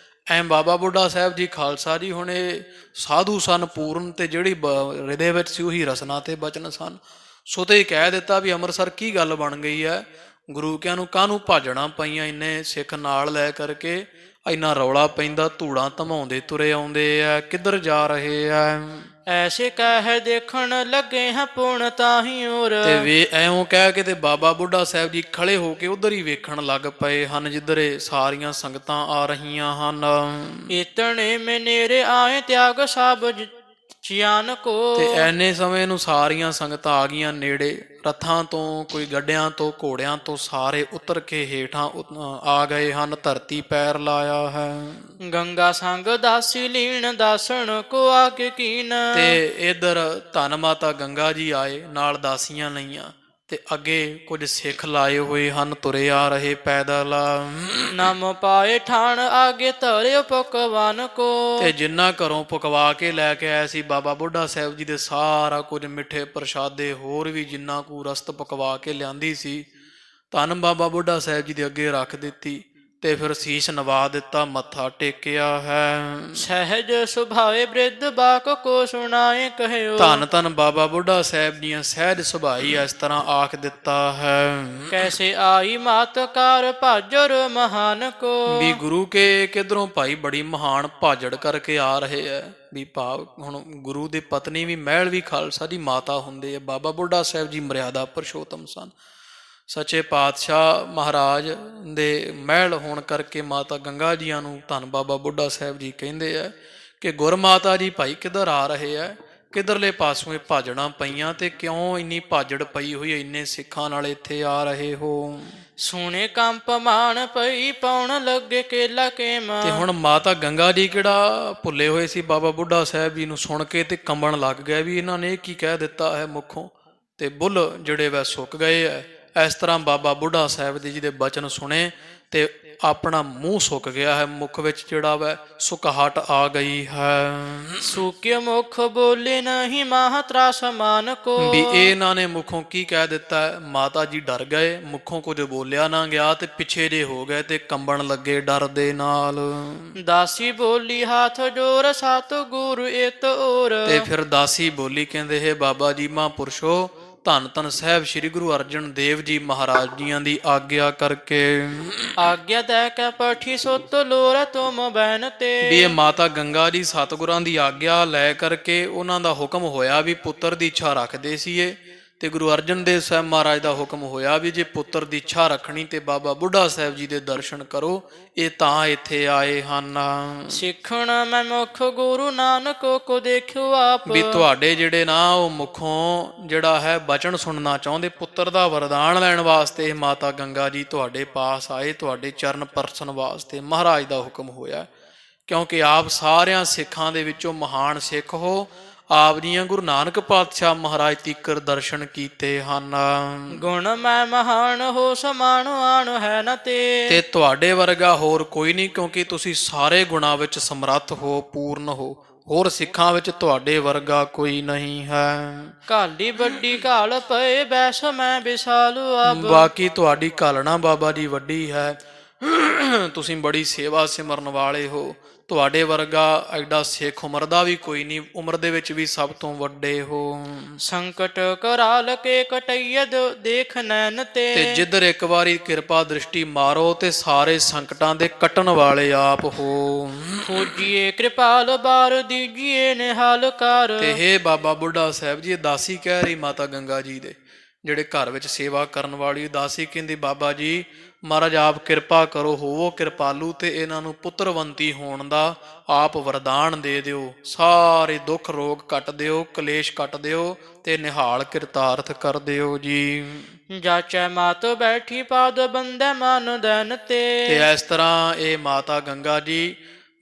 Speaker 1: ਐ ਬਾਬਾ ਬੁੱਢਾ ਸਾਹਿਬ ਜੀ ਖਾਲਸਾ ਜੀ ਹੁਣ ਇਹ ਸਾਧੂ ਸਨ ਪੂਰਨ, ਤੇ ਜਿਹੜੀ ਹਿਰਦੇ ਵਿੱਚ ਸੀ ਉਹੀ ਰਸਨਾ ਤੇ ਬਚਨ ਸਨ। ਸੋ ਤੇ ਕਹਿ ਦਿੱਤਾ ਵੀ ਅੰਮ੍ਰਿਤਸਰ ਕੀ ਗੱਲ ਬਣ ਗਈ ਹੈ, ਗੁਰੂ ਕਿਆਂ ਨੂੰ ਕਾਹਨੂੰ ਭਾਜਣਾ ਪਈਆਂ, ਇੰਨੇ ਸਿੱਖ ਨਾਲ ਲੈ ਕਰਕੇ ਇੰਨਾ ਰੌਲਾ ਪੈਂਦਾ, ਧੂੜਾਂ ਧਮਾਉਂਦੇ ਤੁਰੇ ਆਉਂਦੇ ਆ, ਕਿੱਧਰ ਜਾ ਰਹੇ ਆ।
Speaker 2: ਐਸੇ ਕਹਿ ਦੇਖਣ ਲੱਗੇ ਹਾਂ ਪੁਣ ਤਾਹੀਂ ਔਰ।
Speaker 1: ਤੇ ਵੇ ਐਉਂ ਕਹਿ ਕੇ ਤੇ ਬਾਬਾ ਬੁੱਢਾ ਸਾਹਿਬ ਜੀ ਖੜੇ ਹੋ ਕੇ ਉਧਰ ਹੀ ਵੇਖਣ ਲੱਗ ਪਏ ਹਨ, ਜਿੱਧਰੇ ਸਾਰੀਆਂ ਸੰਗਤਾਂ ਆ ਰਹੀਆਂ ਹਨ।
Speaker 2: ਇਤਨੇ ਮੇ ਨੇਰੇ ਆਏ ਤਿਆਗ ਸਭ ਚਿਆਨ ਕੋ।
Speaker 1: ਤੇ ਐਨੇ ਸਮੇਂ ਨੂੰ ਸਾਰੀਆਂ ਸੰਗਤਾਂ ਆ ਗਈਆਂ ਨੇੜੇ, ਰਥਾਂ ਤੋਂ, ਕੋਈ ਗੱਡਿਆਂ ਤੋਂ, ਘੋੜਿਆਂ ਤੋਂ, ਸਾਰੇ ਉਤਰ ਕੇ ਹੇਠਾਂ ਆ ਗਏ ਹਨ, ਧਰਤੀ ਪੈਰ ਲਾਇਆ ਹੈ।
Speaker 2: ਗੰਗਾ ਸੰਗ ਦਾਸੀ ਲੀਣ ਦਾਸਣ ਕੋ ਆਕੇ ਕੀਨ।
Speaker 1: ਤੇ ਇਧਰ ਧੰਨ ਮਾਤਾ ਗੰਗਾ ਜੀ ਆਏ, ਨਾਲ ਦਾਸੀਆਂ ਲਈਆਂ, ਤੇ ਅੱਗੇ ਕੁਝ ਸਿੱਖ ਲਾਏ ਹੋਏ ਹਨ, ਤੁਰੇ ਆ ਰਹੇ ਪੈਦਲ।
Speaker 2: ਨਮ ਪਾਏ ਠਾਣ ਆਗੇ ਧਰਿਓ ਪਕਵਾਨ ਕੋ।
Speaker 1: ਤੇ ਜਿੰਨਾ ਘਰੋਂ ਪਕਵਾ ਕੇ ਲੈ ਕੇ ਆਇਆ ਸੀ ਬਾਬਾ ਬੁੱਢਾ ਸਾਹਿਬ ਜੀ ਦੇ, ਸਾਰਾ ਕੁਝ ਮਿੱਠੇ ਪ੍ਰਸ਼ਾਦੇ, ਹੋਰ ਵੀ ਜਿੰਨਾ ਕੁ ਰਸਤ ਪਕਵਾ ਕੇ ਲਿਆਂਦੀ ਸੀ, ਧੰਨ ਬਾਬਾ ਬੁੱਢਾ ਸਾਹਿਬ ਜੀ ਦੇ ਅੱਗੇ ਰੱਖ ਦਿੱਤੀ, ਤੇ ਫਿਰ ਸੀਸ ਨਵਾ ਦਿੱਤਾ, ਮੱਥਾ ਟੇਕਿਆ ਹੈ।
Speaker 2: ਸਹਿਜ ਸੁਭਾਏ ਬ੍ਰਿਧ ਬਾਕ ਕੋ ਸੁਣਾਏ ਕਹਿਓ।
Speaker 1: ਧੰਨ ਧੰਨ ਬਾਬਾ ਬੁੱਢਾ ਸਾਹਿਬ ਦੀਆਂ ਸਹਿਜ ਸੁਭਾਈ ਇਸ ਤਰ੍ਹਾਂ ਆਖ ਦਿੱਤਾ ਹੈ,
Speaker 2: ਕੈਸੇ ਆਈ ਮਾਤ ਕਾਰ ਭਾਜਰ ਮਹਾਨ ਕੋ।
Speaker 1: ਵੀ ਗੁਰੂ ਕੇ ਕਿਧਰੋਂ ਭਾਈ ਬੜੀ ਮਹਾਨ ਭਾਜੜ ਕਰਕੇ ਆ ਰਹੇ ਆ। ਵੀ ਭਾਵ ਹੁਣ ਗੁਰੂ ਦੇ ਪਤਨੀ ਵੀ ਮਹਿਲ ਵੀ ਖਾਲਸਾ ਦੀ ਮਾਤਾ ਹੁੰਦੇ ਆ। ਬਾਬਾ ਬੁੱਢਾ ਸਾਹਿਬ ਜੀ ਮਰਿਆਦਾ ਪੁਰਸ਼ੋਤਮ ਸਨ, ਸੱਚੇ ਪਾਤਸ਼ਾਹ ਮਹਾਰਾਜ ਦੇ ਮਹਿਲ ਹੋਣ ਕਰਕੇ ਮਾਤਾ ਗੰਗਾ ਜੀਆਂ ਨੂੰ ਧੰਨ ਬਾਬਾ ਬੁੱਢਾ ਸਾਹਿਬ ਜੀ ਕਹਿੰਦੇ ਆ ਕਿ ਗੁਰ ਮਾਤਾ ਜੀ ਭਾਈ ਕਿੱਧਰ ਆ ਰਹੇ ਆ। ਕਿੱਧਰਲੇ ਪਾਸੋਂ ਇਹ ਭਾਜੜਾਂ ਪਈਆਂ ਤੇ ਕਿਉਂ ਇੰਨੀ ਭਾਜੜ ਪਈ ਹੋਈ ਹੈ? ਇੰਨੇ ਸਿੱਖਾਂ ਨਾਲ ਇੱਥੇ ਆ ਰਹੇ ਹੋ।
Speaker 2: ਸੁਣੇ ਕੰਪ ਮਾਨ ਪਈ ਪਾਉਣ ਲੱਗੇ ਕੇਲਾ ਕੇਮ।
Speaker 1: ਤੇ ਹੁਣ ਮਾਤਾ ਗੰਗਾ ਜੀ ਕਿਹੜਾ ਭੁੱਲੇ ਹੋਏ ਸੀ ਬਾਬਾ ਬੁੱਢਾ ਸਾਹਿਬ ਜੀ ਨੂੰ ਸੁਣ ਕੇ ਤੇ ਕੰਬਣ ਲੱਗ ਗਏ ਵੀ ਇਹਨਾਂ ਨੇ ਕੀ ਕਹਿ ਦਿੱਤਾ ਹੈ ਮੁੱਖੋਂ, ਤੇ ਬੁੱਲ ਜਿਹੜੇ ਵੈ ਸੁੱਕ ਗਏ ਐ। ਇਸ ਤਰ੍ਹਾਂ ਬਾਬਾ ਬੁੱਢਾ ਸਾਹਿਬ ਜੀ ਦੇ ਬਚਨ ਸੁਣੇ ਤੇ ਆਪਣਾ ਮੂੰਹ ਸੁੱਕ ਗਿਆ ਹੈ, ਮੁਖ ਵਿੱਚ ਜਿਹੜਾ ਵੈ ਸੁਕਾਹਟ ਆ ਗਈ ਹੈ।
Speaker 2: ਸੂਕਿ ਮੁਖ ਬੋਲੇ ਨਹੀਂ ਮਾਤਰਾ ਸਮਾਨ ਕੋ।
Speaker 1: ਵੀ ਇਹ ਇਹਨਾਂ ਨੇ ਮੁਖੋਂ ਕੀ ਕਹਿ ਦਿੱਤਾ ਹੈ? ਮਾਤਾ ਜੀ ਡਰ ਗਏ, ਮੁਖੋਂ ਕੁਝ ਬੋਲਿਆ ਨਾ ਗਿਆ ਤੇ ਪਿੱਛੇ ਜੇ ਹੋ ਗਏ ਤੇ ਕੰਬਣ ਲੱਗੇ ਡਰ ਦੇ ਨਾਲ।
Speaker 2: ਦਾਸੀ ਬੋਲੀ ਹੱਥ ਜੋਰ ਸਤ ਗੁਰ ਇਤ ਔਰ।
Speaker 1: ਤੇ ਫਿਰ ਦਾਸੀ ਬੋਲੀ, ਕਹਿੰਦੇ ਹੈ ਬਾਬਾ ਜੀ ਮਹਾਂਪੁਰਸ਼ੋ, ਧੰਨ ਧੰਨ ਸਾਹਿਬ ਸ੍ਰੀ ਗੁਰੂ ਅਰਜਨ ਦੇਵ ਜੀ ਮਹਾਰਾਜ ਜੀਆਂ ਦੀ ਆਗਿਆ ਕਰਕੇ
Speaker 2: ਆਗਿਆ ਦੇ ਕੇ ਪਠੀ ਸੁਤ ਲੋਰ ਤੁਮ ਬੈਨ ਤੇ।
Speaker 1: ਵੀ ਇਹ ਮਾਤਾ ਗੰਗਾ ਜੀ ਸਤਿਗੁਰਾਂ ਦੀ ਆਗਿਆ ਲੈ ਕਰਕੇ ਉਹਨਾਂ ਦਾ ਹੁਕਮ ਹੋਇਆ ਵੀ ਪੁੱਤਰ ਦੀ ਇੱਛਾ ਰੱਖਦੇ ਸੀ ਇਹ, ਤੇ ਗੁਰੂ ਅਰਜਨ ਦੇਵ ਸਾਹਿਬ ਮਹਾਰਾਜ ਦਾ ਹੁਕਮ ਹੋਇਆ ਵੀ ਜੇ ਪੁੱਤਰ ਦੀ ਇੱਛਾ ਰੱਖਣੀ ਤੇ ਬਾਬਾ ਬੁੱਢਾ ਸਾਹਿਬ ਜੀ ਦੇ ਦਰਸ਼ਨ ਕਰੋ। ਇਹ ਤਾਂ ਇੱਥੇ ਆਏ ਹਨ।
Speaker 2: ਸਿੱਖਣ ਮੈਂ ਮੁਖ ਗੁਰੂ ਨਾਨਕ ਕੋ ਦੇਖਿਓ ਆਪ।
Speaker 1: ਵੀ ਤੁਹਾਡੇ ਜਿਹੜੇ ਨਾ ਉਹ ਮੁਖੋਂ ਜਿਹੜਾ ਹੈ ਬਚਨ ਸੁਣਨਾ ਚਾਹੁੰਦੇ, ਪੁੱਤਰ ਦਾ ਵਰਦਾਨ ਲੈਣ ਵਾਸਤੇ ਮਾਤਾ ਗੰਗਾ ਜੀ ਤੁਹਾਡੇ ਪਾਸ ਆਏ, ਤੁਹਾਡੇ ਚਰਨ ਪਰਸਨ ਵਾਸਤੇ ਮਹਾਰਾਜ ਦਾ ਹੁਕਮ ਹੋਇਆ। ਕਿਉਂਕਿ ਆਪ ਸਾਰਿਆਂ ਸਿੱਖਾਂ ਦੇ ਵਿੱਚੋਂ ਮਹਾਨ ਸਿੱਖ ਹੋ। ਆਪ ਜੀਆਂ ਗੁਰੂ ਨਾਨਕ ਪਾਤਸ਼ਾਹ ਮਹਾਰਾਜ ਤੀਕਰ ਦਰਸ਼ਨ ਕੀਤੇ ਹਨ।
Speaker 2: ਗੁਣ ਮੈਂ ਮਹਾਨ ਹੋ ਸਮਾਨ ਆਣ ਹੈ ਨ
Speaker 1: ਤੇ ਤੁਹਾਡੇ ਵਰਗਾ ਹੋਰ ਕੋਈ ਨਹੀਂ, ਕਿਉਂਕਿ ਤੁਸੀਂ ਸਾਰੇ ਗੁਣਾਂ ਵਿੱਚ ਸਮਰੱਥ ਹੋ, ਪੂਰਨ ਹੋ। ਹੋਰ ਸਿੱਖਾਂ ਵਿੱਚ ਤੁਹਾਡੇ ਵਰਗਾ ਕੋਈ ਨਹੀਂ ਹੈ।
Speaker 2: ਕਾਲੀ ਵੱਡੀ ਘਾਲ ਪਏ ਬੈਸ ਮੈਂ ਵਿਸਾਲੂ ਆਪ।
Speaker 1: ਬਾਕੀ ਤੁਹਾਡੀ ਘਾਲਣਾ ਬਾਬਾ ਜੀ ਵੱਡੀ ਹੈ। ਤੁਸੀਂ ਬੜੀ ਸੇਵਾ ਸਿਮਰਨ ਵਾਲੇ ਹੋ। ਤੁਹਾਡੇ ਵਰਗਾ ਐਡਾ ਸਿੱਖ ਉਮਰ ਦਾ ਵੀ ਕੋਈ ਨਹੀਂ, ਉਮਰ ਦੇ ਵਿੱਚ ਵੀ ਸਭ ਤੋਂ ਵੱਡੇ ਹੋ।
Speaker 2: ਸੰਕਟ ਕਰਾਲ ਕੇ ਕਟਈਏ ਦੇਖ ਨੈਣ
Speaker 1: ਤੇ ਜਿੱਧਰ ਇੱਕ ਵਾਰੀ ਕਿਰਪਾ ਦ੍ਰਿਸ਼ਟੀ ਮਾਰੋ ਤੇ ਸਾਰੇ ਸੰਕਟਾਂ ਦੇ ਕੱਟਣ ਵਾਲੇ ਆਪ ਹੋ।
Speaker 2: ਖੋਜੀਏ ਕਿਰਪਾਲ ਬਾਰ ਦੀਜੀਏ ਨਿਹਾਲ ਕਰ।
Speaker 1: ਤੇ ਹੇ ਬਾਬਾ ਬੁੱਢਾ ਸਾਹਿਬ ਜੀ, ਇਹ ਦਾਸੀ ਕਹਿ ਰਹੀ ਮਾਤਾ ਗੰਗਾ ਜੀ ਦੇ ਜਿਹੜੇ ਘਰ ਵਿੱਚ ਸੇਵਾ ਕਰਨ ਵਾਲੀ ਦਾਸੀ, ਕਹਿੰਦੀ ਬਾਬਾ ਜੀ ਮਹਾਰਾਜ ਆਪ ਕਿਰਪਾ ਕਰੋ, ਹੋਵੋ ਕਿਰਪਾਲੂ ਤੇ ਇਹਨਾਂ ਨੂੰ ਪੁੱਤਰਵੰਤੀ ਹੋਣ ਦਾ ਆਪ ਵਰਦਾਨ ਦੇ ਦਿਓ। ਸਾਰੇ ਦੁੱਖ ਰੋਗ ਕੱਟ ਦਿਓ, ਕਲੇਸ਼ ਕੱਟ ਦਿਓ ਤੇ ਨਿਹਾਲ ਕਿਰਤਾਰਥ ਕਰ ਦਿਓ ਜੀ।
Speaker 2: ਜਾਚੈ ਮਾਤ ਬੈਠੀ ਪਾਦ ਬੰਦੇ ਮਨ ਦਨ ਤੇ।
Speaker 1: ਇਸ ਤਰ੍ਹਾਂ ਇਹ ਮਾਤਾ ਗੰਗਾ ਜੀ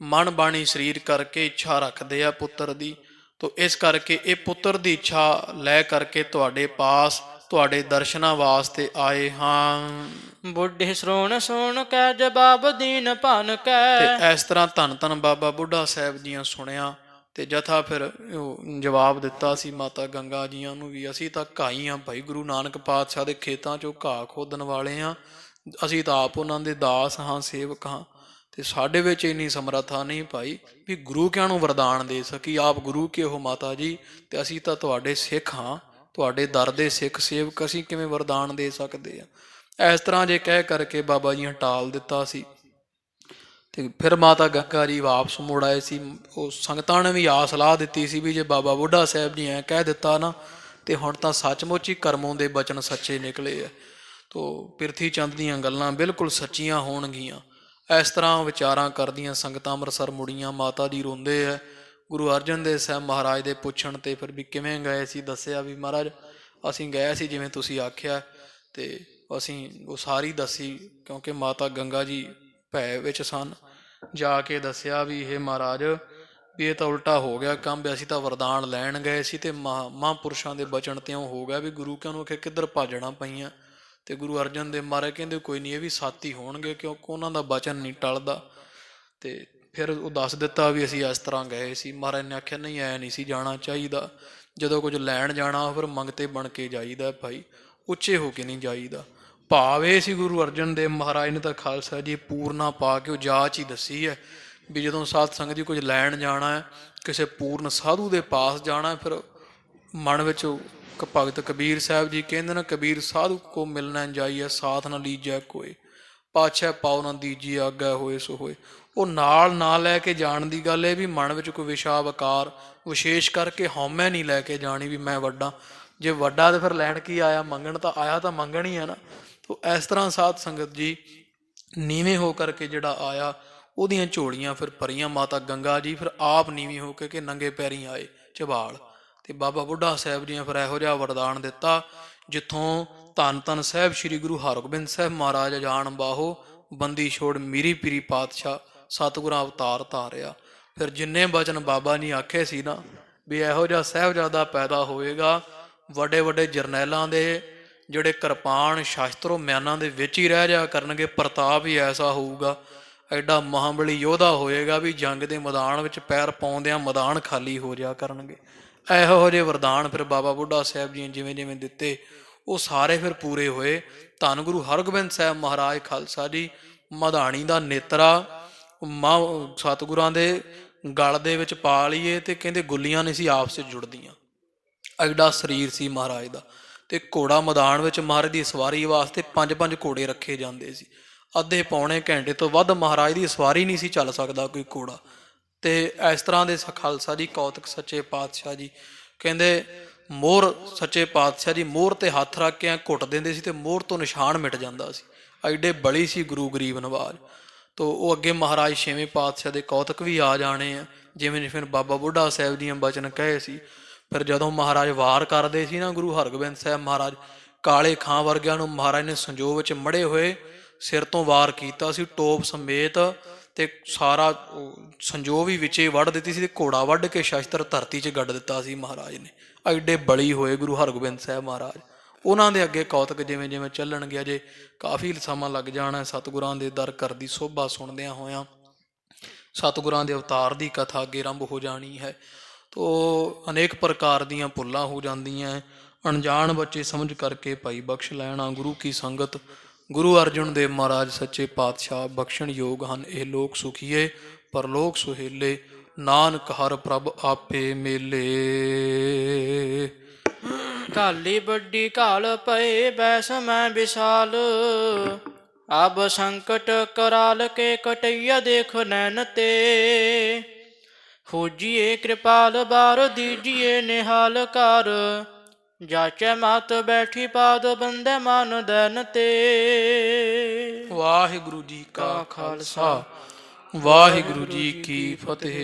Speaker 1: ਮਨ ਬਾਣੀ ਸਰੀਰ ਕਰਕੇ ਇੱਛਾ ਰੱਖਦੇ ਆ ਪੁੱਤਰ ਦੀ। ਤੋ ਇਸ ਕਰਕੇ ਇਹ ਪੁੱਤਰ ਦੀ ਇੱਛਾ ਲੈ ਕਰਕੇ ਤੁਹਾਡੇ ਪਾਸ ਤੁਹਾਡੇ ਦਰਸ਼ਨਾਂ ਵਾਸਤੇ ਆਏ ਹਾਂ।
Speaker 2: ਬੁੱਢੇ ਸ਼ਰੋਣ ਸੁਣ ਕੈ ਜਵਾਬ ਦੀਨ ਭਨ ਕੈ।
Speaker 1: ਤੇ ਇਸ ਤਰ੍ਹਾਂ ਧੰਨ ਧੰਨ ਬਾਬਾ ਬੁੱਢਾ ਸਾਹਿਬ ਜੀਆਂ ਸੁਣਿਆ ਤੇ ਜਥਾ ਫਿਰ ਜਵਾਬ ਦਿੱਤਾ ਸੀ ਮਾਤਾ ਗੰਗਾ ਜੀਆਂ ਨੂੰ ਵੀ, ਅਸੀਂ ਤਾਂ ਘਾਈ ਆ ਭਾਈ, ਗੁਰੂ ਨਾਨਕ ਪਾਤਸ਼ਾਹ ਦੇ ਖੇਤਾਂ ਚੋਂ ਘਾਹ ਖੋਦਣ ਵਾਲੇ ਆ, ਅਸੀਂ ਤਾਂ ਆਪ ਉਹਨਾਂ ਦੇ ਦਾਸ ਹਾਂ, ਸੇਵਕ ਹਾਂ, ਤੇ ਸਾਡੇ ਵਿੱਚ ਇੰਨੀ ਸਮਰੱਥਾ ਨਹੀਂ ਭਾਈ ਵੀ ਗੁਰੂ ਕਿਆਂ ਨੂੰ ਵਰਦਾਨ ਦੇ ਸਕੀ। ਆਪ ਗੁਰੂ ਕੇ ਹੋ ਮਾਤਾ ਜੀ, ਤੇ ਅਸੀਂ ਤਾਂ ਤੁਹਾਡੇ ਸਿੱਖ ਹਾਂ, ਤੁਹਾਡੇ ਦਰ ਦੇ ਸਿੱਖ ਸੇਵਕ, ਅਸੀਂ ਕਿਵੇਂ ਵਰਦਾਨ ਦੇ ਸਕਦੇ ਆ। ਇਸ ਤਰ੍ਹਾਂ ਜੇ ਕਹਿ ਕਰਕੇ ਬਾਬਾ ਜੀ ਟਾਲ ਦਿੱਤਾ ਸੀ। ਤੇ ਫਿਰ ਮਾਤਾ ਗੰਗਾ ਜੀ ਵਾਪਸ ਮੁੜ ਆਏ ਸੀ। ਉਹ ਸੰਗਤਾਂ ਨੇ ਵੀ ਆਸ ਲਾ ਦਿੱਤੀ ਸੀ ਵੀ ਜੇ ਬਾਬਾ ਬੁੱਢਾ ਸਾਹਿਬ ਜੀ ਐਂ ਕਹਿ ਦਿੱਤਾ ਨਾ ਤੇ ਹੁਣ ਤਾਂ ਸੱਚਮੁੱਚ ਹੀ ਕਰਮੋਂ ਦੇ ਬਚਨ ਸੱਚੇ ਨਿਕਲੇ ਆ। ਤੋ ਪਿਰਥੀ ਚੰਦ ਦੀਆਂ ਗੱਲਾਂ ਬਿਲਕੁਲ ਸੱਚੀਆਂ ਹੋਣਗੀਆਂ। ਇਸ ਤਰ੍ਹਾਂ ਵਿਚਾਰਾਂ ਕਰਦੀਆਂ ਸੰਗਤਾਂ ਅੰਮ੍ਰਿਤਸਰ ਮੁੜੀਆਂ। ਮਾਤਾ ਜੀ ਰੋਂਦੇ ਆ। ਗੁਰੂ ਅਰਜਨ ਦੇਵ ਸਾਹਿਬ ਮਹਾਰਾਜ ਦੇ ਪੁੱਛਣ ਤੇ ਫਿਰ ਵੀ ਕਿਵੇਂ ਗਏ ਸੀ, ਦੱਸਿਆ ਵੀ ਮਹਾਰਾਜ ਅਸੀਂ ਗਏ ਸੀ ਜਿਵੇਂ ਤੁਸੀਂ ਆਖਿਆ, ਤੇ ਅਸੀਂ ਉਹ ਸਾਰੀ ਦੱਸੀ ਕਿਉਂਕਿ ਮਾਤਾ ਗੰਗਾ ਜੀ ਭੈ ਵਿੱਚ ਸਨ। ਜਾ ਕੇ ਦੱਸਿਆ ਵੀ ਇਹ ਮਹਾਰਾਜ ਵੀ ਇਹ ਤਾਂ ਉਲਟਾ ਹੋ ਗਿਆ ਕੰਮ, ਵੀ ਅਸੀਂ ਤਾਂ ਵਰਦਾਨ ਲੈਣ ਗਏ ਸੀ ਤੇ ਮਹਾਂਪੁਰਸ਼ਾਂ ਦੇ ਬਚਨ ਤੇ ਉਹ ਹੋ ਗਿਆ ਵੀ ਗੁਰੂ ਕਿਆਂ ਨੂੰ ਕਿੱਧਰ ਭਾਜਣਾ ਪਈਆਂ। ਤੇ ਗੁਰੂ ਅਰਜਨ ਦੇਵ ਮਹਾਰਾਜ ਕਹਿੰਦੇ ਕੋਈ ਨਹੀਂ, ਇਹ ਵੀ ਸਾਥੀ ਹੋਣਗੇ ਕਿਉਂਕਿ ਉਹਨਾਂ ਦਾ ਬਚਨ ਨਹੀਂ ਟਲਦਾ। ਤੇ ਫਿਰ ਉਹ ਦੱਸ ਦਿੱਤਾ ਵੀ ਅਸੀਂ ਇਸ ਤਰ੍ਹਾਂ ਗਏ ਸੀ। ਮਹਾਰਾਜ ਨੇ ਆਖਿਆ ਨਹੀਂ, ਐ ਨਹੀਂ ਸੀ ਜਾਣਾ ਚਾਹੀਦਾ, ਜਦੋਂ ਕੁਝ ਲੈਣ ਜਾਣਾ ਫਿਰ ਮੰਗਤੇ ਬਣ ਕੇ ਜਾਈਦਾ ਭਾਈ, ਉੱਚੇ ਹੋ ਕੇ ਨਹੀਂ ਜਾਈਦਾ। ਭਾਵ ਇਹ ਸੀ ਗੁਰੂ ਅਰਜਨ ਦੇਵ ਮਹਾਰਾਜ ਨੇ ਤਾਂ ਖਾਲਸਾ ਜੀ ਪੂਰਨਾ ਪਾ ਕੇ ਉਹ ਜਾਚ ਹੀ ਦੱਸੀ ਹੈ ਵੀ ਜਦੋਂ ਸਾਧ ਸੰਗਤ ਜੀ ਕੁਝ ਲੈਣ ਜਾਣਾ ਹੈ, ਕਿਸੇ ਪੂਰਨ ਸਾਧੂ ਦੇ ਪਾਸ ਜਾਣਾ, ਫਿਰ ਮਨ ਵਿੱਚ ਭਗਤ ਕਬੀਰ ਸਾਹਿਬ ਜੀ ਕਹਿੰਦੇ ਨੇ, ਕਬੀਰ ਸਾਧੂ ਕੋ ਮਿਲਣਾ ਜਾਈਏ, ਸਾਥ ਨਾ ਲੀਜੈ ਕੋਏ, ਪਾਛੈ ਪਾਉ ਨਾ ਦੀਜੀ ਆਗੈ ਹੋਏ ਸੋ ਹੋਏ। ਉਹ ਨਾਲ ਨਾ ਲੈ ਕੇ ਜਾਣ ਦੀ ਗੱਲ ਇਹ ਵੀ ਮਨ ਵਿੱਚ ਕੋਈ ਵਿਸ਼ਾ ਵਕਾਰ ਵਿਸ਼ੇਸ਼ ਕਰਕੇ ਹਉਮੈ ਨਹੀਂ ਲੈ ਕੇ ਜਾਣੀ ਵੀ ਮੈਂ ਵੱਡਾ। ਜੇ ਵੱਡਾ ਤਾਂ ਫਿਰ ਲੈਣ ਕੀ ਆਇਆ, ਮੰਗਣ ਤਾਂ ਆਇਆ, ਤਾਂ ਮੰਗਣ ਹੀ ਹੈ ਨਾ। ਤੋ ਇਸ ਤਰ੍ਹਾਂ ਸਾਧ ਸੰਗਤ ਜੀ ਨੀਵੇਂ ਹੋ ਕਰਕੇ ਜਿਹੜਾ ਆਇਆ ਉਹਦੀਆਂ ਝੋਲੀਆਂ ਫਿਰ ਭਰੀਆਂ। ਮਾਤਾ ਗੰਗਾ ਜੀ ਫਿਰ ਆਪ ਨੀਵੀਂ ਹੋ ਕੇ ਨੰਗੇ ਪੈਰੀਂ ਆਏ ਝਬਾਲ, ਤੇ ਬਾਬਾ ਬੁੱਢਾ ਸਾਹਿਬ ਜੀ ਨੇ ਫਿਰ ਇਹੋ ਜਿਹਾ ਵਰਦਾਨ ਦਿੱਤਾ ਜਿੱਥੋਂ ਧੰਨ ਧੰਨ ਸਾਹਿਬ ਸ੍ਰੀ ਗੁਰੂ ਹਰਗੋਬਿੰਦ ਸਾਹਿਬ ਮਹਾਰਾਜ ਜਾਣ ਬਾਹੋ ਬੰਦੀ ਛੋੜ ਮੀਰੀ ਪੀਰੀ ਪਾਤਸ਼ਾਹ ਸਤਿਗੁਰਾਂ ਅਵਤਾਰ ਧਾਰਿਆ। ਫਿਰ ਜਿੰਨੇ ਬਚਨ ਬਾਬਾ ਨੇ ਆਖੇ ਸੀ ਨਾ ਵੀ ਇਹੋ ਜਿਹਾ ਸਾਹਿਬਜ਼ਾਦਾ ਪੈਦਾ ਹੋਏਗਾ, ਵੱਡੇ ਵੱਡੇ ਜਰਨੈਲਾਂ ਦੇ ਜਿਹੜੇ ਕਿਰਪਾਨ ਸ਼ਾਸਤਰੋਂ ਮਿਆਨਾਂ ਦੇ ਵਿੱਚ ਹੀ ਰਹਿ ਜਾ ਕਰਨਗੇ, ਪ੍ਰਤਾਪ ਹੀ ਐਸਾ ਹੋਊਗਾ, ਐਡਾ ਮਹਾਬਲੀ ਯੋਧਾ ਹੋਏਗਾ ਵੀ ਜੰਗ ਦੇ ਮੈਦਾਨ ਵਿੱਚ ਪੈਰ ਪਾਉਂਦਿਆਂ ਮੈਦਾਨ ਖਾਲੀ ਹੋ ਜਾ ਕਰਨਗੇ। ਇਹੋ ਜਿਹੇ ਵਰਦਾਨ ਫਿਰ ਬਾਬਾ ਬੁੱਢਾ ਸਾਹਿਬ ਜੀ ਨੇ ਜਿਵੇਂ ਜਿਵੇਂ ਦਿੱਤੇ ਉਹ ਸਾਰੇ ਫਿਰ ਪੂਰੇ ਹੋਏ। ਧੰਨ ਗੁਰੂ ਹਰਗੋਬਿੰਦ ਸਾਹਿਬ ਮਹਾਰਾਜ ਖਾਲਸਾ ਜੀ ਮਧਾਣੀ ਦਾ ਨੇਤਰਾ ਸਤਿਗੁਰਾਂ ਦੇ ਗਲ ਦੇ ਵਿੱਚ ਪਾ ਲਈਏ ਤੇ ਕਹਿੰਦੇ ਗੁੱਲੀਆਂ ਨਹੀਂ ਸੀ ਆਪਸ ਵਿੱਚ ਜੁੜਦੀਆਂ, ਐਡਾ ਸਰੀਰ ਸੀ ਮਹਾਰਾਜ ਦਾ। ਤੇ ਘੋੜਾ ਮੈਦਾਨ ਵਿੱਚ ਮਹਾਰਾਜ ਦੀ ਸਵਾਰੀ ਵਾਸਤੇ 5-5 ਘੋੜੇ ਰੱਖੇ ਜਾਂਦੇ ਸੀ। ਅੱਧੇ ਪੌਣੇ ਘੰਟੇ ਤੋਂ ਵੱਧ ਮਹਾਰਾਜ ਦੀ ਸਵਾਰੀ ਨਹੀਂ ਸੀ ਚੱਲ ਸਕਦਾ ਕੋਈ ਘੋੜਾ। ਤੇ ਇਸ ਤਰ੍ਹਾਂ ਦੇ ਖਾਲਸਾ ਜੀ ਕੌਤਕ ਸੱਚੇ ਪਾਤਸ਼ਾਹ ਜੀ ਕਹਿੰਦੇ ਮੋਹਰ ਸੱਚੇ ਪਾਤਸ਼ਾਹ ਜੀ ਮੋਹਰ ਤੇ ਹੱਥ ਰੱਖ ਕੇ ਘੁੱਟ ਦਿੰਦੇ ਸੀ ਤੇ ਮੋਹਰ ਤੋਂ ਨਿਸ਼ਾਨ ਮਿਟ ਜਾਂਦਾ ਸੀ, ਐਡੇ ਬਲੀ ਸੀ ਗੁਰੂ ਗਰੀਬ ਨਵਾਜ। ਤੋ ਉਹ ਅੱਗੇ ਮਹਾਰਾਜ ਛੇਵੇਂ ਪਾਤਸ਼ਾਹ ਦੇ ਕੌਤਕ ਵੀ ਆ ਜਾਣੇ ਆ, ਜਿਵੇਂ ਫਿਰ ਬਾਬਾ ਬੁੱਢਾ ਸਾਹਿਬ ਦੀਆਂ ਬਚਨ ਕਹੇ ਸੀ। ਫਿਰ ਜਦੋਂ ਮਹਾਰਾਜ ਵਾਰ ਕਰਦੇ ਸੀ ਨਾ ਗੁਰੂ ਹਰਗੋਬਿੰਦ ਸਾਹਿਬ ਮਹਾਰਾਜ, ਕਾਲੇ ਖਾਂ ਵਰਗਿਆਂ ਨੂੰ ਮਹਾਰਾਜ ਨੇ ਸੰਜੋਗ ਵਿੱਚ ਮੜੇ ਹੋਏ ਸਿਰ ਤੋਂ ਵਾਰ ਕੀਤਾ ਸੀ ਟੋਪ ਸਮੇਤ, ਤੇ ਸਾਰਾ ਸੰਜੋਗ ਵੀ ਵਿੱਚੇ ਵੱਢ ਦਿੱਤੀ ਸੀ ਤੇ ਘੋੜਾ ਵੱਢ ਕੇ ਸ਼ਸਤਰ ਧਰਤੀ 'ਚ ਗੱਡ ਦਿੱਤਾ ਸੀ ਮਹਾਰਾਜ ਨੇ। ਐਡੇ ਬਲੀ ਹੋਏ ਗੁਰੂ ਹਰਗੋਬਿੰਦ ਸਾਹਿਬ ਮਹਾਰਾਜ। ਉਹਨਾਂ ਦੇ ਅੱਗੇ ਕੌਤਕ ਜਿਵੇਂ ਜਿਵੇਂ ਚੱਲਣਗੇ, ਅਜੇ ਕਾਫੀ ਸਮਾਂ ਲੱਗ ਜਾਣਾ ਸਤਿਗੁਰਾਂ ਦੇ ਦਰ ਘਰ ਦੀ ਸੋਭਾ ਸੁਣਦਿਆਂ ਹੋਇਆਂ। ਸਤਿਗੁਰਾਂ ਦੇ ਅਵਤਾਰ ਦੀ ਕਥਾ ਅੱਗੇ ਆਰੰਭ ਹੋ ਜਾਣੀ ਹੈ। ਤੋ ਅਨੇਕ ਪ੍ਰਕਾਰ ਦੀਆਂ ਭੁੱਲਾਂ ਹੋ ਜਾਂਦੀਆਂ, ਅਣਜਾਣ ਬੱਚੇ ਸਮਝ ਕਰਕੇ ਭਾਈ ਬਖਸ਼ ਲੈਣਾ। ਗੁਰੂ ਕੀ ਸੰਗਤ ਗੁਰੂ ਅਰਜਨ ਦੇਵ ਮਹਾਰਾਜ ਸੱਚੇ ਪਾਤਸ਼ਾਹ ਬਖਸ਼ਣ ਯੋਗ ਹਨ। ਇਹ ਲੋਕ ਸੁਖੀਏ ਪਰਲੋਕ ਸੁਹੇਲੇ, ਨਾਨਕ ਹਰ ਪ੍ਰਭ ਆਪੇ ਮੇਲੇ।
Speaker 2: ਕਾਲੀ ਵੱਡੀ ਕਾਲ ਪਏ ਬੈਸ ਮੈਂ ਵਿਸ਼ਾਲ, ਅਬ ਸੰਕਟ कराल के कटैया देख नैन ते, होजिए कृपाल बार दीजिए निहाल कार, जाचे मात बैठी पाद बंदे मान दैन ते।
Speaker 1: ਵਾਹਿਗੁਰੂ ਜੀ ਕਾ ਖਾਲਸਾ ਵਾਹਿਗੁਰੂ ਜੀ ਕੀ ਫਤਿਹ।